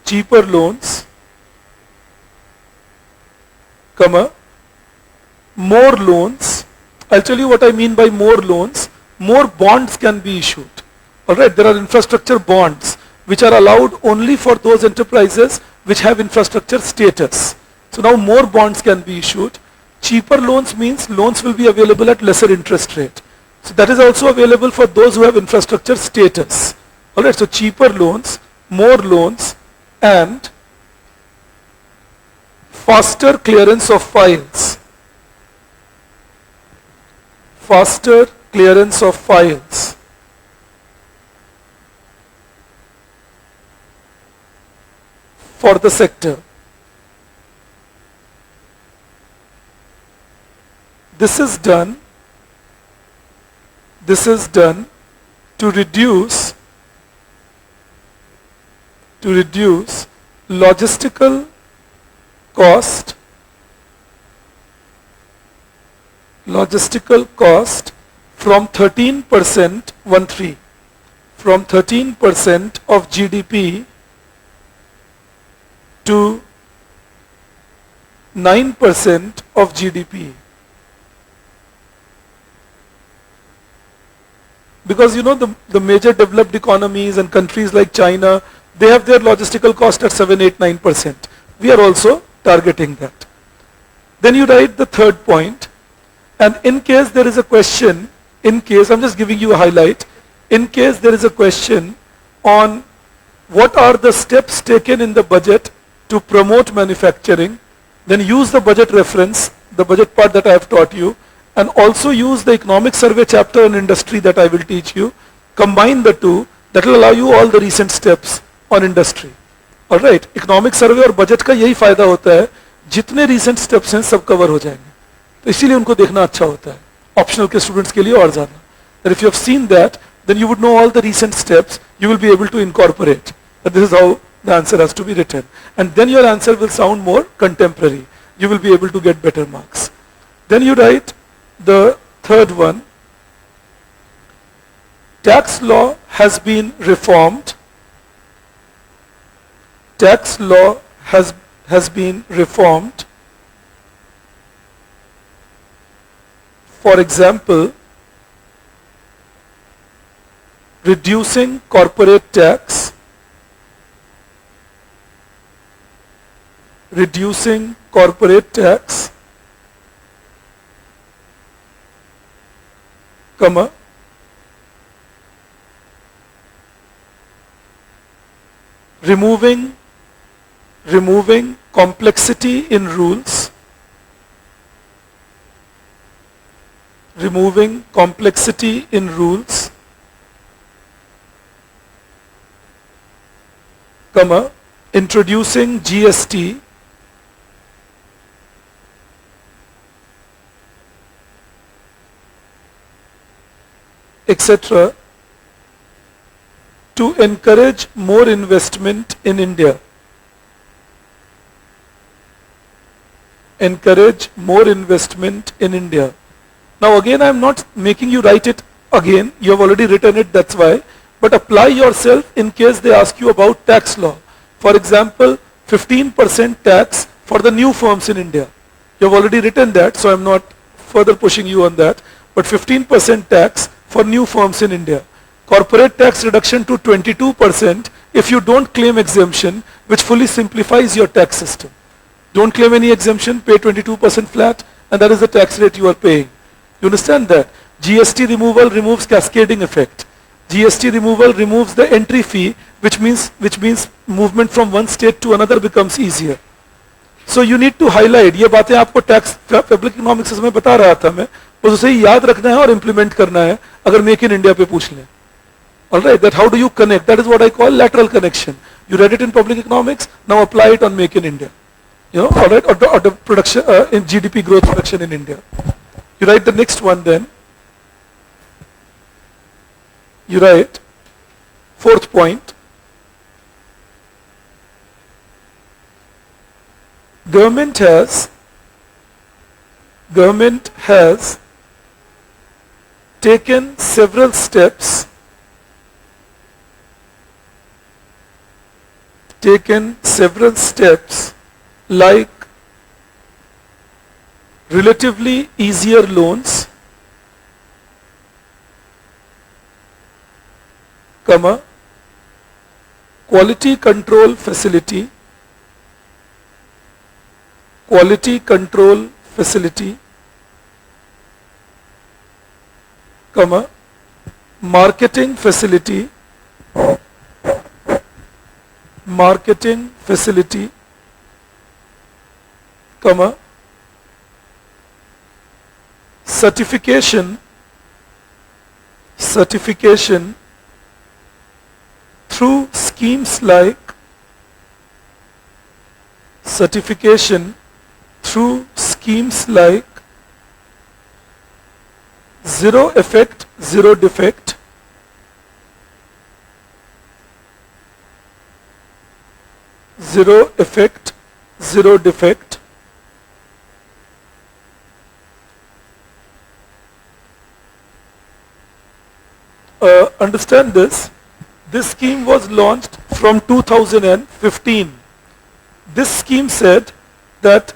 cheaper loans, comma, more loans. I'll tell you what I mean by more loans. More bonds can be issued. Alright, there are infrastructure bonds which are allowed only for those enterprises which have infrastructure status. So now more bonds can be issued. Cheaper loans means loans will be available at lesser interest rate. So that is also available for those who have infrastructure status. Alright, so cheaper loans, more loans, and faster clearance of files. Faster clearance of files. For the sector. This is done to reduce logistical cost from 13% from 13% of GDP to 9% of GDP. Because you know the major developed economies and countries like China, they have their logistical cost at 7, 8, 9%. We are also targeting that. Then you write the third point, and in case there is a question, I'm just giving you a highlight, in case there is a question on what are the steps taken in the budget to promote manufacturing, then use the budget reference, the budget part that I have taught you, and also use the economic survey chapter on industry that I will teach you. Combine the two, that will allow you all the recent steps on industry. Alright, economic survey और budget का यही फायदा होता है, जितने recent steps हैं सब cover हो जाएंगे. तो इसीलिए उनको देखना अच्छा होता है. Optional के students के लिए और ज़्यादा. That if you have seen that, then you would know all the recent steps, you will be able to incorporate. That this is how the answer has to be written. And then your answer will sound more contemporary. You will be able to get better marks. Then you write the third one. Tax law has been reformed. Tax law has been reformed. For example, reducing corporate tax, comma, removing complexity in rules, comma, introducing GST, etc., to encourage more investment in India. Now again, I am not making you write it again. You have already written it, that's why. But apply yourself in case they ask you about tax law. For example, 15% tax for the new firms in India. You have already written that, so I am not further pushing you on that. But 15% tax for new firms in India. Corporate tax reduction to 22% if you don't claim exemption, which fully simplifies your tax system. Don't claim any exemption, pay 22% flat, and that is the tax rate you are paying. You understand that? GST removal removes cascading effect. GST removal removes the entry fee, which means movement from one state to another becomes easier. So you need to highlight, ये बातें आपको tax public economics में बता रहा था मैं, बस उसे ही याद रखना है और इम्प्लीमेंट करना है अगर मेक इन इंडिया पे पूछ लें. Alright, that how do you connect? That is what I call lateral connection. You read it in public economics, now apply it on make in India. You know, alright, or the production in GDP growth production in India. You write the next one then. You write fourth point. Government has taken several steps taken several steps like relatively easier loans, comma, quality control facility, comma, marketing facility, comma, certification through schemes like zero effect, zero defect, understand this. This scheme was launched from 2015. This scheme said that,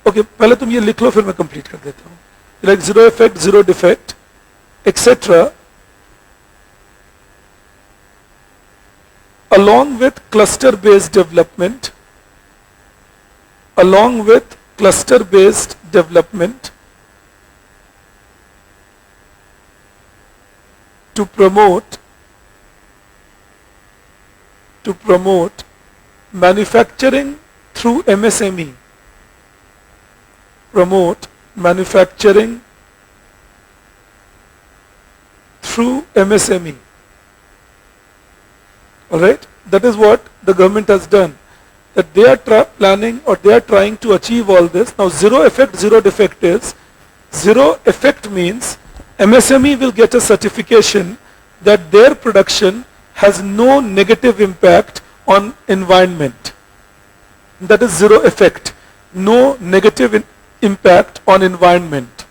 okay, पहले तुम ये लिख लो फिर मैं complete कर देता हूँ. Like zero effect, zero defect, etc. Along with cluster-based development, to promote manufacturing through MSME, all right, that is what the government has done, that they are planning or they are trying to achieve all this. Now zero effect, zero defect is, zero effect means MSME will get a certification that their production has no negative impact on environment. That is zero effect, no negative impact on environment.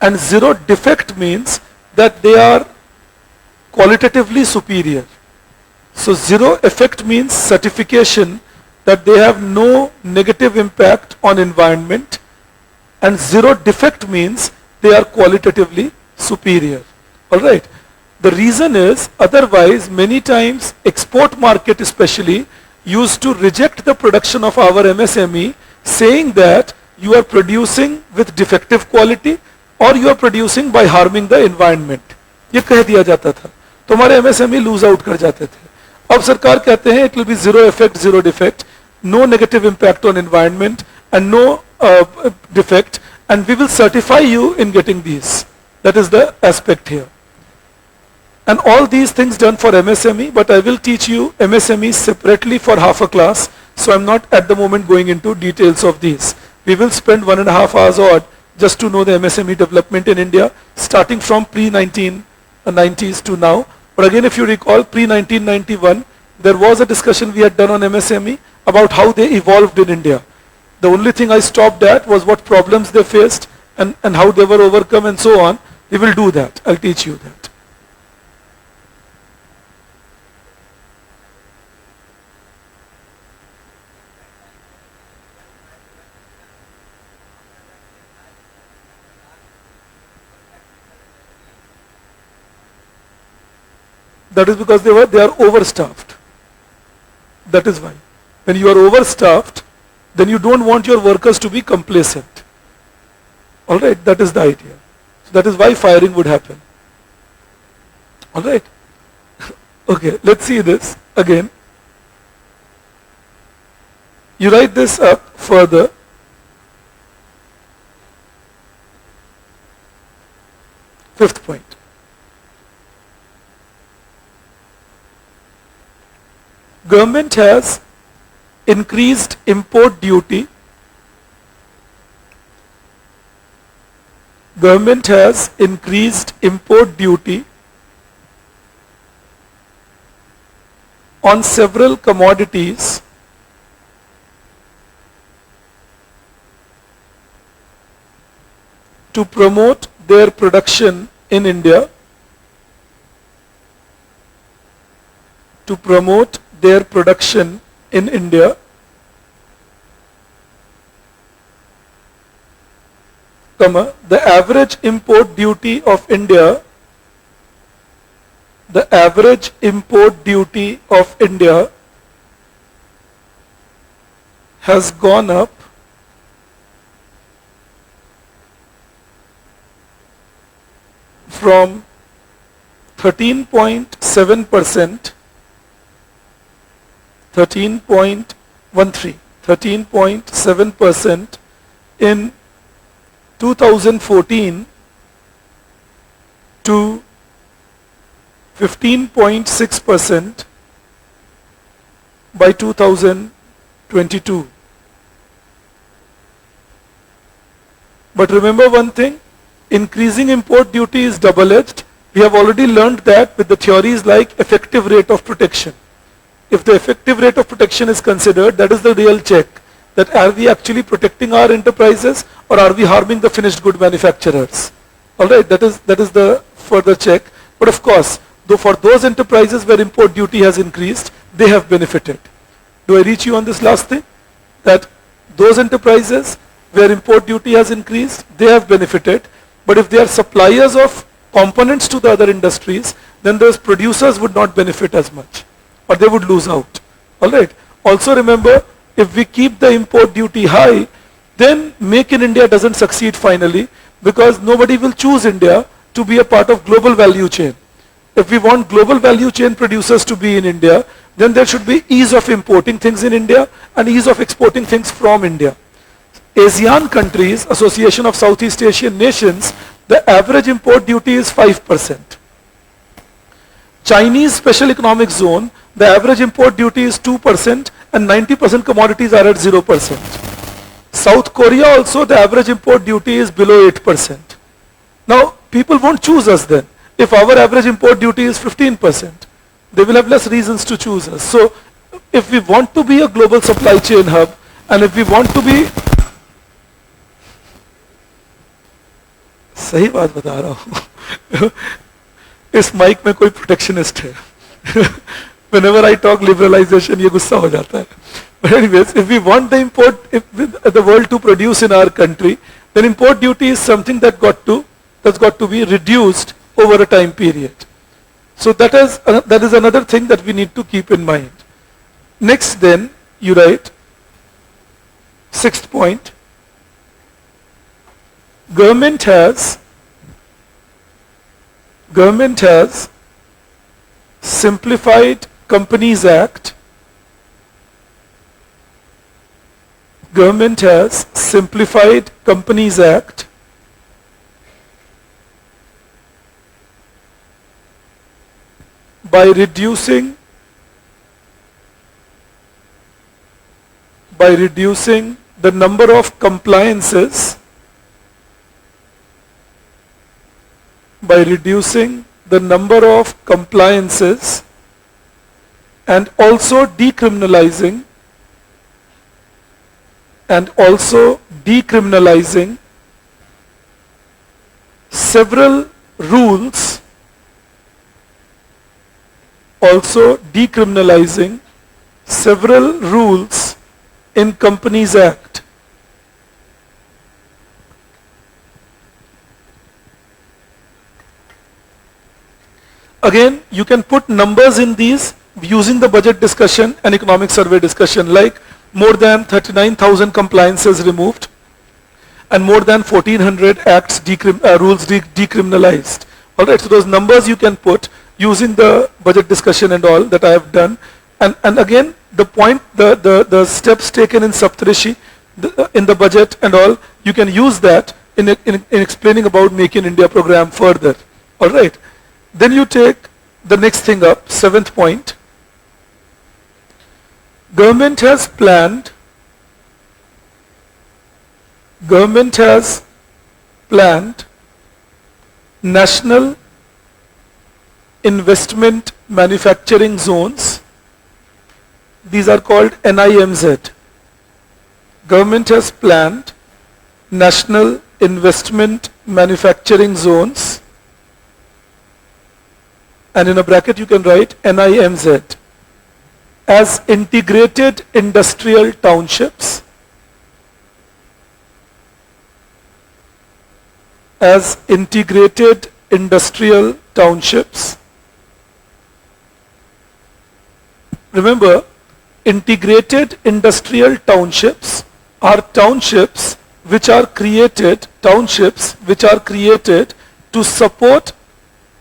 And zero defect means that they are qualitatively superior. So zero effect means certification that they have no negative impact on environment, and zero defect means they are qualitatively superior. Alright. The reason is, otherwise many times export market especially used to reject the production of our MSME, saying that you are producing with defective quality or you are producing by harming the environment. ये कह दिया जाता था, तो हमारे MSME lose out कर जाते थे. अब सरकार कहते हैं it will be zero effect, zero defect, no negative impact on environment and no defect, and we will certify you in getting these. That is the aspect here. And all these things done for MSME, but I will teach you MSME separately for half a class, so I'm not at the moment going into details of these. We will spend 1.5 hours odd just to know the MSME development in India, starting from pre-1990s to now. But again, if you recall, pre-1991, there was a discussion we had done on MSME about how they evolved in India. The only thing I stopped at was what problems they faced and how they were overcome and so on. We will do that. I'll teach you that. That is because they are overstaffed. That is why. When you are overstaffed, then you don't want your workers to be complacent. Alright, that is the idea. So that is why firing would happen. Alright. Okay, let's see this again. You write this up further. Fifth point. Government has increased import duty. Government has increased import duty on several commodities to promote their production in India. To promote their production in India, comma, the average import duty of India, the average import duty of India has gone up from 13.7%, 13.7% in 2014 to 15.6% by 2022. But remember one thing, increasing import duty is double-edged. We have already learned that with the theories like effective rate of protection. If the effective rate of protection is considered, that is the real check. That are we actually protecting our enterprises or are we harming the finished good manufacturers? Alright, that is the further check. But of course, though for those enterprises where import duty has increased, they have benefited. Do I reach you on this last thing? That those enterprises where import duty has increased, they have benefited. But if they are suppliers of components to the other industries, then those producers would not benefit as much, or they would lose out. Alright. Also remember, if we keep the import duty high, then Make in India doesn't succeed finally, because nobody will choose India to be a part of global value chain. If we want global value chain producers to be in India, then there should be ease of importing things in India and ease of exporting things from India. ASEAN countries, Association of Southeast Asian Nations, the average import duty is 5%. Chinese Special Economic Zone, the average import duty is 2% and 90% commodities are at 0%. South Korea also, the average import duty is below 8%. Now, people won't choose us then. If our average import duty is 15%, they will have less reasons to choose us. So, if we want to be a global supply chain hub, and if we want to be, सही बात बता रहा हूँ, इस mic में कोई protectionist है. Whenever I talk liberalization, ये गुस्सा हो जाता है. But anyways, if we want the the world to produce in our country, then import duty is something that's got to be reduced over a time period. So that is another thing that we need to keep in mind. Next then, you write, sixth point, government has simplified Companies Act. Government has simplified Companies Act by reducing the number of compliances, and also decriminalizing several rules, in Companies Act. Again, you can put numbers in these using the budget discussion and economic survey discussion, like more than 39,000 compliances removed and more than 1400 acts rules decriminalized. Alright, so those numbers you can put using the budget discussion and all that I have done. And again, the point, the steps taken in Saptarishi, in the budget and all, you can use that in explaining about Make in India program further. Alright. Then you take the next thing up, seventh point. Government has planned national investment manufacturing zones. These are called NIMZ. Government has planned national investment manufacturing zones, and in a bracket you can write NIMZ. as integrated industrial townships, as integrated industrial townships. Remember, integrated industrial townships are townships which are created to support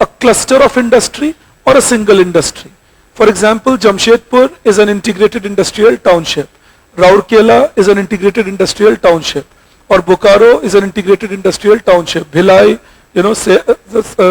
a cluster of industry or a single industry. For example, Jamshedpur is an integrated industrial township. Rourkela is an integrated industrial township. Or Bokaro is an integrated industrial township. Bhilai,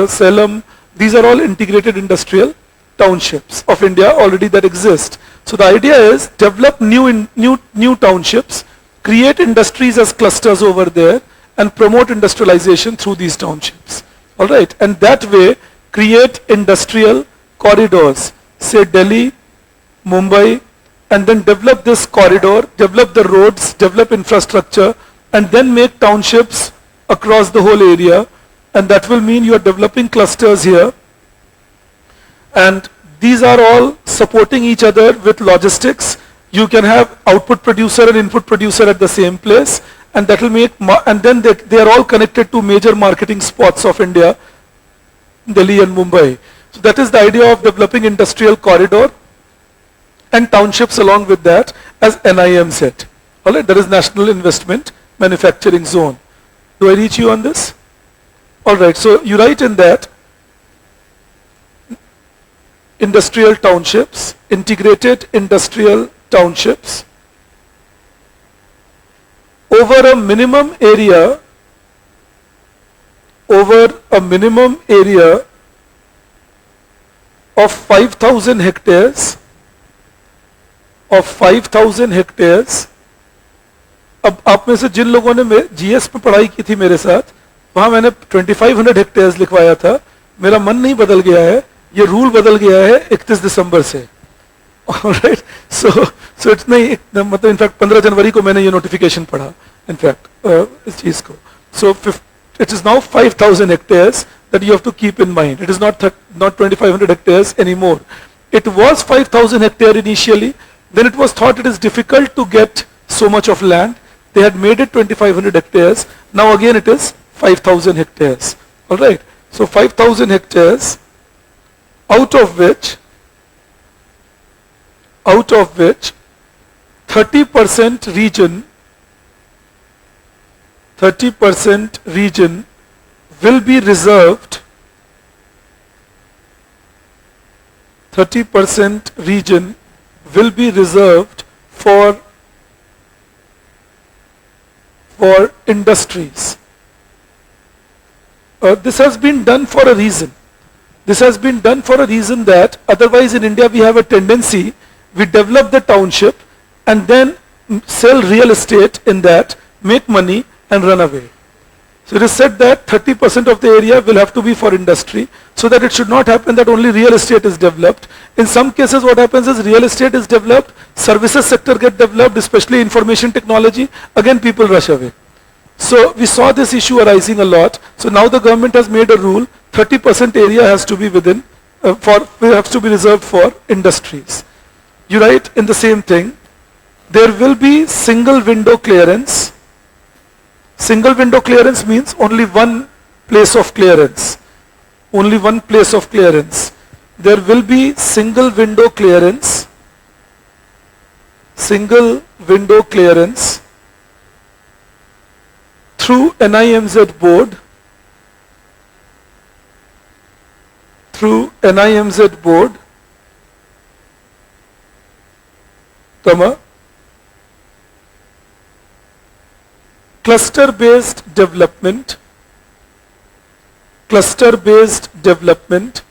Salem, these are all integrated industrial townships of India already that exist. So the idea is develop new townships, create industries as clusters over there, and promote industrialization through these townships. All right, and that way create industrial corridors, say Delhi, Mumbai, and then develop this corridor, develop the roads, develop infrastructure, and then make townships across the whole area, and that will mean you are developing clusters here, and these are all supporting each other with logistics. You can have output producer and input producer at the same place, and that will make, and then they are all connected to major marketing spots of India, Delhi and Mumbai. So that is the idea of developing industrial corridor and townships along with that as NIMZ. All right, that is National Investment Manufacturing Zone. Do I reach you on this? All right, so you write in that industrial townships, integrated industrial townships over a minimum area of 5,000 hectares अब आप में से जिन लोगों ने GS में पढ़ाई की थी मेरे साथ, वहां मैंने 2500 हेक्टेयर्स लिखवाया था. मेरा मन नहीं बदल गया है, ये रूल बदल गया है 31 दिसंबर से. ऑलराइट, सो इट्स नहीं, मतलब इनफैक्ट 15 जनवरी को मैंने ये नोटिफिकेशन पढ़ा इनफैक्ट इस चीज को. सो it is now 5,000 hectares that you have to keep in mind. It is not 2,500 hectares anymore. It was 5,000 hectare initially. Then it was thought it is difficult to get so much of land. They had made it 2,500 hectares. Now again it is 5,000 hectares. All right. So 5,000 hectares, out of which 30% region will be reserved. 30% region will be reserved for industries. This has been done for a reason. This has been done for a reason that otherwise in India we have a tendency, we develop the township and then sell real estate in that, make money and run away. So it is said that 30% of the area will have to be for industry, so that it should not happen that only real estate is developed. In some cases what happens is real estate is developed, services sector get developed, especially information technology, again people rush away. So we saw this issue arising a lot. So now the government has made a rule, 30% area has to be has to be reserved for industries. You write in the same thing, there will be single window clearance. Single window clearance means only one place of clearance. Only one place of clearance. There will be single window clearance. Single window clearance through NIMZ board. Through NIMZ board, cluster-based development. Cluster-based development.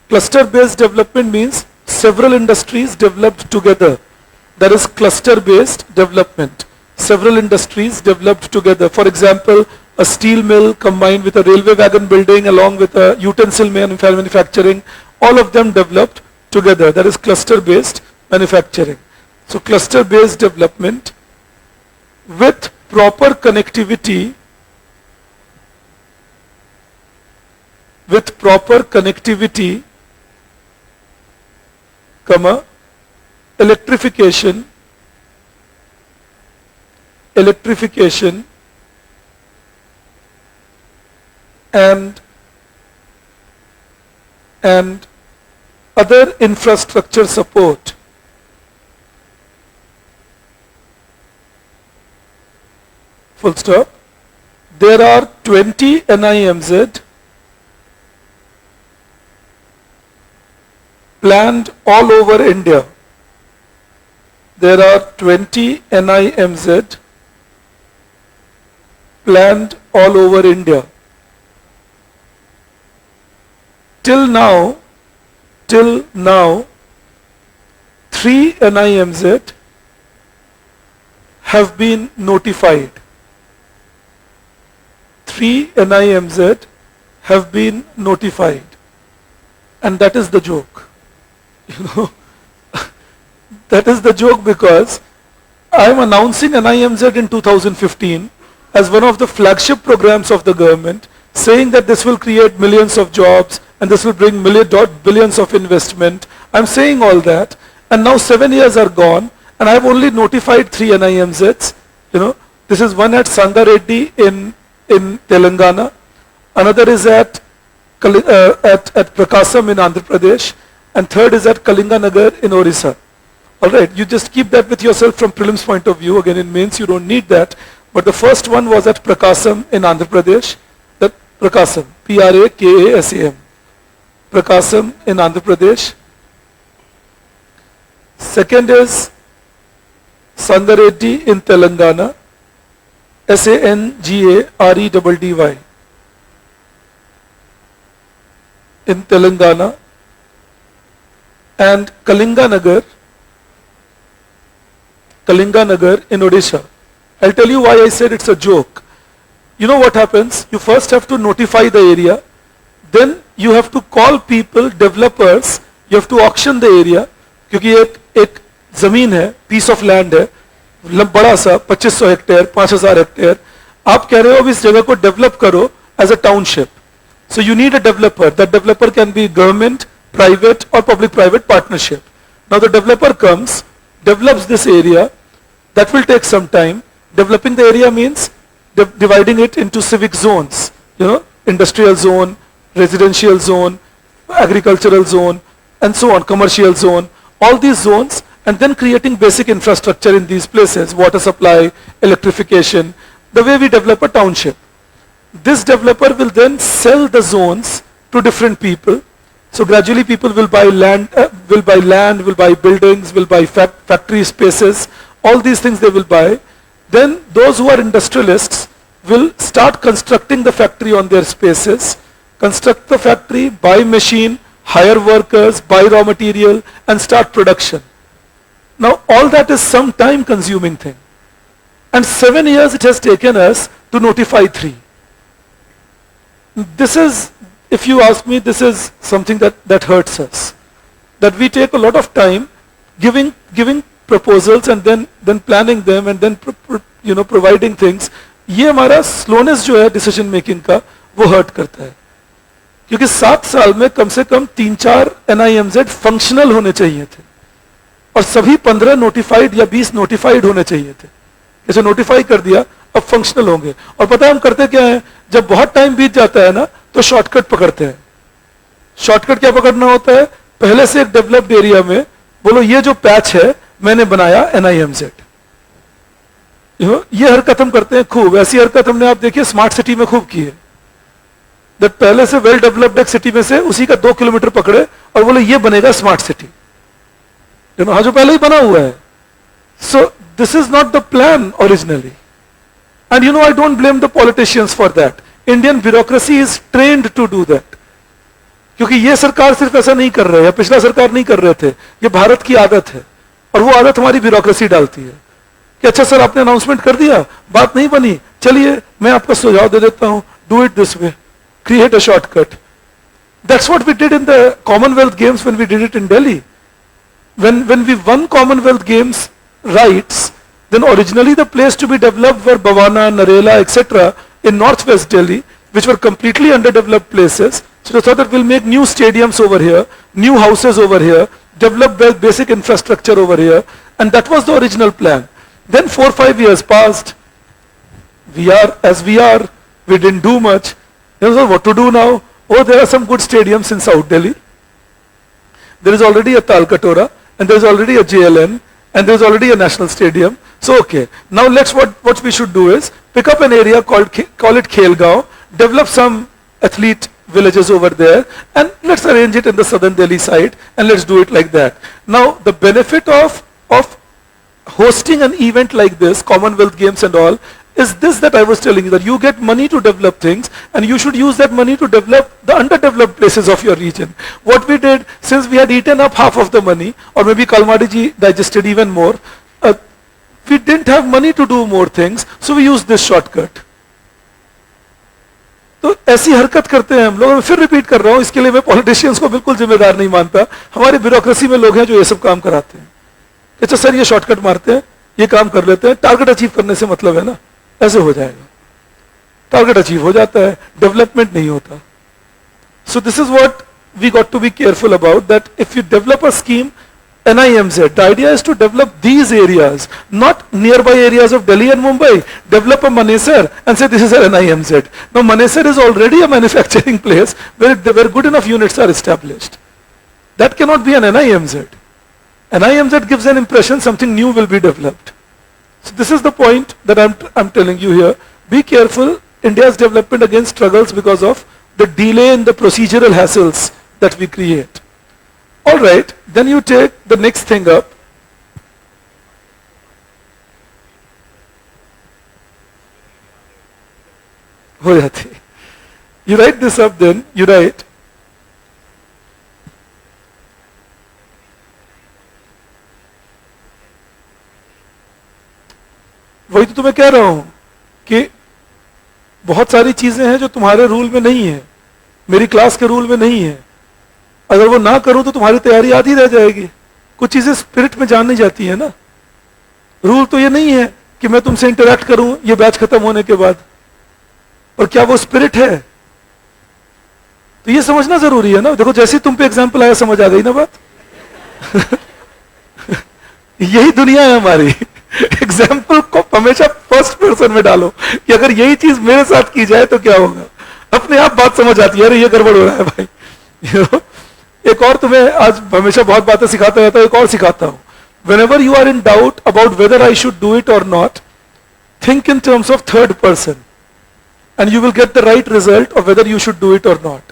Cluster-based development means several industries developed together. That is cluster-based development. Several industries developed together. For example, a steel mill combined with a railway wagon building along with a utensil manufacturing, all of them developed together. That is cluster-based manufacturing. So cluster-based development with proper connectivity, electrification, electrification and other infrastructure support. Full stop. There are 20 NIMZ planned all over India. There are 20 NIMZ planned all over India. Till now, 3 NIMZ have been notified. 3 NIMZ have been notified. And that is the joke. You know, that is the joke, because I am announcing NIMZ in 2015 as one of the flagship programs of the government, saying that this will create millions of jobs and this will bring billions of investment. I'm saying all that, and now 7 years are gone, and I've only notified 3 NIMZs. You know, this is one at Sangareddy in Telangana, another is at Prakasam in Andhra Pradesh, and third is at Kalinganagar in Orissa. Alright, you just keep that with yourself from prelims point of view. Again, in mains you don't need that. But the first one was at Prakasam in Andhra Pradesh. That Prakasam, Prakasam. Prakasam in Andhra Pradesh. Second is Sangareddy in Telangana. Sangareddy in Telangana. And Kalinganagar in Odisha. I'll tell you why I said it's a joke. You know what happens? You first have to notify the area, then you have to call people, developers, you have to auction the area, क्योंकि एक जमीन है, piece of land है, बड़ा सा 2500 hectare, 5000 hectare, आप कह रहे हो अब इस जगह को डेवलप करो as a township. So you need a developer. That developer can be government, private or public-private partnership. Now the developer comes, develops this area. That will take some time. Developing the area means dividing it into civic zones, you know, industrial zone, residential zone, agricultural zone, and so on, commercial zone, all these zones, and then creating basic infrastructure in these places, water supply, electrification, the way we develop a township. This developer will then sell the zones to different people. So gradually people will buy land, will buy buildings, will buy factory spaces, all these things they will buy. Then those who are industrialists will start constructing the factory on their spaces, construct the factory, buy machine, hire workers, buy raw material, and start production. Now all that is some time consuming thing. And 7 years it has taken us to notify 3. This is, if you ask me, this is something that hurts us. That we take a lot of time giving proposals and then planning them and then providing things. ये हमारा slowness जो है decision making का वो hurt करता है. क्योंकि 7 साल में कम से कम 3-4 NIMZ functional होने चाहिए थे. और सभी 15 notified या 20 notified होने चाहिए थे. जैसे notify कर दिया, अब functional होंगे. और पता है हम करते क्या है? जब बहुत टाइम बीत जाता है ना, तो शॉर्टकट पकड़ते हैं. शॉर्टकट क्या पकड़ना होता है? पहले से एक डेवलप्ड एरिया में बोलो ये जो पैच है मैंने बनाया NIMZ. ये हरकत हम करते हैं खूब. ऐसी हरकत हमने आप देखिए स्मार्ट सिटी में खूब की है. दैट पहले से वेल डेवलप्ड एक सिटी में से उसी का 2 किलोमीटर पकड़े और बोले ये बनेगा स्मार्ट सिटी. हाँ, जो पहले ही बना हुआ है. सो this is not the plan originally. And I don't blame the politicians for that. Indian bureaucracy is trained to do that. क्योंकि ये सरकार सिर्फ ऐसा नहीं कर रहे है, पिछला सरकार नहीं कर रहे थे. ये भारत की आदत है और वो आदत हमारी ब्यूरोक्रेसी डालती है कि अच्छा सर आपने अनाउंसमेंट कर दिया, बात नहीं बनी, चलिए मैं आपका सुझाव दे देता हूं, do it this way, create a shortcut. That's what we did in the Commonwealth Games when we did it in Delhi. When we won Commonwealth Games rights, then originally the place to be developed were Bhawana, Narela, etc. in northwest Delhi, which were completely underdeveloped places. So they thought that we'll make new stadiums over here, new houses over here, develop basic infrastructure over here, and that was the original plan. Then 4-5 years passed. We are as we are. We didn't do much. So what to do now? Oh, there are some good stadiums in South Delhi. There is already a Talkatora, and there is already a JLN, and there is already a national stadium. So okay, now let's what we should do is pick up an area call it Khelgaon, develop some athlete villages over there, and let's arrange it in the southern Delhi side, and let's do it like that. Now the benefit of hosting an event like this, Commonwealth Games and all, is this that I was telling you, that you get money to develop things, and you should use that money to develop the underdeveloped places of your region. What we did, since we had eaten up half of the money, or maybe Kalmadi ji digested even more, we didn't have money to do more things, so we used this shortcut. तो ऐसी हरकत करते हैं हम लोग. मैं फिर repeat कर रहा हूं, इसके लिए मैं पॉलिटिशियंस को बिल्कुल जिम्मेदार नहीं मानता. हमारी ब्यूरोक्रेसी में लोग हैं जो ये सब काम कराते हैं. अच्छा सर ये शॉर्टकट मारते हैं, ये काम कर लेते हैं, टारगेट अचीव करने से मतलब है ना, ऐसे हो जाएगा. टारगेट अचीव हो जाता है, डेवलपमेंट नहीं होता. So this is what we got to be careful about, that if you develop a scheme NIMZ, the idea is to develop these areas, not nearby areas of Delhi and Mumbai. Develop a Manesar and say this is an NIMZ. Now Manesar is already a manufacturing place where good enough units are established. That cannot be an NIMZ. NIMZ gives an impression something new will be developed. So this is the point that I'm telling you here. Be careful. India's development again struggles because of the delay in the procedural hassles that we create. All right, then you take the next thing up. You write this up, then you write वही तो तुम्हें कह रहा हूं कि बहुत सारी चीजें हैं जो तुम्हारे रूल में नहीं है, मेरी क्लास के रूल में नहीं है. अगर वो ना करूं तो तुम्हारी तैयारी आधी रह जाएगी. कुछ चीजें स्पिरिट में जान नहीं जाती है ना. रूल तो ये नहीं है कि मैं तुमसे इंटरेक्ट करूं ये बैच खत्म होने के बाद, और क्या वो स्पिरिट है, तो ये समझना जरूरी है ना. देखो जैसे तुम पे एग्जाम्पल आया समझ आ गई ना बात. यही दुनिया है हमारी. एग्जाम्पल को हमेशा फर्स्ट पर्सन में डालो कि अगर यही चीज मेरे साथ की जाए तो क्या होगा. अपने आप बात समझ आती है, अरे ये गड़बड़ हो रहा है भाई. एक और तुम्हें आज हमेशा बहुत बातें सिखाता रहता हूं, एक और सिखाता हूं. Whenever you are in doubt about whether I should do it or not, think in terms of third person, and you will get the right result of whether you should do it or not.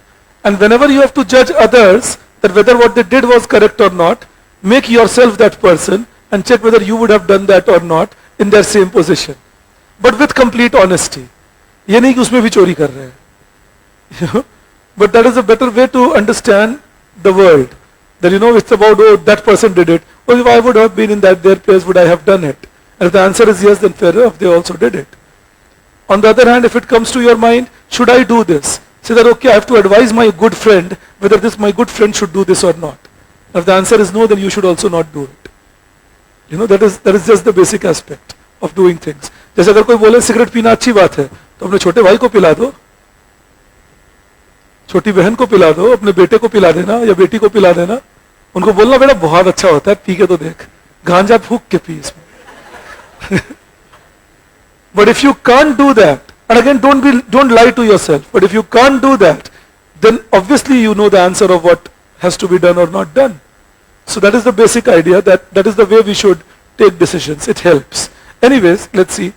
And whenever you have to judge others that whether what they did was correct or not, make yourself that person and check whether you would have done that or not in their same position, but with complete honesty. ये नहीं कि उसमें भी चोरी कर रहे हैं. But that is a better way to understand the world, that it's about, oh, that person did it, well, if I would have been in their place, would I have done it? And if the answer is yes, then fair enough, they also did it. On the other hand, if it comes to your mind, should I do this, say that okay, I have to advise my good friend whether my good friend should do this or not. If the answer is no, then you should also not do it. That is just the basic aspect of doing things. जैसे अगर कोई बोले cigarette पीना अच्छी बात है, तो अपने छोटे भाई को पिला दो, छोटी बहन को पिला दो, अपने बेटे को पिला देना या बेटी को पिला देना. उनको बोलना बेटा बहुत अच्छा होता है, पी के तो देख, गांजा फूक के पी इसमें. But if you can't do that, and again don't lie to yourself, but if you can't do that, then obviously you know the answer of what has to be done or not done. So that is the basic idea, that is the way we should take decisions. It helps. Anyways, let's see.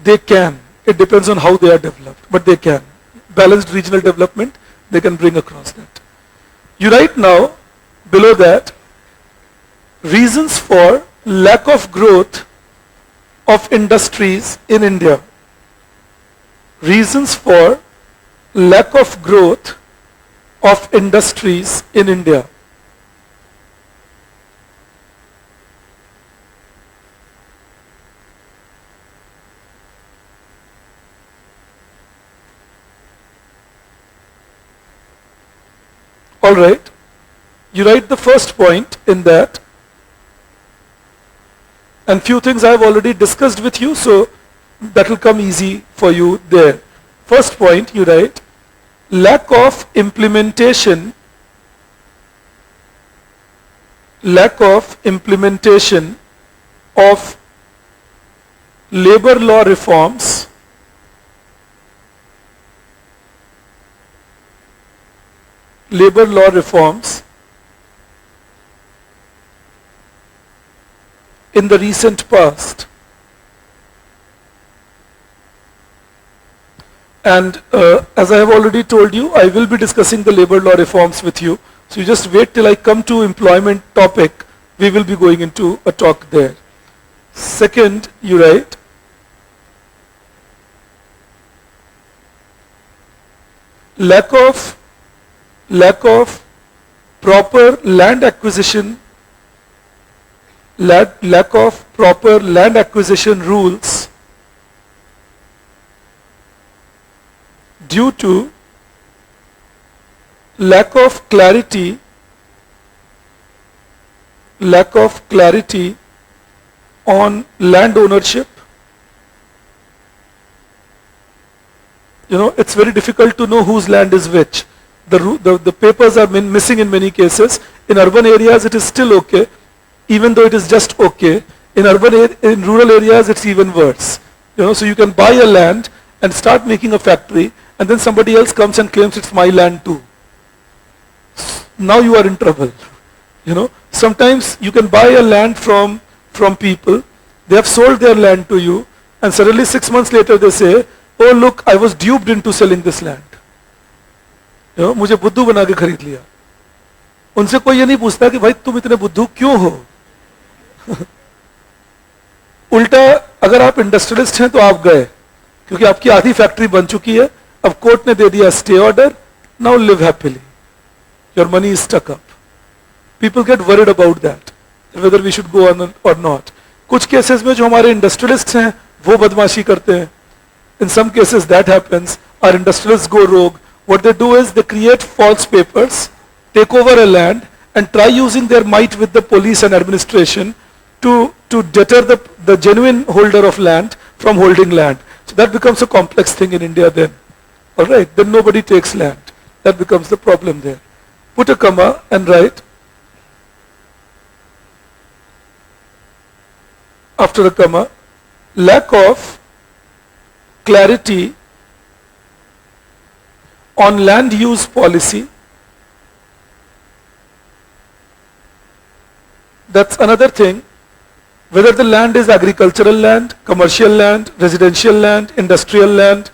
They can. It depends on how they are developed, but they can. Balanced regional development, they can bring across that. You write now, below that, reasons for lack of growth of industries in India. Reasons for lack of growth of industries in India. All right, you write the first point in that, and few things I have already discussed with you, so that will come easy for you there. First point, you write, lack of implementation of labor law reforms in the recent past. And as I have already told you, I will be discussing the labor law reforms with you. So you just wait till I come to employment topic. We will be going into a talk there. Second, you write, lack of proper land acquisition, lack of proper land acquisition rules due to lack of clarity on land ownership. You know, it's very difficult to know whose land is which. The papers are missing in many cases. In urban areas it is still okay, even though it is just okay. In rural areas it's even worse. You know, so you can buy a land and start making a factory, and then somebody else comes and claims it's my land too. Now you are in trouble. You know, sometimes you can buy a land from people, they have sold their land to you, and suddenly 6 months later they say, oh look, I was duped into selling this land. You know, मुझे बुद्धू बना के खरीद लिया. उनसे कोई ये नहीं पूछता कि भाई तुम इतने बुद्धू क्यों हो. उल्टा अगर आप इंडस्ट्रियलिस्ट हैं तो आप गए, क्योंकि आपकी आधी फैक्ट्री बन चुकी है, अब कोर्ट ने दे दिया stay order, now live happily, your money is stuck up. People get worried about that, whether we should go on or not. कुछ केसेस में जो हमारे इंडस्ट्रियलिस्ट हैं वो बदमाशी करते हैं. In some cases that happens. Our industrialists go rogue. What they do is they create false papers, take over a land, and try using their might with the police and administration to deter the genuine holder of land from holding land. So that becomes a complex thing in India then. Alright, then nobody takes land. That becomes the problem there. Put a comma and write, after a comma, lack of clarity on land use policy. That's another thing, whether the land is agricultural land, commercial land, residential land, industrial land.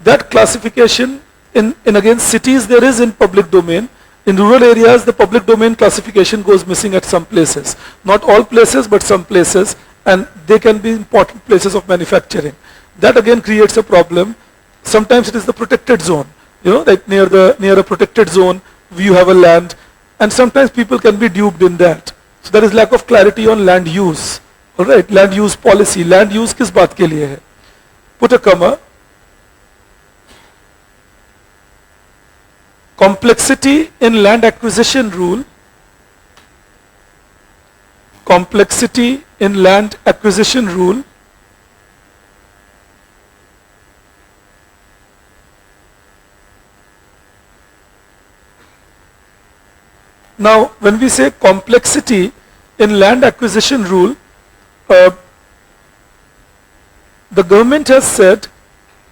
That classification in again cities there is in public domain. In rural areas the public domain classification goes missing at some places. Not all places but some places, and they can be important places of manufacturing. That again creates a problem. Sometimes it is the protected zone, you know, like near a protected zone you have a land, and sometimes people can be duped in that. So there is lack of clarity on land use. Alright, land use policy. Land use किस बात के लिए है? Put a comma. Complexity in land acquisition rule. Complexity in land acquisition rule Now, when we say complexity in land acquisition rule, the government has said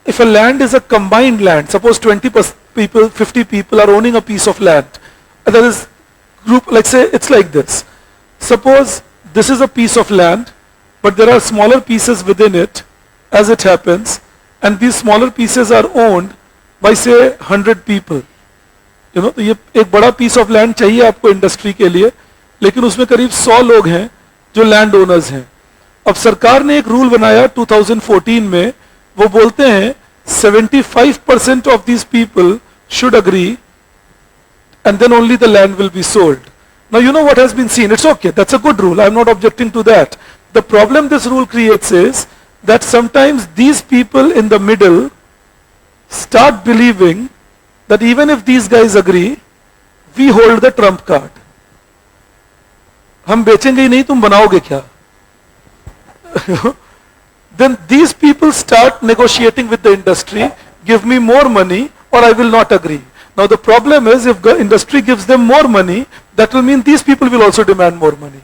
if a land is a combined land, suppose 20 people, 50 people are owning a piece of land, and there is group, let's say it's like this. Suppose this is a piece of land, but there are smaller pieces within it, as it happens, and these smaller pieces are owned by say 100 people. You know, तो ये एक बड़ा piece of land चाहिए आपको industry के लिए, लेकिन उसमें करीब 100 लोग हैं जो लैंड ओनर्स हैं. अब सरकार ने एक रूल बनाया 2014 में, वो बोलते हैं 75% of these people should agree and then only the land will be sold. Now you know what has been seen. It's okay, that's a good rule, I'm not objecting to that. The problem this rule creates is that sometimes these people in the middle start believing that even if these guys agree, we hold the trump card. हम बेचेंगे ही नहीं, तुम बनाओगे क्या? Then these people start negotiating with the industry, give me more money, or I will not agree. Now the problem is, if the industry gives them more money, that will mean these people will also demand more money.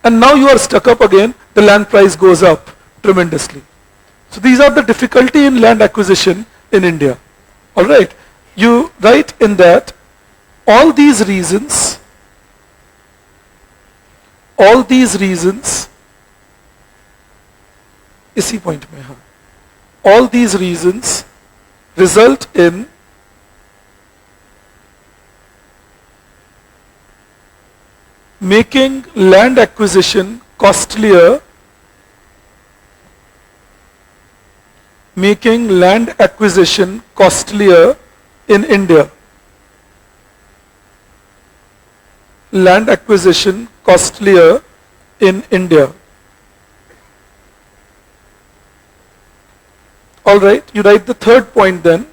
And now you are stuck up again, the land price goes up tremendously. So these are the difficulty in land acquisition in India. Alright, you write in that all these reasons इसी point में हाँ, all these reasons result in making land acquisition costlier, in India. Land acquisition costlier in India. All right, you write the third point then.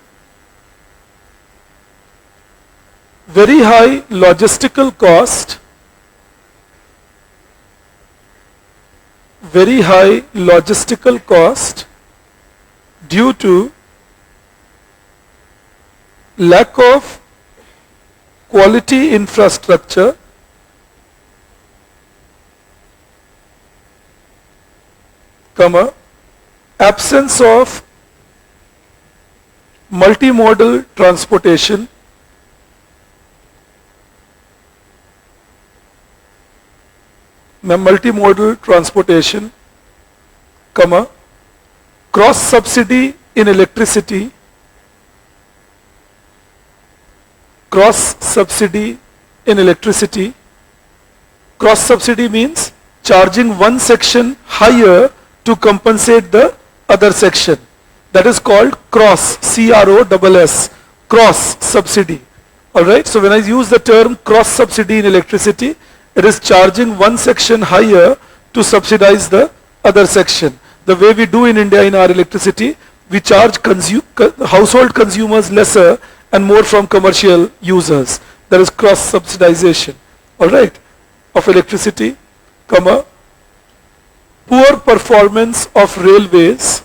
Very high logistical cost, due to lack of quality infrastructure, absence of multimodal transportation, cross subsidy in electricity, cross subsidy means charging one section higher to compensate the other section. That is called cross, C-R-O-S-S, cross subsidy. Alright, so when I use the term cross subsidy in electricity, it is charging one section higher to subsidize the other section. The way we do in India in our electricity, we charge household consumers lesser and more from commercial users. That is cross subsidization, alright, of electricity, poor performance of railways,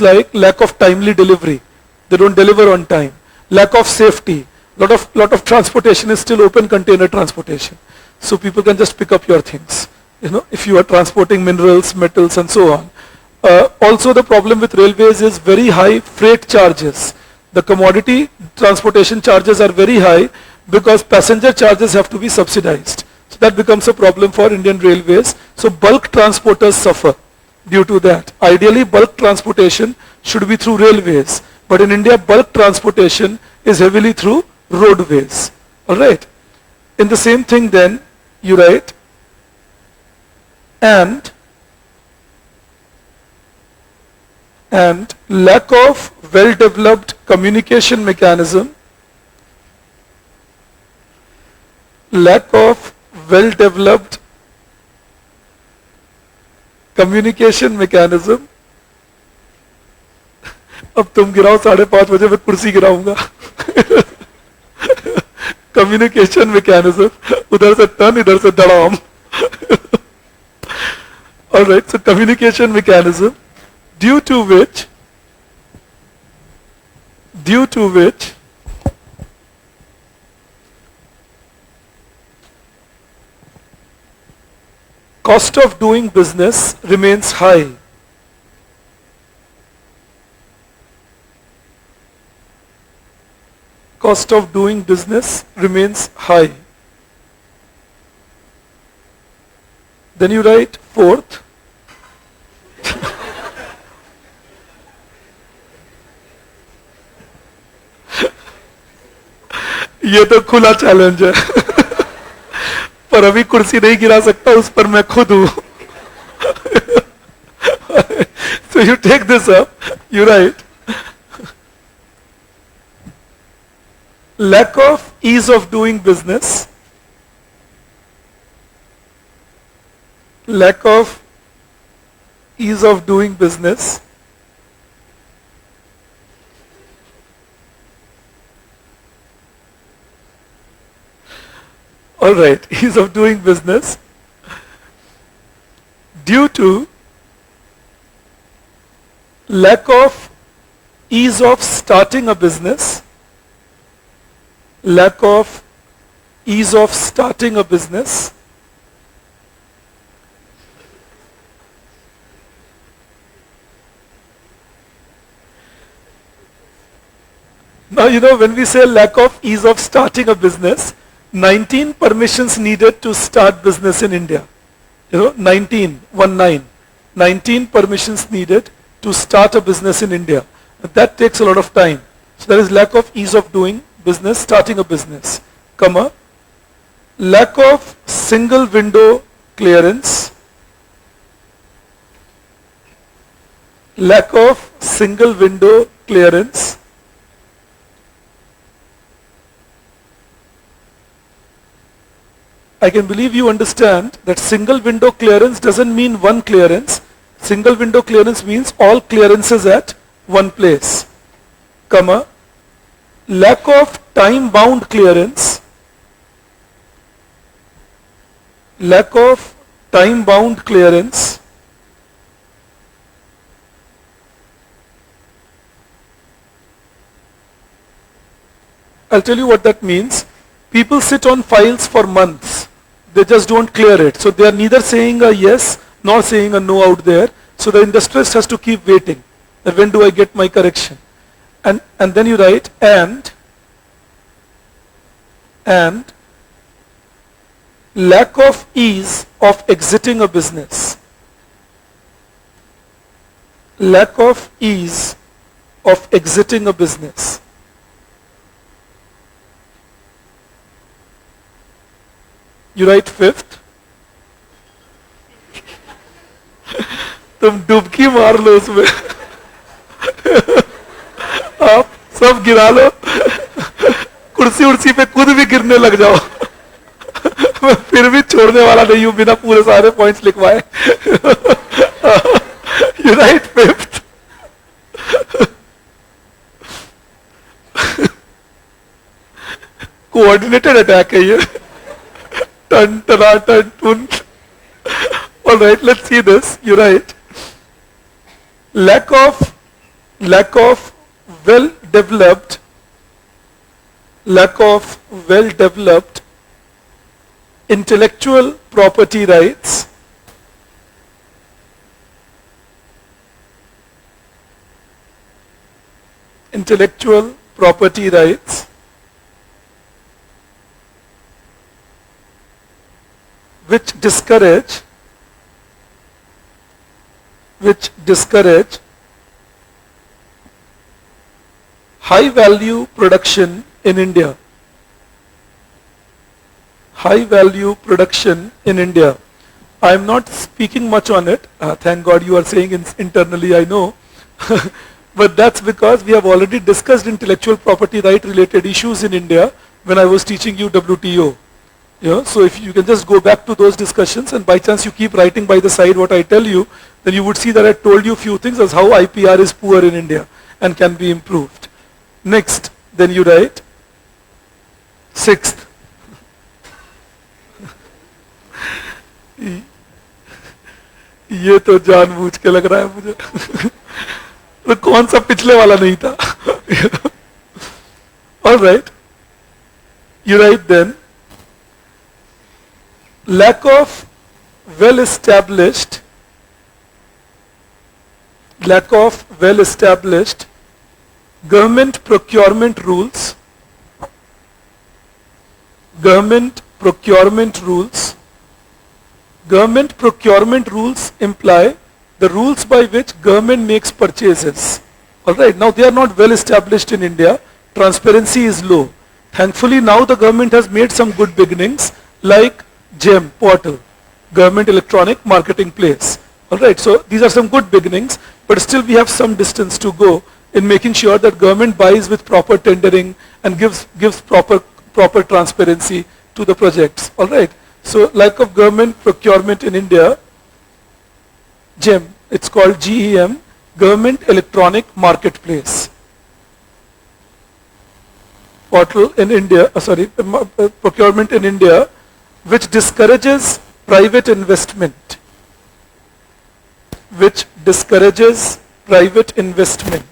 like lack of timely delivery, they don't deliver on time, lack of safety, lot of transportation is still open container transportation, so people can just pick up your things, you know, if you are transporting minerals, metals and so on. Also the problem with railways is very high freight charges. The commodity transportation charges are very high because passenger charges have to be subsidized. So that becomes a problem for Indian Railways. So bulk transporters suffer due to that. Ideally bulk transportation should be through railways, but in India bulk transportation is heavily through roadways. Alright. In the same thing then you write, and lack of well-developed communication mechanism, अब तुम गिराओ 5:30 बजे, मैं कुर्सी गिराऊंगा. Communication mechanism, उधर से turn, इधर से दड़ाम. Alright, so communication mechanism, due to which cost of doing business remains high. Cost of doing business remains high. Then you write fourth, ये तो खुला चैलेंज है, पर अभी कुर्सी नहीं गिरा सकता, उस पर मैं खुद हूं. So you take this up, you write, lack of ease of doing business, All right, ease of doing business. Due to lack of ease of starting a business, lack of ease of starting a business, now when we say lack of ease of starting a business, 19 permissions needed to start business in India. 19 permissions needed to start a business in India. That takes a lot of time. So there is lack of ease of doing business, starting a business, comma, lack of single window clearance, lack of single window clearance, I can believe you understand that single window clearance doesn't mean one clearance. Single window clearance means all clearances at one place, comma, lack of time bound clearance, lack of time bound clearance, I'll tell you what that means. People sit on files for months. They just don't clear it. So they are neither saying a yes nor saying a no out there. So the industrialist has to keep waiting. That when do I get my correction? And then you write and lack of ease of exiting a business. Lack of ease of exiting a business. You write fifth. तुम डुबकी मार लो उसमें आप सब गिरा लो कुर्सी उर्सी पे खुद भी गिरने लग जाओ मैं फिर भी छोड़ने वाला नहीं हूं बिना पूरे सारे पॉइंट्स लिखवाए you right fifth coordinated attack है ये टन टना टन टुन all right, let's see this. You write lack of well developed intellectual property rights, which discourage high value production in India. High value production in India. I am not speaking much on it. Thank God you are saying internally, I know. But that's because we have already discussed intellectual property right related issues in India when I was teaching you WTO. So if you can just go back to those discussions and by chance you keep writing by the side what I tell you, then you would see that I told you few things as how IPR is poor in India and can be improved. Next, then you write sixth. ये तो जानबूझ के लग रहा है मुझे तो कौन सा पिछले वाला नहीं था All right, you write then lack of well established government procurement rules imply the rules by which government makes purchases. All right, now they are not well established in India. Transparency is low. Thankfully now the government has made some good beginnings like GEM portal, Government Electronic Marketing Place. All right, so these are some good beginnings, but still we have some distance to go in making sure that government buys with proper tendering and gives proper transparency to the projects. All right, so lack of government procurement in India, GEM, it's called GEM, Government Electronic Marketplace. Portal in India, procurement in India, which discourages private investment, which discourages private investment.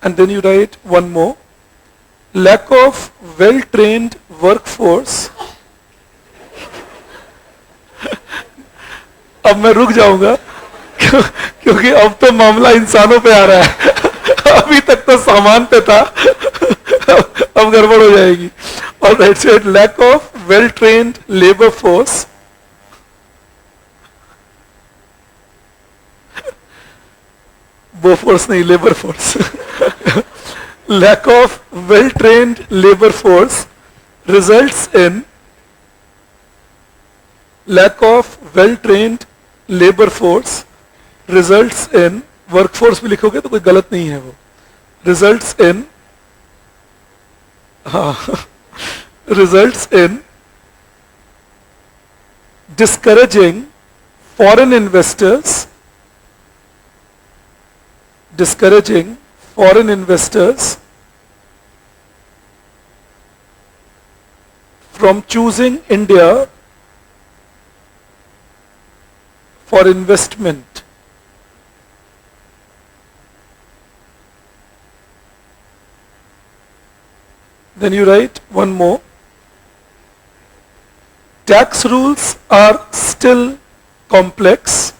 And then you write one more, lack of well-trained workforce. अब मैं रुक जाऊंगा क्योंकि अब तो मामला इंसानों पे आ रहा है अभी तक तो सामान पे था अब गड़बड़ हो जाएगी. All right, so lack of well-trained labor force, Bofors नहीं, labor force. Lack of well-trained labor force results in lack of well-trained labor force results in workforce भी लिखोगे तो कोई गलत नहीं है वो, results in results in discouraging foreign investors, discouraging foreign investors from choosing India for investment. Then you write one more. Tax rules are still complex.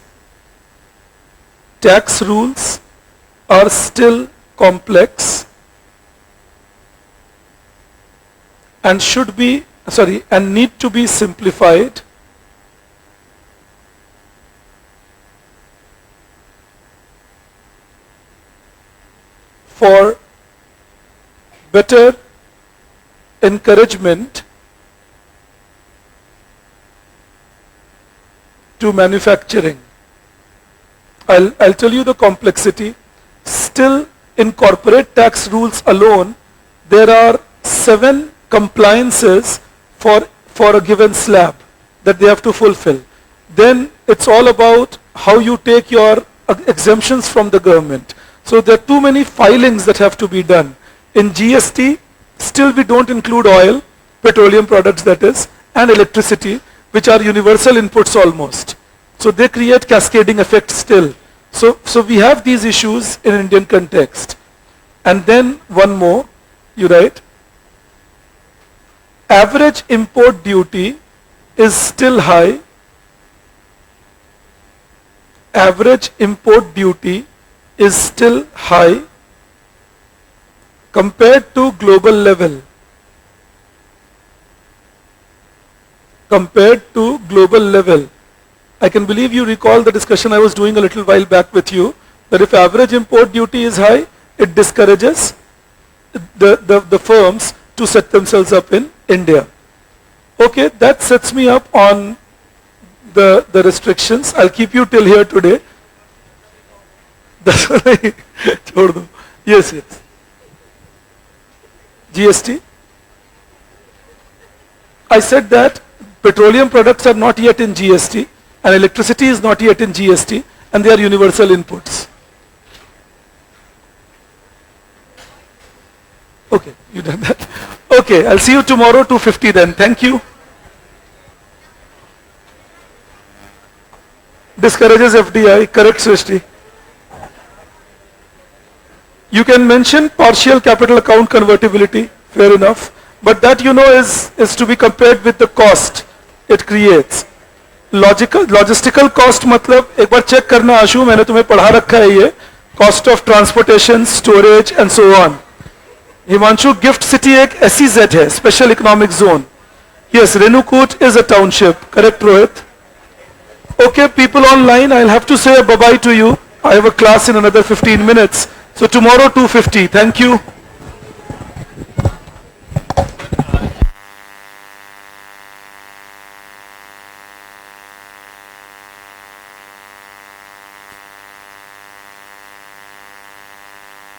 Tax rules are still complex and should be, and need to be simplified. For better encouragement to manufacturing. I'll tell you the complexity. Still, in corporate tax rules alone, there are 7 compliances for a given slab that they have to fulfill. Then it's all about how you take your exemptions from the government. So there are too many filings that have to be done. In GST, still we don't include oil, petroleum products that is, and electricity, which are universal inputs almost. So they create cascading effect still. So we have these issues in Indian context. And then one more, you write, average import duty is still high. Average import duty is still high compared to global level. Compared to global level. I can believe you recall the discussion I was doing a little while back with you, that if average import duty is high, it discourages the firms to set themselves up in India. Okay, that sets me up on the restrictions. I'll keep you till here today. That's what I told them. Yes, yes. GST. I said that petroleum products are not yet in GST and electricity is not yet in GST and they are universal inputs. Okay, you done that. Okay, I'll see you tomorrow 2:50 then. Thank you. Discourages FDI. Correct, Srishti. You can mention partial capital account convertibility. Fair enough. But that is to be compared with the cost it creates. Logistical cost मतलब एक बार check करना आशु, मैंने तुम्हें पढ़ा रखा है ये, cost of transportation, storage and so on. Himanshu, Gift City एक SEZ है, Special Economic Zone. Yes, Renukut is a township. Correct, Rohit? Okay, people online, I'll have to say a bye-bye to you. I have a class in another 15 minutes. So tomorrow 2:50. Thank you.